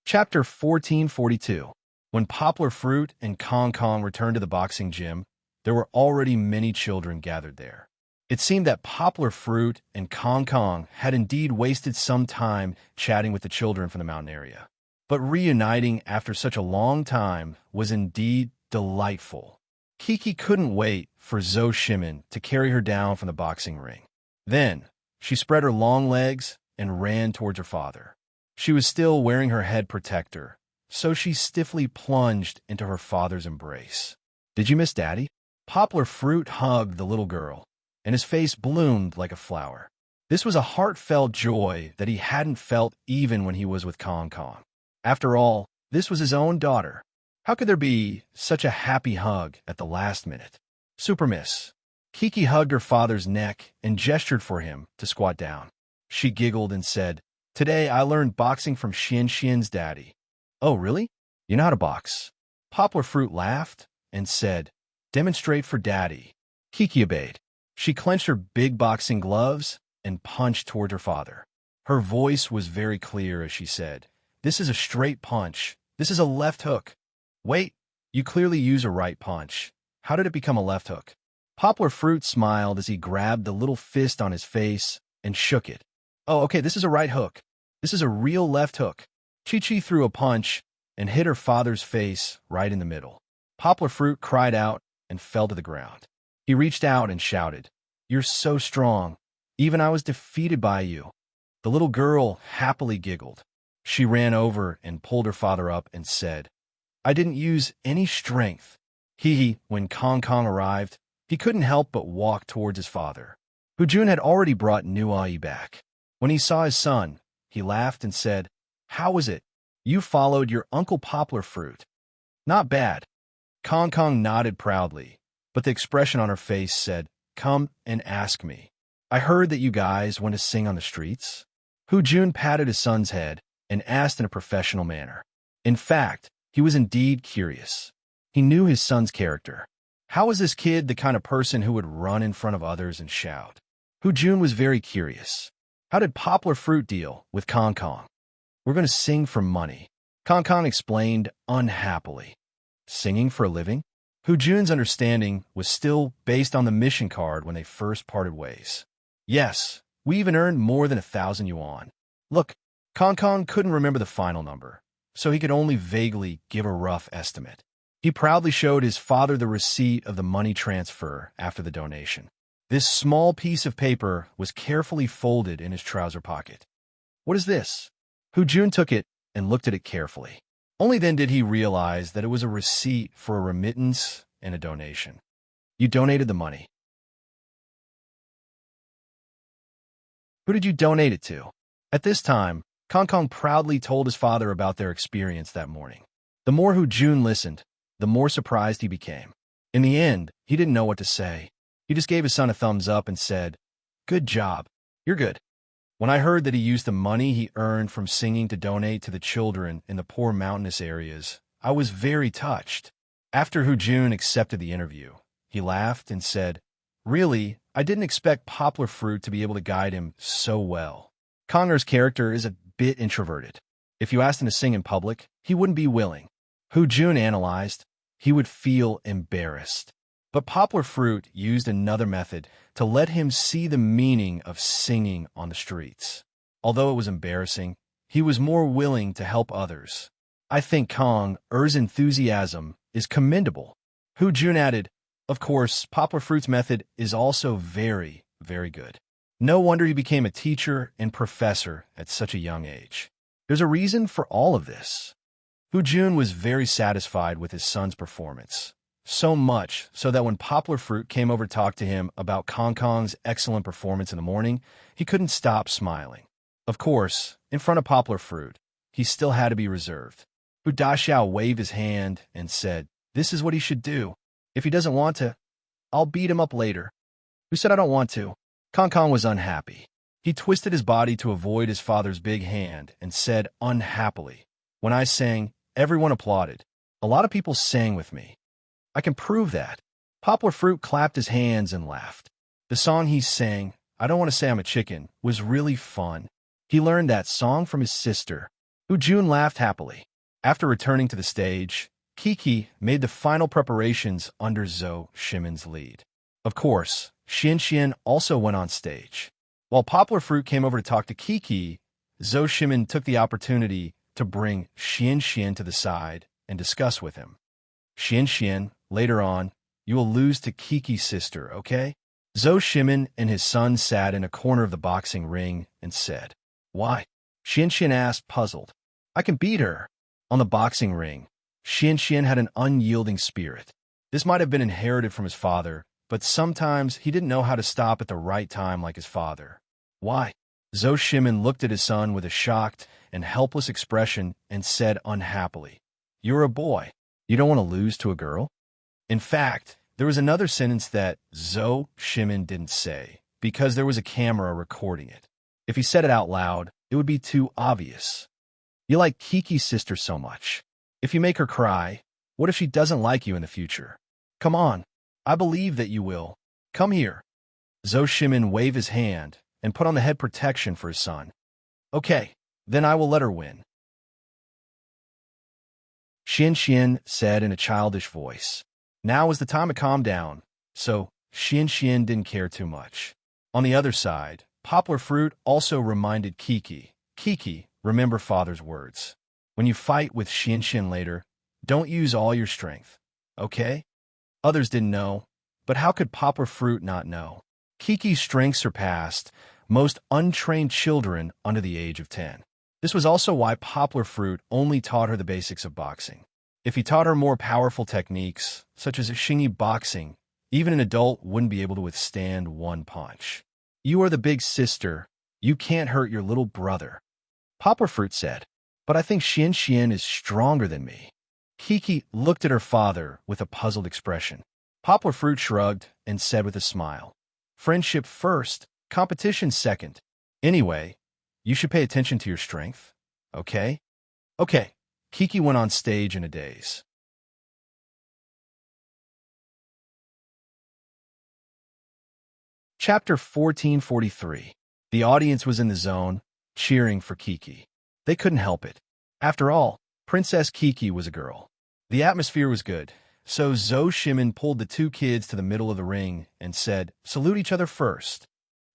Chapter 1442. When Poplar Fruit and Kong Kong returned to the boxing gym, there were already many children gathered there. It seemed that Poplar Fruit and Kong Kong had indeed wasted some time chatting with the children from the mountain area. But reuniting after such a long time was indeed delightful. Kiki couldn't wait for Zhou Shimin to carry her down from the boxing ring. Then, she spread her long legs and ran towards her father. She was still wearing her head protector, so she stiffly plunged into her father's embrace. "Did you miss Daddy?" Poplar Fruit hugged the little girl, and his face bloomed like a flower. This was a heartfelt joy that he hadn't felt even when he was with Kong Kong. After all, this was his own daughter. How could there be such a happy hug at the last minute? "Super Miss." Kiki hugged her father's neck and gestured for him to squat down. She giggled and said, "Today I learned boxing from Xian Xian's daddy." "Oh, really? You know how to box?" Poplar Fruit laughed and said, "Demonstrate for Daddy." Kiki obeyed. She clenched her big boxing gloves and punched toward her father. Her voice was very clear as she said, "This is a straight punch. This is a left hook." "Wait, you clearly use a right punch. How did it become a left hook?" Poplar Fruit smiled as he grabbed the little fist on his face and shook it. "Oh, okay, this is a right hook. This is a real left hook." Chi-Chi threw a punch and hit her father's face right in the middle. Poplar Fruit cried out and fell to the ground. He reached out and shouted, "You're so strong. Even I was defeated by you." The little girl happily giggled. She ran over and pulled her father up and said, "I didn't use any strength." When Kong Kong arrived, he couldn't help but walk towards his father. Hu Jun had already brought Nuai back. When he saw his son, he laughed and said, "How was it? You followed your Uncle Poplar Fruit." "Not bad." Kong Kong nodded proudly, but the expression on her face said, "Come and ask me. I heard that you guys want to sing on the streets." Hu Jun patted his son's head and asked in a professional manner. In fact, he was indeed curious. He knew his son's character. How was this kid the kind of person who would run in front of others and shout? Hu Jun was very curious. How did Poplar Fruit deal with Kong Kong? "We're going to sing for money," Kong Kong explained unhappily. Singing for a living? Hu Jun's understanding was still based on the mission card when they first parted ways. "Yes, we even earned more than 1,000 yuan. Look, Kong Kong couldn't remember the final number, so he could only vaguely give a rough estimate. He proudly showed his father the receipt of the money transfer after the donation. This small piece of paper was carefully folded in his trouser pocket. "What is this?" Hu Jun took it and looked at it carefully. Only then did he realize that it was a receipt for a remittance and a donation. "You donated the money. Who did you donate it to?" At this time, Kong Kong proudly told his father about their experience that morning. The more Hu Jun listened, the more surprised he became. In the end, he didn't know what to say. He just gave his son a thumbs up and said, "Good job. You're good." When I heard that he used the money he earned from singing to donate to the children in the poor mountainous areas, I was very touched. After Hu Jun accepted the interview, he laughed and said, "Really, I didn't expect Poplar Fruit to be able to guide him so well. Konger's character is a bit introverted. If you asked him to sing in public, he wouldn't be willing." Hu Jun analyzed. He would feel embarrassed. But Poplar Fruit used another method to let him see the meaning of singing on the streets. Although it was embarrassing, he was more willing to help others. "I think Konger's enthusiasm is commendable." Hu Jun added, "Of course, Poplar Fruit's method is also very, very good. No wonder he became a teacher and professor at such a young age. There's a reason for all of this." Hu Jun was very satisfied with his son's performance. So much so that when Poplar Fruit came over to talk to him about Kong Kong's excellent performance in the morning, he couldn't stop smiling. Of course, in front of Poplar Fruit, he still had to be reserved. Hu Daxiao waved his hand and said, "This is what he should do. If he doesn't want to, I'll beat him up later." "Who said I don't want to?" Kong Kong was unhappy. He twisted his body to avoid his father's big hand and said unhappily, "When I sang, everyone applauded. A lot of people sang with me. I can prove that." Poplar Fruit clapped his hands and laughed. The song he sang, "I Don't Want to Say I'm a Chicken," was really fun. He learned that song from his sister. Hu Jun laughed happily. After returning to the stage, Kiki made the final preparations under Zhou Shimin's lead. Of course, Xian also went on stage. While Poplar Fruit came over to talk to Kiki, Zhou Shimin took the opportunity to bring Xian to the side and discuss with him. Xian, later on, you will lose to Kiki's sister, okay? Zhou Shimin and his son sat in a corner of the boxing ring and said, Why? Xian asked, puzzled. I can beat her. On the boxing ring, Xian had an unyielding spirit. This might have been inherited from his father, but sometimes he didn't know how to stop at the right time like his father. Why? Zhou Shimin looked at his son with a shocked and helpless expression and said unhappily, You're a boy. You don't want to lose to a girl? In fact, there was another sentence that Zhou Shimin didn't say because there was a camera recording it. If he said it out loud, it would be too obvious. You like Kiki's sister so much. If you make her cry, what if she doesn't like you in the future? Come on, I believe that you will. Come here. Zhou Shimin waved his hand and put on the head protection for his son. Okay, then I will let her win. Xian said in a childish voice. Now was the time to calm down, so Xian didn't care too much. On the other side, Poplar Fruit also reminded Kiki, remember father's words. When you fight with Xian later, don't use all your strength, okay? Others didn't know, but how could Poplar Fruit not know? Kiki's strength surpassed most untrained children under the age of 10. This was also why Poplar Fruit only taught her the basics of boxing. If he taught her more powerful techniques, such as Xingyi boxing, even an adult wouldn't be able to withstand one punch. You are the big sister. You can't hurt your little brother. Poplar Fruit said, but I think Xian is stronger than me. Kiki looked at her father with a puzzled expression. Poplar Fruit shrugged and said with a smile, Friendship first, competition second. Anyway, you should pay attention to your strength, okay? Okay. Kiki went on stage in a daze. Chapter 1443. The audience was in the zone, cheering for Kiki. They couldn't help it. After all, Princess Kiki was a girl. The atmosphere was good, so Zhou Shimin pulled the two kids to the middle of the ring and said, Salute each other first.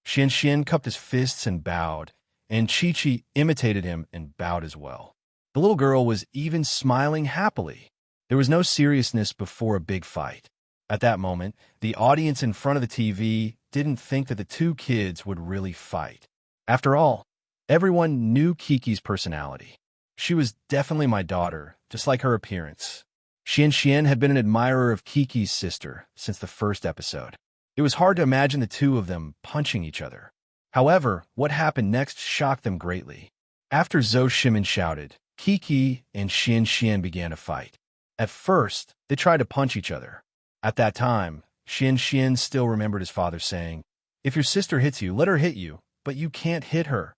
Xian cupped his fists and bowed, and Chi imitated him and bowed as well. The little girl was even smiling happily. There was no seriousness before a big fight. At that moment, the audience in front of the TV didn't think that the two kids would really fight. After all, everyone knew Kiki's personality. She was definitely my daughter, just like her appearance. Xian had been an admirer of Kiki's sister since the first episode. It was hard to imagine the two of them punching each other. However, what happened next shocked them greatly. After Zhou Shimin shouted, Kiki and Xian began to fight. At first, they tried to punch each other. At that time, Xian still remembered his father saying, If your sister hits you, let her hit you, but you can't hit her.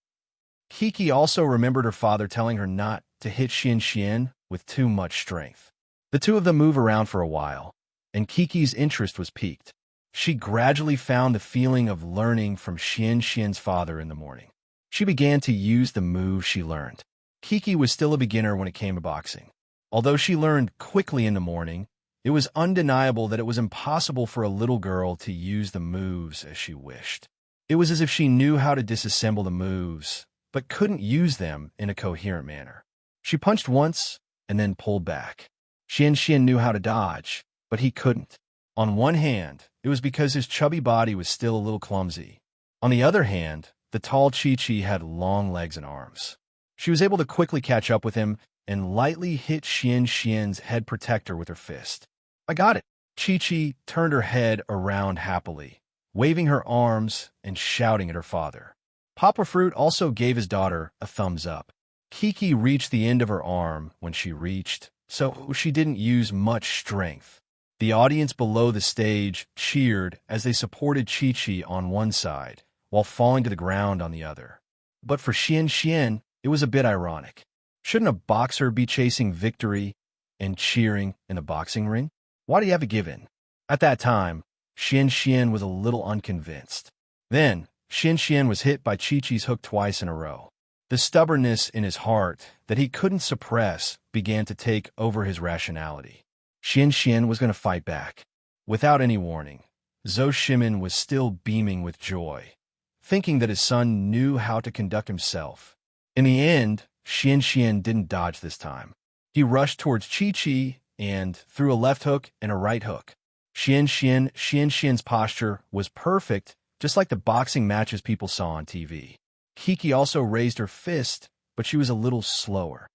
Kiki also remembered her father telling her not to hit Xian with too much strength. The two of them moved around for a while, and Kiki's interest was piqued. She gradually found the feeling of learning from Xian's father in the morning. She began to use the moves she learned. Kiki was still a beginner when it came to boxing. Although she learned quickly in the morning, it was undeniable that it was impossible for a little girl to use the moves as she wished. It was as if she knew how to disassemble the moves, but couldn't use them in a coherent manner. She punched once and then pulled back. Xian knew how to dodge, but he couldn't. On one hand, it was because his chubby body was still a little clumsy. On the other hand, the tall Chi had long legs and arms. She was able to quickly catch up with him and lightly hit Xian's head protector with her fist. I got it. Chi turned her head around happily, waving her arms and shouting at her father. Poplar Fruit also gave his daughter a thumbs up. Kiki reached the end of her arm when she reached, so she didn't use much strength. The audience below the stage cheered as they supported Chi on one side, while falling to the ground on the other. But for Xian, it was a bit ironic. Shouldn't a boxer be chasing victory and cheering in a boxing ring? Why do you have to give in? At that time, Xian was a little unconvinced. Then, Xian was hit by Chi-Chi's hook twice in a row. The stubbornness in his heart that he couldn't suppress began to take over his rationality. Xian was going to fight back. Without any warning, Zhou Shimin was still beaming with joy, thinking that his son knew how to conduct himself. In the end, Xian didn't dodge this time. He rushed towards Chi and threw a left hook and a right hook. Xian's posture was perfect, just like the boxing matches people saw on TV. Kiki also raised her fist, but she was a little slower.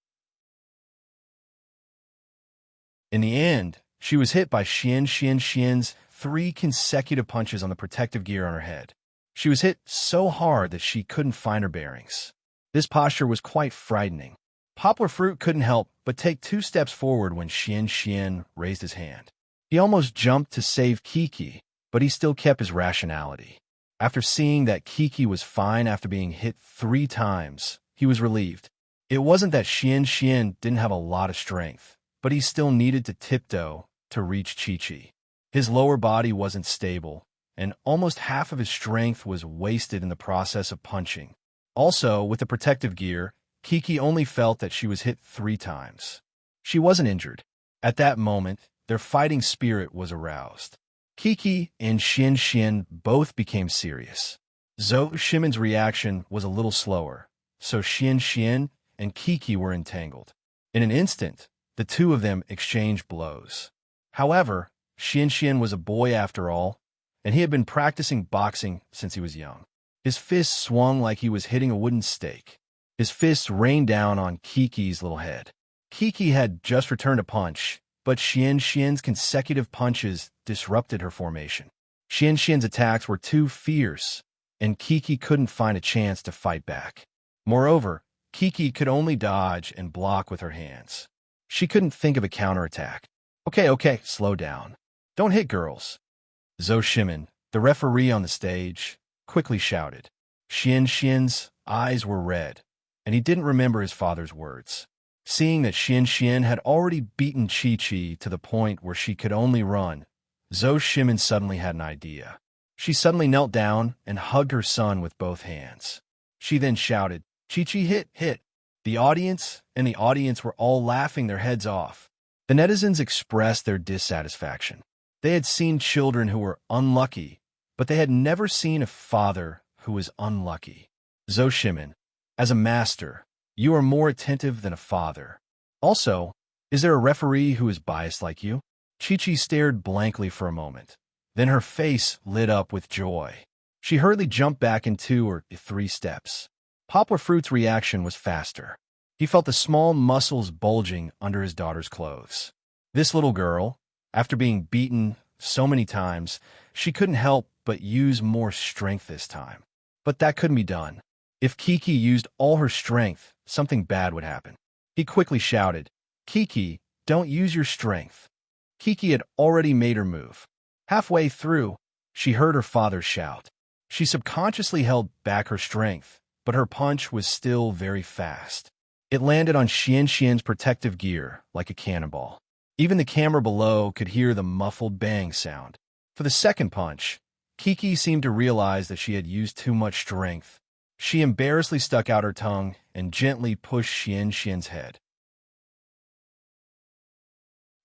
In the end, she was hit by Xian's 3 consecutive punches on the protective gear on her head. She was hit so hard that she couldn't find her bearings. This posture was quite frightening. Poplar Fruit couldn't help but take 2 steps forward when Xian raised his hand. He almost jumped to save Kiki, but he still kept his rationality. After seeing that Kiki was fine after being hit 3 times, he was relieved. It wasn't that Xian didn't have a lot of strength, but he still needed to tiptoe to reach Chi. His lower body wasn't stable, and almost half of his strength was wasted in the process of punching. Also, with the protective gear, Kiki only felt that she was hit 3 times. She wasn't injured. At that moment, their fighting spirit was aroused. Kiki and Xian both became serious. Zhou Shimin's reaction was a little slower, so Xian and Kiki were entangled. In an instant, the 2 of them exchanged blows. However, Xian was a boy after all, and he had been practicing boxing since he was young. His fists swung like he was hitting a wooden stake. His fists rained down on Kiki's little head. Kiki had just returned a punch, but Xian's consecutive punches disrupted her formation. Xian's attacks were too fierce, and Kiki couldn't find a chance to fight back. Moreover, Kiki could only dodge and block with her hands. She couldn't think of a counterattack. Okay, slow down. Don't hit girls. Zhou Shimin, the referee on the stage, quickly shouted. Xian's eyes were red, and he didn't remember his father's words. Seeing that Xian had already beaten Chi to the point where she could only run, Zhou Shimin suddenly had an idea. She suddenly knelt down and hugged her son with both hands. She then shouted, Chi hit. The audience were all laughing their heads off. The netizens expressed their dissatisfaction. They had seen children who were unlucky, but they had never seen a father who was unlucky. Zhou Shimin, as a master, you are more attentive than a father. Also, is there a referee who is biased like you? Chi stared blankly for a moment. Then her face lit up with joy. She hurriedly jumped back in 2 or 3 steps. Poplar Fruit's reaction was faster. He felt the small muscles bulging under his daughter's clothes. This little girl, after being beaten so many times, she couldn't help but use more strength this time. But that couldn't be done. If Kiki used all her strength, something bad would happen. He quickly shouted, Kiki, don't use your strength. Kiki had already made her move. Halfway through, she heard her father shout. She subconsciously held back her strength, but her punch was still very fast. It landed on Xian's protective gear like a cannonball. Even the camera below could hear the muffled bang sound. For the second punch, Kiki seemed to realize that she had used too much strength. She embarrassedly stuck out her tongue and gently pushed Xian's head.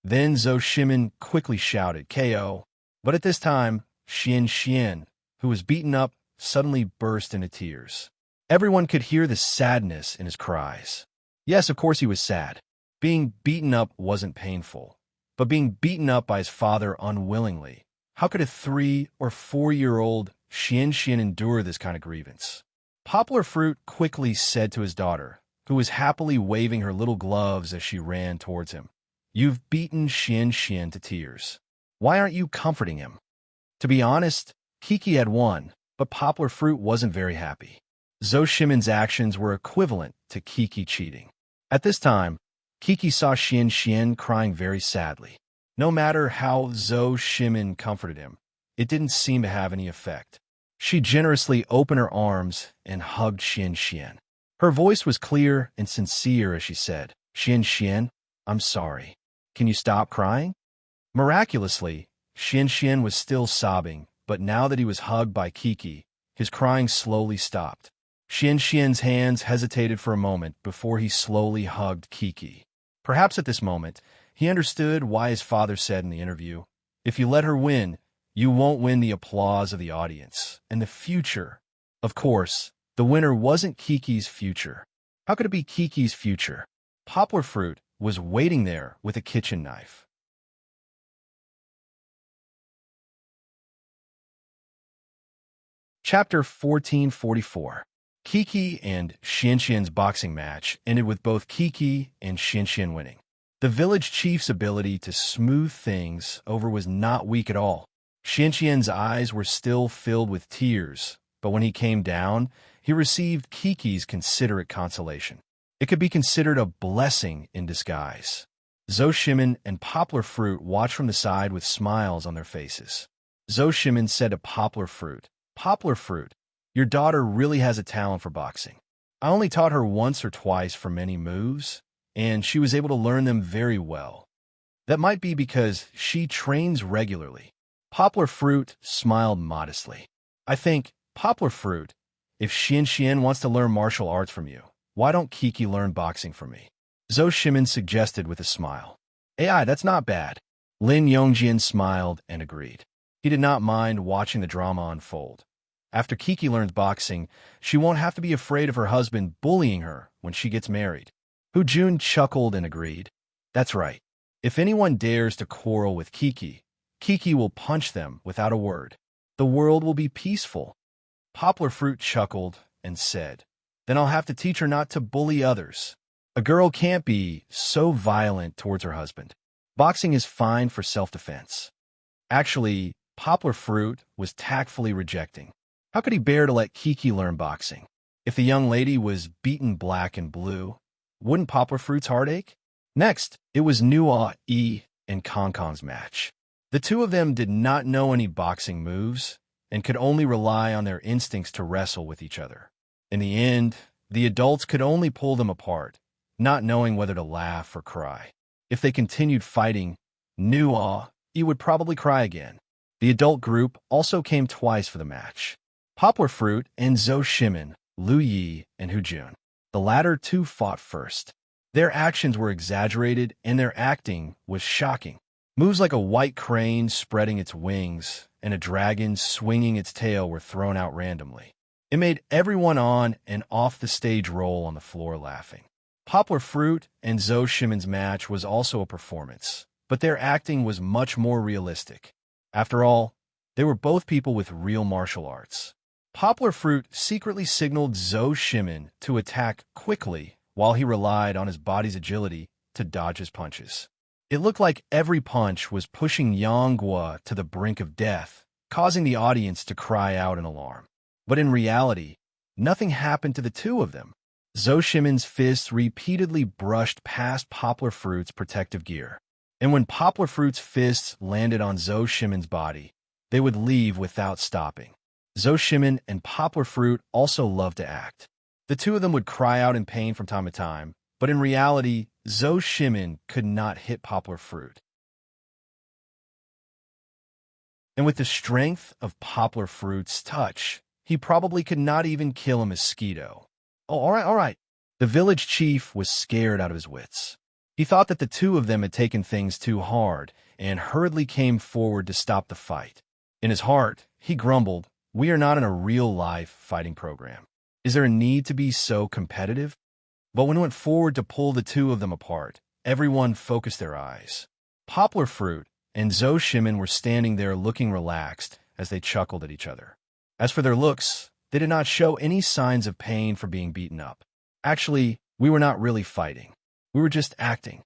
Then Zhou Shimin quickly shouted, KO. But at this time, Xian, who was beaten up, suddenly burst into tears. Everyone could hear the sadness in his cries. Yes, of course he was sad. Being beaten up wasn't painful, but being beaten up by his father unwillingly. How could a 3 or 4-year-old Xian endure this kind of grievance? Poplar Fruit quickly said to his daughter, who was happily waving her little gloves as she ran towards him, You've beaten Xian to tears. Why aren't you comforting him? To be honest, Kiki had won, but Poplar Fruit wasn't very happy. Zhou Shimin's actions were equivalent to Kiki cheating. At this time, Kiki saw Xian crying very sadly. No matter how Zhou Shimin comforted him, it didn't seem to have any effect. She generously opened her arms and hugged Xian. Her voice was clear and sincere as she said, Xian, I'm sorry. Can you stop crying? Miraculously, Xian was still sobbing, but now that he was hugged by Kiki, his crying slowly stopped. Xian's hands hesitated for a moment before he slowly hugged Kiki. Perhaps at this moment, he understood why his father said in the interview, If you let her win, You won't win the applause of the audience. And the future. Of course, the winner wasn't Kiki's future. How could it be Kiki's future? Poplar Fruit was waiting there with a kitchen knife. Chapter 1444. Kiki and Xianxian's boxing match ended with both Kiki and Xianxian winning. The village chief's ability to smooth things over was not weak at all. Xianxian's eyes were still filled with tears, but when he came down, he received Kiki's considerate consolation. It could be considered a blessing in disguise. Zhou Shimin and Poplar Fruit watched from the side with smiles on their faces. Zhou Shimin said to Poplar Fruit, "Poplar Fruit, your daughter really has a talent for boxing. I only taught her once or twice for many moves, and she was able to learn them very well. That might be because she trains regularly." Poplar Fruit smiled modestly. "I think, Poplar Fruit, if Xianxian wants to learn martial arts from you, why don't Kiki learn boxing from me?" Zhou Shimin suggested with a smile. "AI, that's not bad." Lin Yongjian smiled and agreed. He did not mind watching the drama unfold. After Kiki learns boxing, she won't have to be afraid of her husband bullying her when she gets married. Hu Jun chuckled and agreed. "That's right. If anyone dares to quarrel with Kiki, Kiki will punch them without a word. The world will be peaceful." Poplar Fruit chuckled and said, "Then I'll have to teach her not to bully others. A girl can't be so violent towards her husband. Boxing is fine for self-defense." Actually, Poplar Fruit was tactfully rejecting. How could he bear to let Kiki learn boxing? If the young lady was beaten black and blue, wouldn't Poplar Fruit's heart ache? Next, it was Nua E and Concon's match. The two of them did not know any boxing moves and could only rely on their instincts to wrestle with each other. In the end, the adults could only pull them apart, not knowing whether to laugh or cry. If they continued fighting, Nua E would probably cry again. The adult group also came twice for the match. Poplar Fruit and Zhou Shimin, Lu Yi, and Hu Jun. The latter two fought first. Their actions were exaggerated and their acting was shocking. Moves like a white crane spreading its wings and a dragon swinging its tail were thrown out randomly. It made everyone on and off the stage roll on the floor laughing. Poplar Fruit and Zhou Shimin's match was also a performance, but their acting was much more realistic. After all, they were both people with real martial arts. Poplar Fruit secretly signaled Zhou Shimin to attack quickly while he relied on his body's agility to dodge his punches. It looked like every punch was pushing Yang Guo to the brink of death, causing the audience to cry out in alarm. But in reality, nothing happened to the two of them. Zhou Shimin's fists repeatedly brushed past Poplar Fruit's protective gear. And when Poplar Fruit's fists landed on Zhou Shimin's body, they would leave without stopping. Zhou Shimin and Poplar Fruit also loved to act. The two of them would cry out in pain from time to time, but in reality, Zhou Shimin could not hit Poplar Fruit. And with the strength of Poplar Fruit's touch, he probably could not even kill a mosquito. "Oh, all right. The village chief was scared out of his wits. He thought that the two of them had taken things too hard and hurriedly came forward to stop the fight. In his heart, he grumbled, "We are not in a real-life fighting program. Is there a need to be so competitive?" But when he went forward to pull the two of them apart, everyone focused their eyes. Poplar Fruit and Zhou Shimin were standing there looking relaxed as they chuckled at each other. As for their looks, they did not show any signs of pain for being beaten up. "Actually, we were not really fighting. We were just acting,"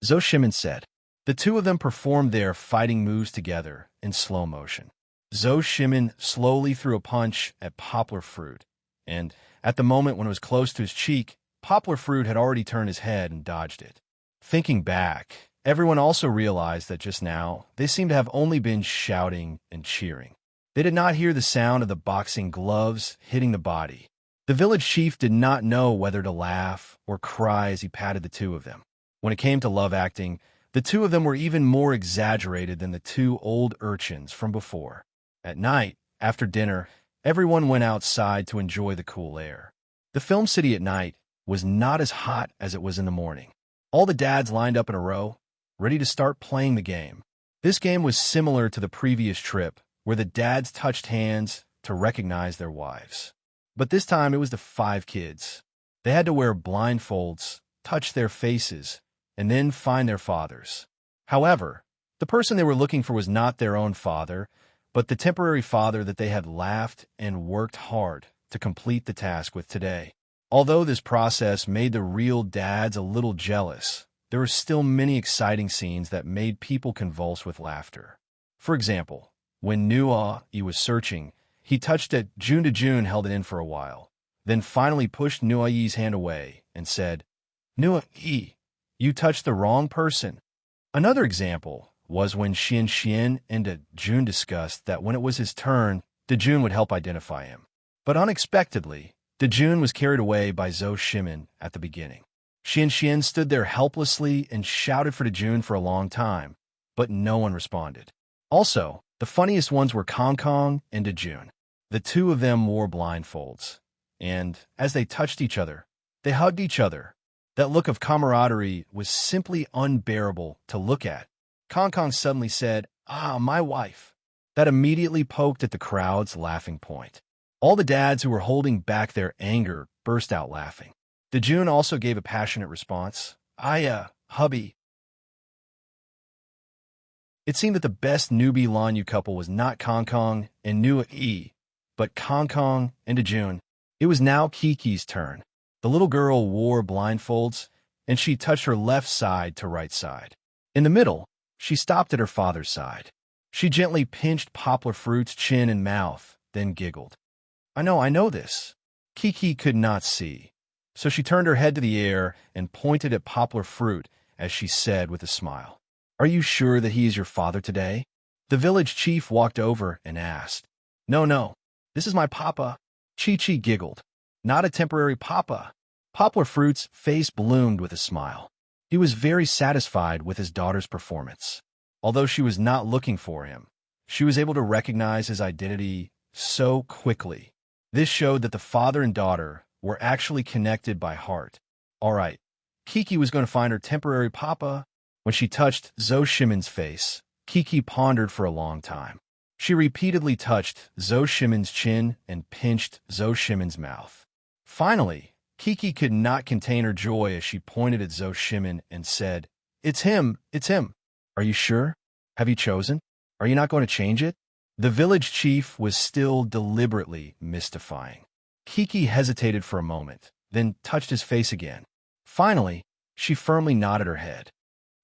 Zhou Shimin said. The two of them performed their fighting moves together in slow motion. Zhou Shimin slowly threw a punch at Poplar Fruit, and at the moment when it was close to his cheek, Poplar Fruit had already turned his head and dodged it. Thinking back, everyone also realized that just now, they seemed to have only been shouting and cheering. They did not hear the sound of the boxing gloves hitting the body. The village chief did not know whether to laugh or cry as he patted the two of them. When it came to love acting, the two of them were even more exaggerated than the two old urchins from before. At night, after dinner, everyone went outside to enjoy the cool air. The film city at night was not as hot as it was in the morning. All the dads lined up in a row, ready to start playing the game. This game was similar to the previous trip, where the dads touched hands to recognize their wives. But this time it was the 5 kids. They had to wear blindfolds, touch their faces, and then find their fathers. However, the person they were looking for was not their own father, but the temporary father that they had laughed and worked hard to complete the task with today. Although this process made the real dads a little jealous, there were still many exciting scenes that made people convulse with laughter. For example, when Nua-e was searching, he touched it. June held it in for a while, then finally pushed Nua-e's hand away and said, "Nua-e, you touched the wrong person." Another example was when Xian and June discussed that when it was his turn, June would help identify him. But unexpectedly, June was carried away by Zhou Shimin at the beginning. Xian stood there helplessly and shouted for June for a long time, but no one responded. Also, the funniest ones were Kong and June. The two of them wore blindfolds, and as they touched each other, they hugged each other. That look of camaraderie was simply unbearable to look at. Kong suddenly said, "Ah, my wife." That immediately poked at the crowd's laughing point. All the dads who were holding back their anger burst out laughing. June also gave a passionate response, "Hubby." It seemed that the best newbie Lanyu couple was not Kong and Nua-e, but Kong and June. It was now Kiki's turn. The little girl wore blindfolds, and she touched her left side to right side. In the middle, she stopped at her father's side. She gently pinched Poplar Fruit's chin and mouth, then giggled. I know this." Kiki could not see, so she turned her head to the air and pointed at Poplar Fruit as she said with a smile, "Are you sure that he is your father today?" The village chief walked over and asked. No, this is my papa." Chi giggled. "Not a temporary papa." Poplar Fruit's face bloomed with a smile. He was very satisfied with his daughter's performance. Although she was not looking for him, she was able to recognize his identity so quickly. This showed that the father and daughter were actually connected by heart. All right, Kiki was going to find her temporary papa. When she touched Zhou Shimin's face, Kiki pondered for a long time. She repeatedly touched Zhou Shimin's chin and pinched Zhou Shimin's mouth. Finally, Kiki could not contain her joy as she pointed at Zhou Shimin and said, It's him. Are you sure? Have you chosen? Are you not going to change it?" The village chief was still deliberately mystifying. Kiki hesitated for a moment, then touched his face again. Finally, she firmly nodded her head.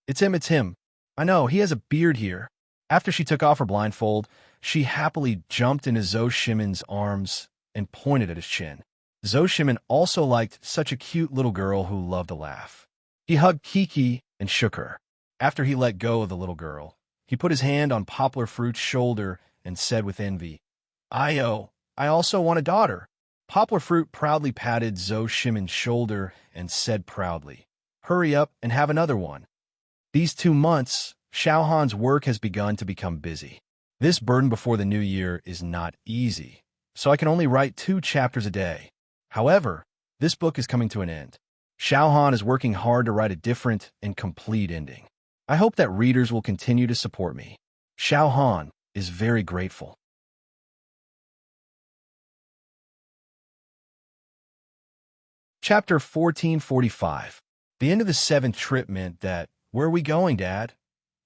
It's him. I know, he has a beard here." After she took off her blindfold, she happily jumped into Zhou Shimin's arms and pointed at his chin. Zhou Shimin also liked such a cute little girl who loved to laugh. He hugged Kiki and shook her. After he let go of the little girl, he put his hand on Poplar Fruit's shoulder and said with envy, I also want a daughter." Poplar Fruit proudly patted Zhou Shimin's shoulder and said proudly, "Hurry up and have another one." These 2 months, Xiaohan's work has begun to become busy. This burden before the new year is not easy, so I can only write 2 chapters a day. However, this book is coming to an end. Xiaohan is working hard to write a different and complete ending. I hope that readers will continue to support me. Xiaohan is very grateful. Chapter 1445. The end of the 7th trip meant that, "Where are we going, Dad?"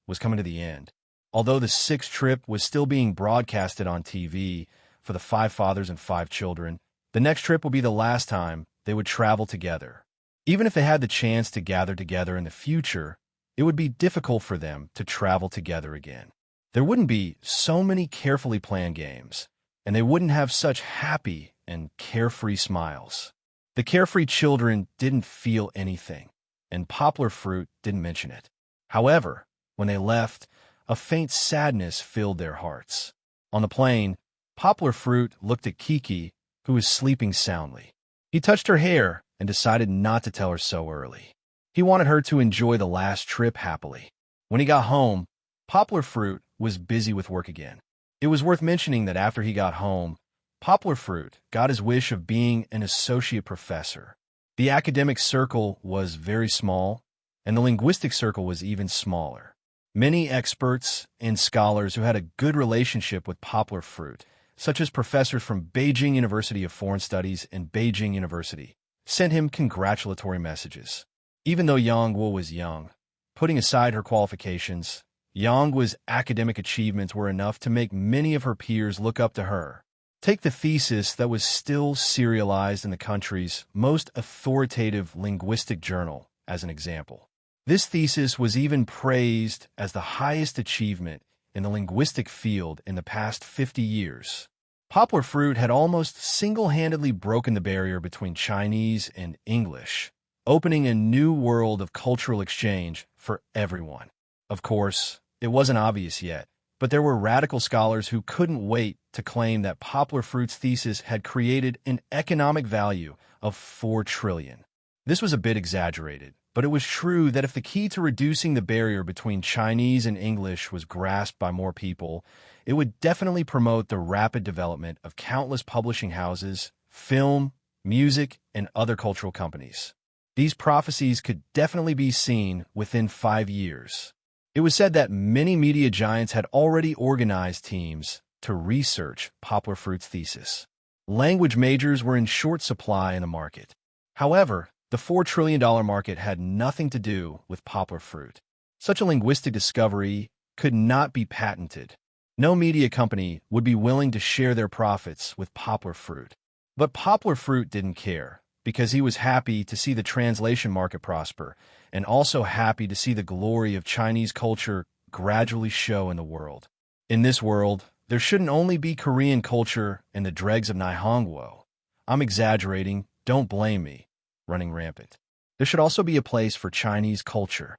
was coming to the end. Although the 6th trip was still being broadcasted on TV for the 5 fathers and 5 children, the next trip will be the last time they would travel together. Even if they had the chance to gather together in the future, it would be difficult for them to travel together again. There wouldn't be so many carefully planned games, and they wouldn't have such happy and carefree smiles. The carefree children didn't feel anything, and Poplar Fruit didn't mention it. However, when they left, a faint sadness filled their hearts. On the plane, Poplar Fruit looked at Kiki, who was sleeping soundly. He touched her hair and decided not to tell her so early. He wanted her to enjoy the last trip happily. When he got home, Poplar Fruit was busy with work again. It was worth mentioning that after he got home, Poplar Fruit got his wish of being an associate professor. The academic circle was very small, and the linguistic circle was even smaller. Many experts and scholars who had a good relationship with poplar fruit, such as professors from Beijing University of Foreign Studies and Beijing University, sent him congratulatory messages. Even though Yang Guo was young, putting aside her qualifications, Yang Guo's academic achievements were enough to make many of her peers look up to her. Take the thesis that was still serialized in the country's most authoritative linguistic journal as an example. This thesis was even praised as the highest achievement in the linguistic field in the past 50 years. Poplar fruit had almost single-handedly broken the barrier between Chinese and English, opening a new world of cultural exchange for everyone. Of course, it wasn't obvious yet, but there were radical scholars who couldn't wait to claim that poplar fruit's thesis had created an economic value of $4 trillion. This was a bit exaggerated, but it was true that if the key to reducing the barrier between Chinese and English was grasped by more people, it would definitely promote the rapid development of countless publishing houses, film, music, and other cultural companies. These prophecies could definitely be seen within 5 years. It was said that many media giants had already organized teams to research poplar fruit's thesis. Language majors were in short supply in the market. However, the $4 trillion market had nothing to do with poplar fruit. Such a linguistic discovery could not be patented. No media company would be willing to share their profits with poplar fruit. But poplar fruit didn't care, because he was happy to see the translation market prosper, and also happy to see the glory of Chinese culture gradually show in the world. In this world, there shouldn't only be Korean culture and the dregs of Nihongo. I'm exaggerating, don't blame me, running rampant. There should also be a place for Chinese culture.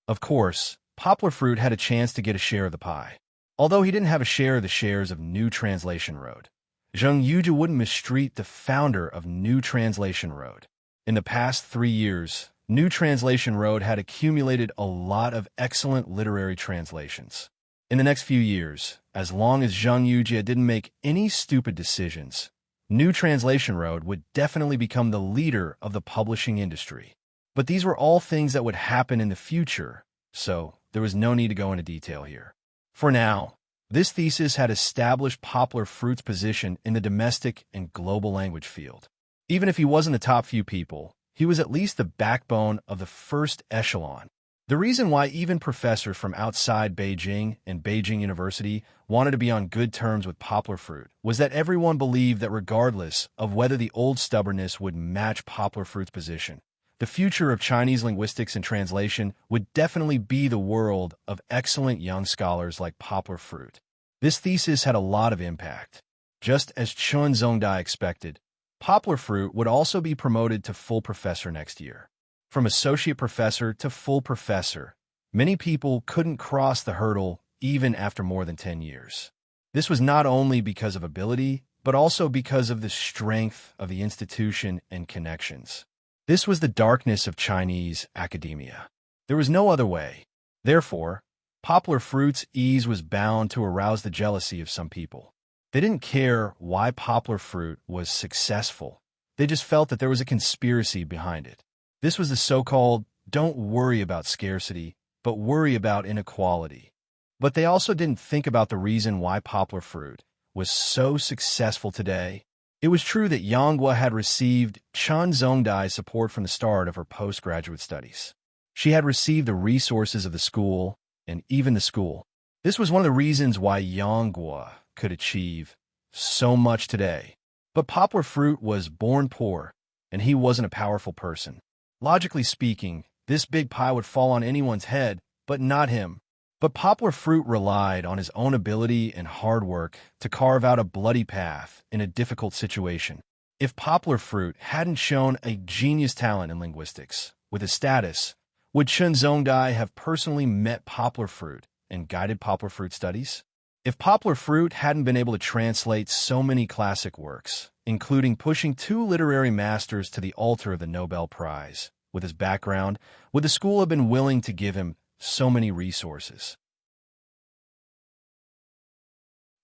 Of course, poplar fruit had a chance to get a share of the pie. Although he didn't have a share of the shares of New Translation Road, Zheng Yuji wouldn't mistreat the founder of New Translation Road. In the past 3 years, New Translation Road had accumulated a lot of excellent literary translations. In the next few years, as long as Zheng Yuji didn't make any stupid decisions, New Translation Road would definitely become the leader of the publishing industry. But these were all things that would happen in the future, so there was no need to go into detail here. For now, this thesis had established poplar fruit's position in the domestic and global language field. Even if he wasn't the top few people, he was at least the backbone of the first echelon. The reason why even professors from outside Beijing and Beijing University wanted to be on good terms with poplar fruit was that everyone believed that regardless of whether the old stubbornness would match poplar fruit's position, the future of Chinese linguistics and translation would definitely be the world of excellent young scholars like poplar fruit. This thesis had a lot of impact. Just as Chun Zongdai expected, poplar fruit would also be promoted to full professor next year. From associate professor to full professor, many people couldn't cross the hurdle even after more than 10 years. This was not only because of ability, but also because of the strength of the institution and connections. This was the darkness of Chinese academia. There was no other way. Therefore, poplar fruit's ease was bound to arouse the jealousy of some people. They didn't care why poplar fruit was successful. They just felt that there was a conspiracy behind it. This was the so-called, don't worry about scarcity, but worry about inequality. But they also didn't think about the reason why poplar fruit was so successful today. It was true that Yang Guo had received Chun Zongdai's support from the start of her postgraduate studies. She had received the resources of the school, and even the school. This was one of the reasons why Yang Guo could achieve so much today. But poplar fruit was born poor, and he wasn't a powerful person. Logically speaking, this big pie would fall on anyone's head, but not him. But poplar fruit relied on his own ability and hard work to carve out a bloody path in a difficult situation. If poplar fruit hadn't shown a genius talent in linguistics, with his status, would Chun Zongdai have personally met poplar fruit and guided poplar fruit studies? If poplar fruit hadn't been able to translate so many classic works, including pushing 2 literary masters to the altar of the Nobel Prize, with his background, would the school have been willing to give him so many resources?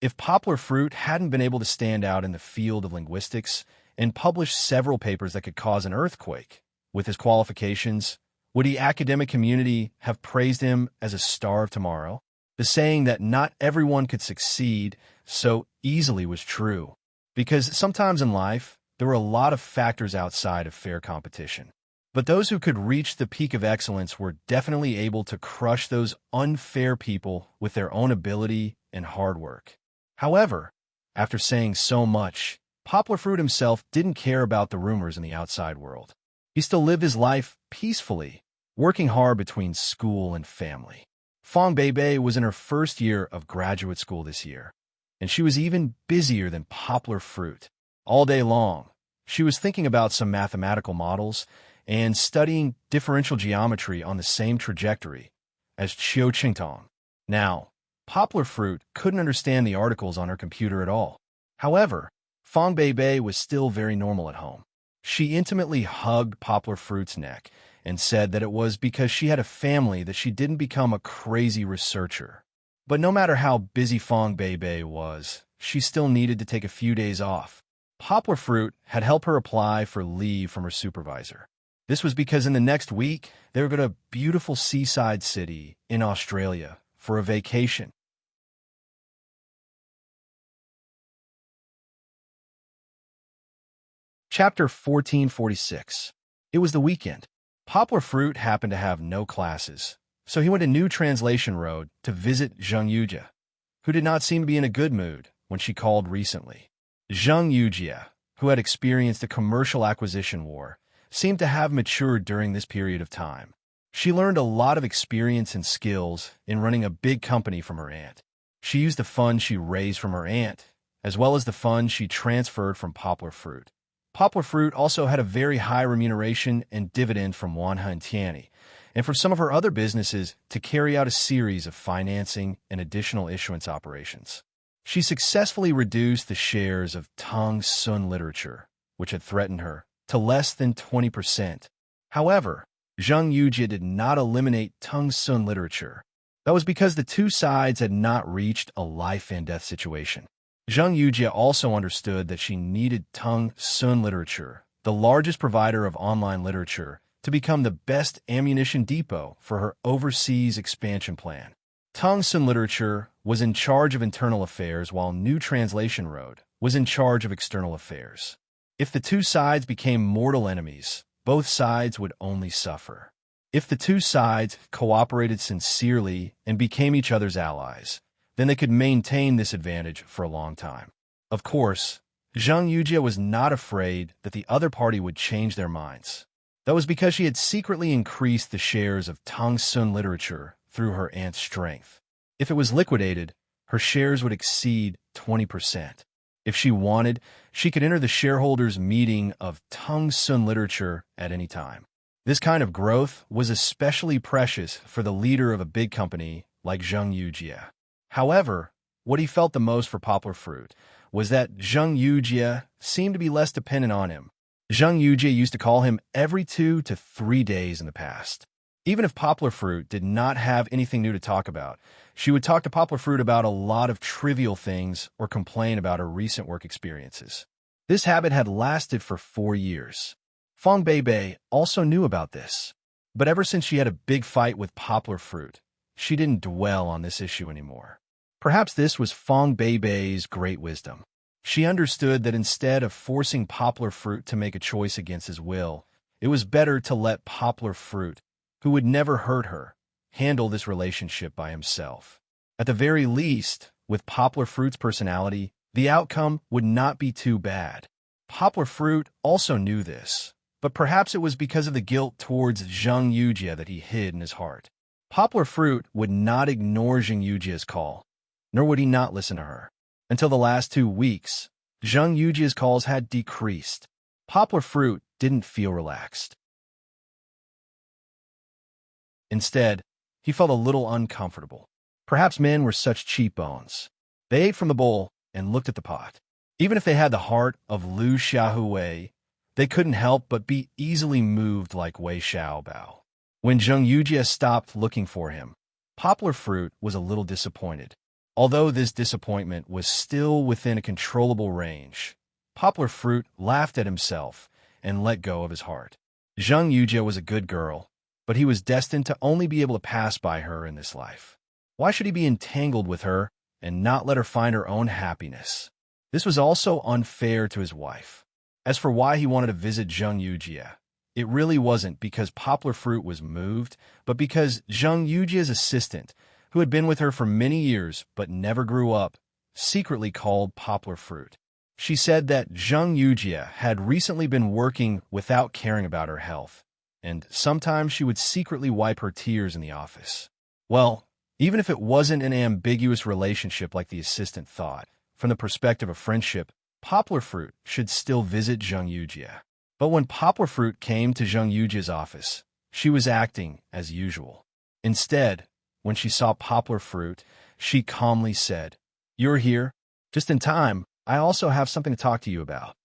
If poplar fruit hadn't been able to stand out in the field of linguistics and publish several papers that could cause an earthquake, with his qualifications, Would the academic community have praised him as a star of tomorrow? The saying that not everyone could succeed so easily was true, because sometimes in life, there were a lot of factors outside of fair competition. But those who could reach the peak of excellence were definitely able to crush those unfair people with their own ability and hard work. However, after saying so much, Poplar Fruit himself didn't care about the rumors in the outside world. He still lived his life peacefully, working hard between school and family. Fong Beibei was in her first year of graduate school this year, and she was even busier than Poplar Fruit. All day long, she was thinking about some mathematical models and studying differential geometry on the same trajectory as Qiu Qingtong. Now, Poplar Fruit couldn't understand the articles on her computer at all. However, Fong Beibei was still very normal at home. She intimately hugged Poplar Fruit's neck and said that it was because she had a family that she didn't become a crazy researcher. But no matter how busy Fong Beibei was, she still needed to take a few days off. Poplar Fruit had helped her apply for leave from her supervisor. This was because in the next week, they were going to a beautiful seaside city in Australia for a vacation. Chapter 1446. It was the weekend. Poplar Fruit happened to have no classes, so he went to New Translation Road to visit Zheng Yujie, who did not seem to be in a good mood when she called recently. Zheng Yujie, who had experienced a commercial acquisition war, seemed to have matured during this period of time. She learned a lot of experience and skills in running a big company from her aunt. She used the funds she raised from her aunt, as well as the funds she transferred from Poplar Fruit. Poplar Fruit also had a very high remuneration and dividend from Wanhe and Tianyi, and from some of her other businesses to carry out a series of financing and additional issuance operations. She successfully reduced the shares of Tong Sun Literature, which had threatened her, to less than 20%. However, Zheng Yujie did not eliminate Tong Sun Literature. That was because the two sides had not reached a life-and-death situation. Zheng Yujie also understood that she needed Tong Sun Literature, the largest provider of online literature, to become the best ammunition depot for her overseas expansion plan. Tong Sun Literature was in charge of internal affairs while New Translation Road was in charge of external affairs. If the two sides became mortal enemies, both sides would only suffer. If the two sides cooperated sincerely and became each other's allies, then they could maintain this advantage for a long time. Of course, Zheng Yujie was not afraid that the other party would change their minds. That was because she had secretly increased the shares of Tong Sun Literature through her aunt's strength. If it was liquidated, her shares would exceed 20%. If she wanted, she could enter the shareholders' meeting of Tong Sun Literature at any time. This kind of growth was especially precious for the leader of a big company like Zheng Yujie. However, what he felt the most for Poplar Fruit was that Zheng Yujie seemed to be less dependent on him. Zheng Yujie used to call him every 2 to 3 days in the past. Even if Poplar Fruit did not have anything new to talk about, she would talk to Poplar Fruit about a lot of trivial things or complain about her recent work experiences. This habit had lasted for 4 years. Fong Beibei also knew about this, but ever since she had a big fight with Poplar Fruit, she didn't dwell on this issue anymore. Perhaps this was Fong Beibei's great wisdom. She understood that instead of forcing Poplar Fruit to make a choice against his will, it was better to let Poplar Fruit, who would never hurt her, handle this relationship by himself. At the very least, with Poplar Fruit's personality, the outcome would not be too bad. Poplar Fruit also knew this, but perhaps it was because of the guilt towards Zheng Yujie that he hid in his heart. Poplar Fruit would not ignore Zheng Yujie's call, nor would he not listen to her. Until the last 2 weeks, Zheng Yujie's calls had decreased. Poplar Fruit didn't feel relaxed. Instead, he felt a little uncomfortable. Perhaps men were such cheap bones. They ate from the bowl and looked at the pot. Even if they had the heart of Liu Xiaohui, they couldn't help but be easily moved like Wei Xiaobao. When Zheng Yujie stopped looking for him, Poplar Fruit was a little disappointed. Although this disappointment was still within a controllable range, Poplar Fruit laughed at himself and let go of his heart. Zheng Yujie was a good girl, but he was destined to only be able to pass by her in this life. Why should he be entangled with her and not let her find her own happiness? This was also unfair to his wife. As for why he wanted to visit Zheng Yujie, it really wasn't because Poplar Fruit was moved, but because Zheng Yujie's assistant, who had been with her for many years but never grew up, secretly called Poplar Fruit. She said that Zheng Yujie had recently been working without caring about her health, and sometimes she would secretly wipe her tears in the office. Well, even if it wasn't an ambiguous relationship like the assistant thought, from the perspective of friendship, Poplar Fruit should still visit Zheng Yujie. But when Poplar Fruit came to Zheng Yujie's office, she was acting as usual. Instead, when she saw Poplar Fruit, she calmly said, "You're here? Just in time. I also have something to talk to you about."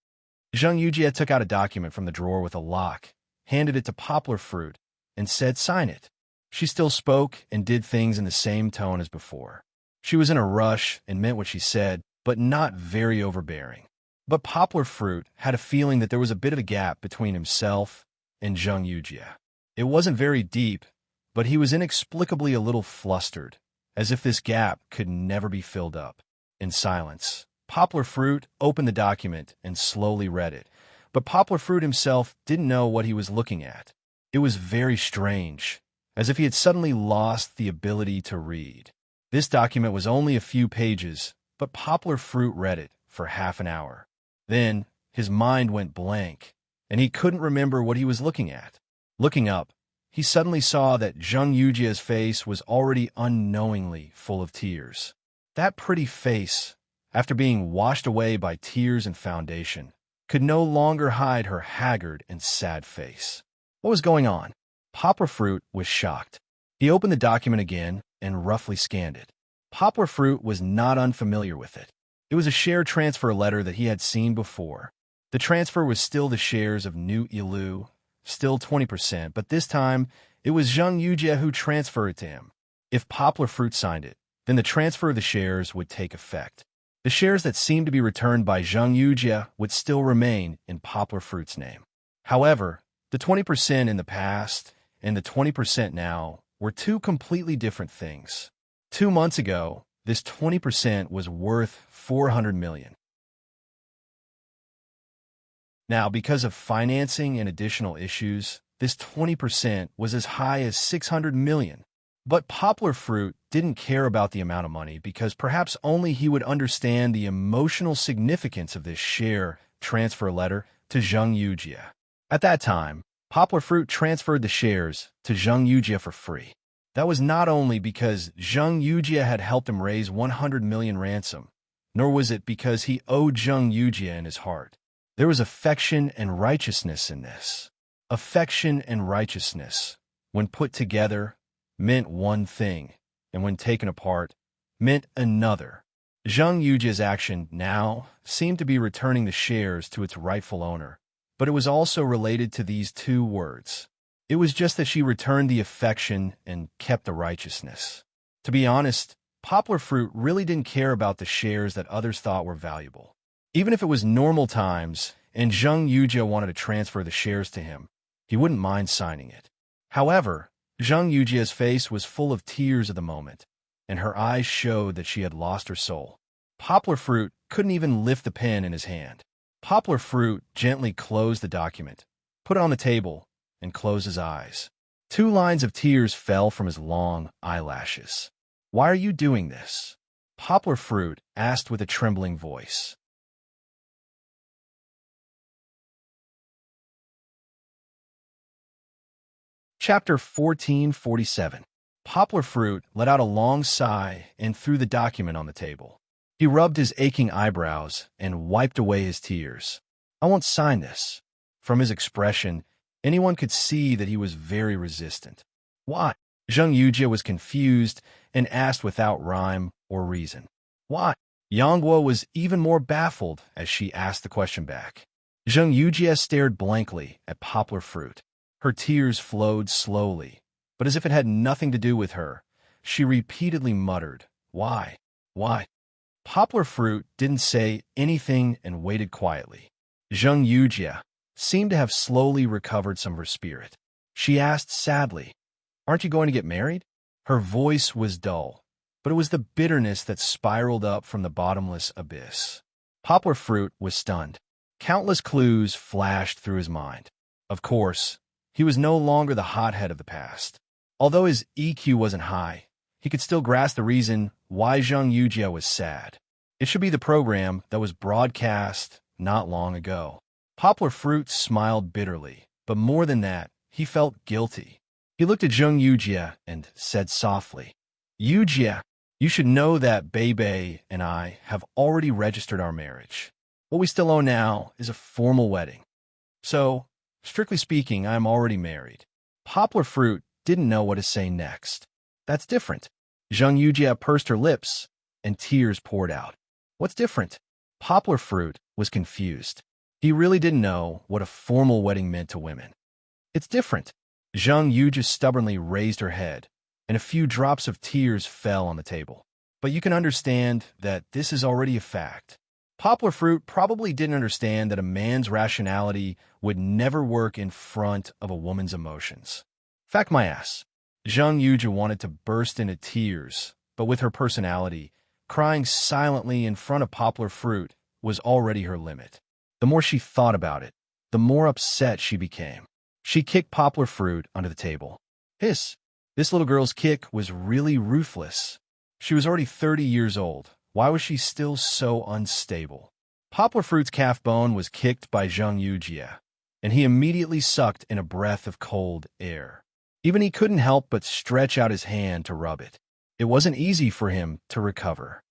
Zheng Yujie took out a document from the drawer with a lock, handed it to Poplar Fruit, and said, "Sign it." She still spoke and did things in the same tone as before. She was in a rush and meant what she said, but not very overbearing. But Poplar Fruit had a feeling that there was a bit of a gap between himself and Zheng Yujie. It wasn't very deep, but he was inexplicably a little flustered, as if this gap could never be filled up. In silence, Poplar Fruit opened the document and slowly read it, but Poplar Fruit himself didn't know what he was looking at. It was very strange, as if he had suddenly lost the ability to read. This document was only a few pages, but Poplar Fruit read it for half an hour. Then, his mind went blank, and he couldn't remember what he was looking at. Looking up, he suddenly saw that Zheng Yujie's face was already unknowingly full of tears. That pretty face, after being washed away by tears and foundation, could no longer hide her haggard and sad face. What was going on? Poplar Fruit was shocked. He opened the document again and roughly scanned it. Poplar Fruit was not unfamiliar with it. It was a share transfer letter that he had seen before. The transfer was still the shares of New Ilu, still 20%, but this time it was Zheng Yujie who transferred it to him. If Poplar Fruit signed it, then the transfer of the shares would take effect. The shares that seemed to be returned by Zheng Yujie would still remain in Poplar Fruit's name. However, the 20% in the past and the 20% now were two completely different things. 2 months ago, this 20% was worth 400 million. Now, because of financing and additional issues, this 20% was as high as 600 million. But Poplar Fruit didn't care about the amount of money because perhaps only he would understand the emotional significance of this share transfer letter to Zheng Yujie. At that time, Poplar Fruit transferred the shares to Zheng Yujie for free. That was not only because Zheng Yujie had helped him raise 100 million ransom, nor was it because he owed Zheng Yujie in his heart. There was affection and righteousness in this. Affection and righteousness, when put together, meant one thing, and when taken apart, meant another. Zheng Yujie's action now seemed to be returning the shares to its rightful owner, but it was also related to these two words. It was just that she returned the affection and kept the righteousness. To be honest, Poplar Fruit really didn't care about the shares that others thought were valuable. Even if it was normal times and Zheng Yujie wanted to transfer the shares to him, he wouldn't mind signing it. However, Zheng Yujie's face was full of tears at the moment, and her eyes showed that she had lost her soul. Poplar Fruit couldn't even lift the pen in his hand. Poplar Fruit gently closed the document, put it on the table, and closed his eyes. 2 lines of tears fell from his long eyelashes. "Why are you doing this?" Poplar Fruit asked with a trembling voice. Chapter 1447. Poplar Fruit let out a long sigh and threw the document on the table. He rubbed his aching eyebrows and wiped away his tears. "I won't sign this." From his expression, anyone could see that he was very resistant. "Why?" Zheng Yujie was confused and asked without rhyme or reason. "Why?" Yangguo was even more baffled as she asked the question back. Zheng Yujie stared blankly at Poplar Fruit. Her tears flowed slowly, but as if it had nothing to do with her, she repeatedly muttered, "Why? Why?" Poplar Fruit didn't say anything and waited quietly. Zheng Yujie seemed to have slowly recovered some of her spirit. She asked sadly, "Aren't you going to get married?" Her voice was dull, but it was the bitterness that spiraled up from the bottomless abyss. Poplar Fruit was stunned. Countless clues flashed through his mind. Of course, he was no longer the hothead of the past. Although his EQ wasn't high, he could still grasp the reason why Zheng Yujie was sad. It should be the program that was broadcast not long ago. Poplar Fruit smiled bitterly, but more than that, he felt guilty. He looked at Zheng Yujie and said softly, "Yujie, you should know that Bebe and I have already registered our marriage. What we still owe now is a formal wedding. So, strictly speaking, I am already married." Poplar Fruit didn't know what to say next. "That's different." Zheng Yujie pursed her lips, and tears poured out. "What's different?" Poplar Fruit was confused. He really didn't know what a formal wedding meant to women. "It's different." Zheng Yujie stubbornly raised her head, and a few drops of tears fell on the table. "But you can understand that this is already a fact." Poplar Fruit probably didn't understand that a man's rationality would never work in front of a woman's emotions. "Fact my ass." Zheng Yujie wanted to burst into tears, but with her personality, crying silently in front of Poplar Fruit was already her limit. The more she thought about it, the more upset she became. She kicked Poplar Fruit under the table. Hiss! This little girl's kick was really ruthless. She was already 30 years old. Why was she still so unstable? Poplar Fruit's calf bone was kicked by Zheng Yujie, and he immediately sucked in a breath of cold air. Even he couldn't help but stretch out his hand to rub it. It wasn't easy for him to recover.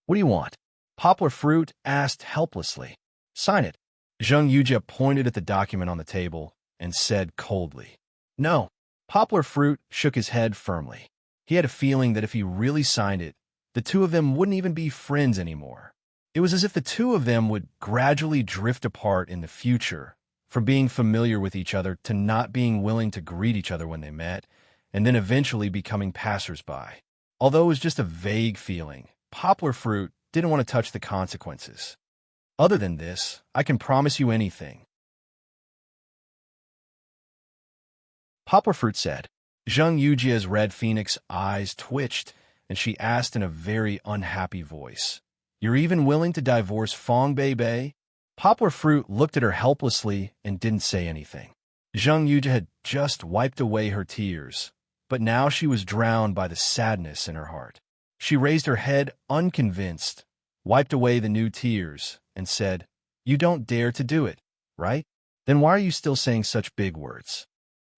"What do you want?" Poplar Fruit asked helplessly. "Sign it." Zheng Yujie pointed at the document on the table and said coldly, "No." Poplar Fruit shook his head firmly. He had a feeling that if he really signed it, the two of them wouldn't even be friends anymore. It was as if the two of them would gradually drift apart in the future, from being familiar with each other to not being willing to greet each other when they met, and then eventually becoming passersby. Although it was just a vague feeling, Poplar Fruit didn't want to touch the consequences. "Other than this, I can promise you anything," Poplar Fruit said. Zheng Yujie's red phoenix eyes twitched, and she asked in a very unhappy voice, "You're even willing to divorce Fong Beibei?" Poplar Fruit looked at her helplessly and didn't say anything. Zheng Yujie had just wiped away her tears, but now she was drowned by the sadness in her heart. She raised her head unconvinced, wiped away the new tears, and said, "You don't dare to do it, right? Then why are you still saying such big words?"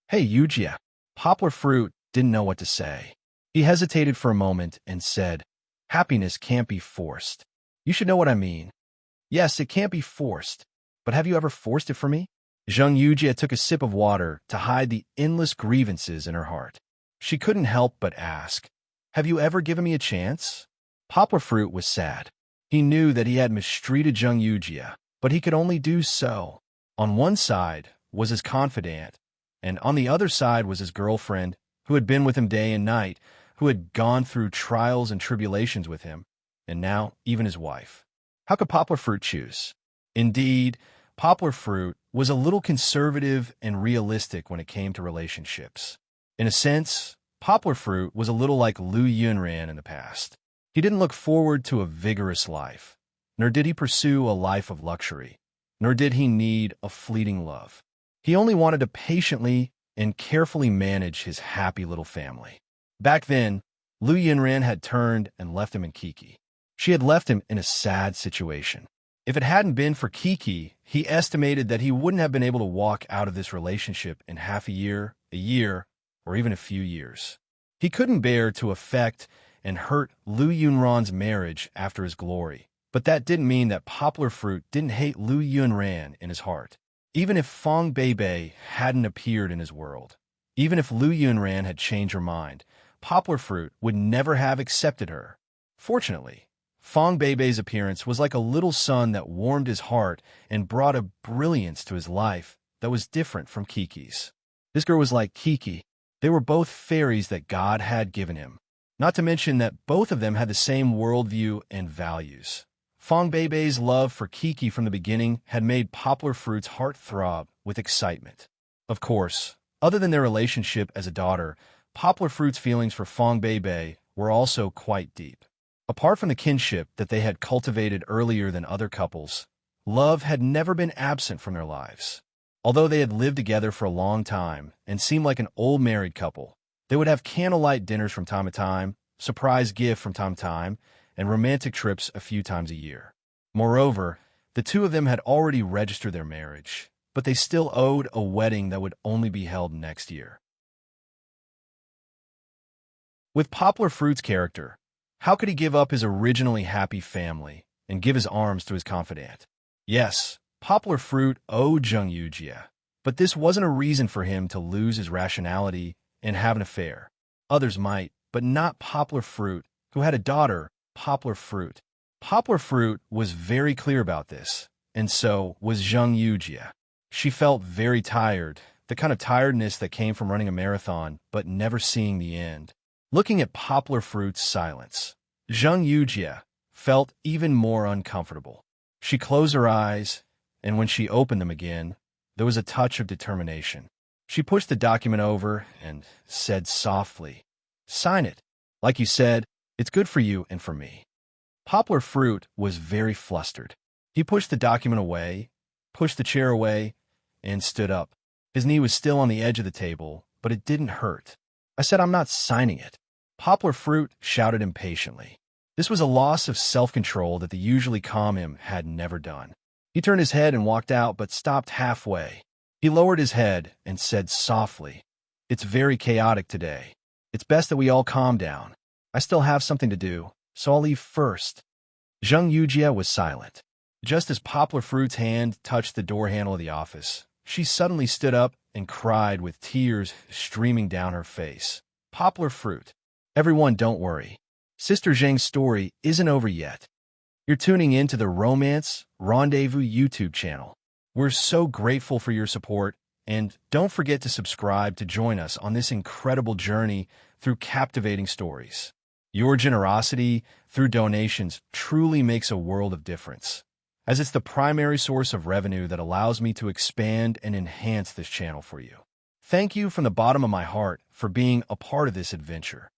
"Hey, Yujie." Poplar Fruit didn't know what to say. He hesitated for a moment and said, "Happiness can't be forced. You should know what I mean. Yes, it can't be forced, but have you ever forced it for me?" Zheng Yujie took a sip of water to hide the endless grievances in her heart. She couldn't help but ask, "Have you ever given me a chance?" Poplar Fruit was sad. He knew that he had mistreated Zheng Yujie, but he could only do so. On one side was his confidant, and on the other side was his girlfriend, who had been with him day and night, who had gone through trials and tribulations with him, and now even his wife. How could Poplar Fruit choose? Indeed, Poplar Fruit was a little conservative and realistic when it came to relationships. In a sense, Poplar Fruit was a little like Lu Yunran in the past. He didn't look forward to a vigorous life, nor did he pursue a life of luxury, nor did he need a fleeting love. He only wanted to patiently and carefully manage his happy little family. Back then, Lu Yunran had turned and left him in Kiki. She had left him in a sad situation. If it hadn't been for Kiki, he estimated that he wouldn't have been able to walk out of this relationship in half a year, or even a few years. He couldn't bear to affect and hurt Lu Yunran's marriage after his glory, but that didn't mean that Poplar Fruit didn't hate Lu Yunran in his heart. Even if Fong Beibei hadn't appeared in his world, even if Lu Yunran had changed her mind, Poplar Fruit would never have accepted her. Fortunately, Fong Beibei's appearance was like a little sun that warmed his heart and brought a brilliance to his life that was different from Kiki's. This girl was like Kiki. They were both fairies that God had given him. Not to mention that both of them had the same worldview and values. Fong Beibei's love for Kiki from the beginning had made Poplar Fruit's heart throb with excitement. Of course, Other than their relationship as a daughter, Poplar Fruit's feelings for Fong Bei were also quite deep. Apart from the kinship that they had cultivated earlier than other couples, love had never been absent from their lives. Although they had lived together for a long time and seemed like an old married couple, they would have candlelight dinners from time to time, surprise gifts from time to time, and romantic trips a few times a year. Moreover, the two of them had already registered their marriage, but they still owed a wedding that would only be held next year. With Poplar Fruit's character, how could he give up his originally happy family and give his arms to his confidant? Yes, Poplar Fruit owed Jung Yujia, but this wasn't a reason for him to lose his rationality and have an affair. Others might, but not Poplar Fruit, who had a daughter, Poplar Fruit. Poplar Fruit was very clear about this, and so was Jung Yujia. She felt very tired, the kind of tiredness that came from running a marathon but never seeing the end. Looking at Poplar Fruit's silence, Jung Yujia felt even more uncomfortable. She closed her eyes, and when she opened them again, there was a touch of determination. She pushed the document over and said softly, "Sign it. Like you said, it's good for you and for me." Poplar Fruit was very flustered. He pushed the document away, pushed the chair away, and stood up. His knee was still on the edge of the table, but it didn't hurt. "I said I'm not signing it," Poplar Fruit shouted impatiently. This was a loss of self-control that the usually calm him had never done. He turned his head and walked out, but stopped halfway. He lowered his head and said softly, "It's very chaotic today. It's best that we all calm down. I still have something to do, so I'll leave first." Jung Yujia was silent. Just as Poplar Fruit's hand touched the door handle of the office, she suddenly stood up and cried with tears streaming down her face. "Poplar Fruit, everyone don't worry. Sister Zhang's story isn't over yet. You're tuning in to the Romance Rendezvous YouTube channel. We're so grateful for your support, and don't forget to subscribe to join us on this incredible journey through captivating stories. Your generosity through donations truly makes a world of difference, as it's the primary source of revenue that allows me to expand and enhance this channel for you. Thank you from the bottom of my heart for being a part of this adventure.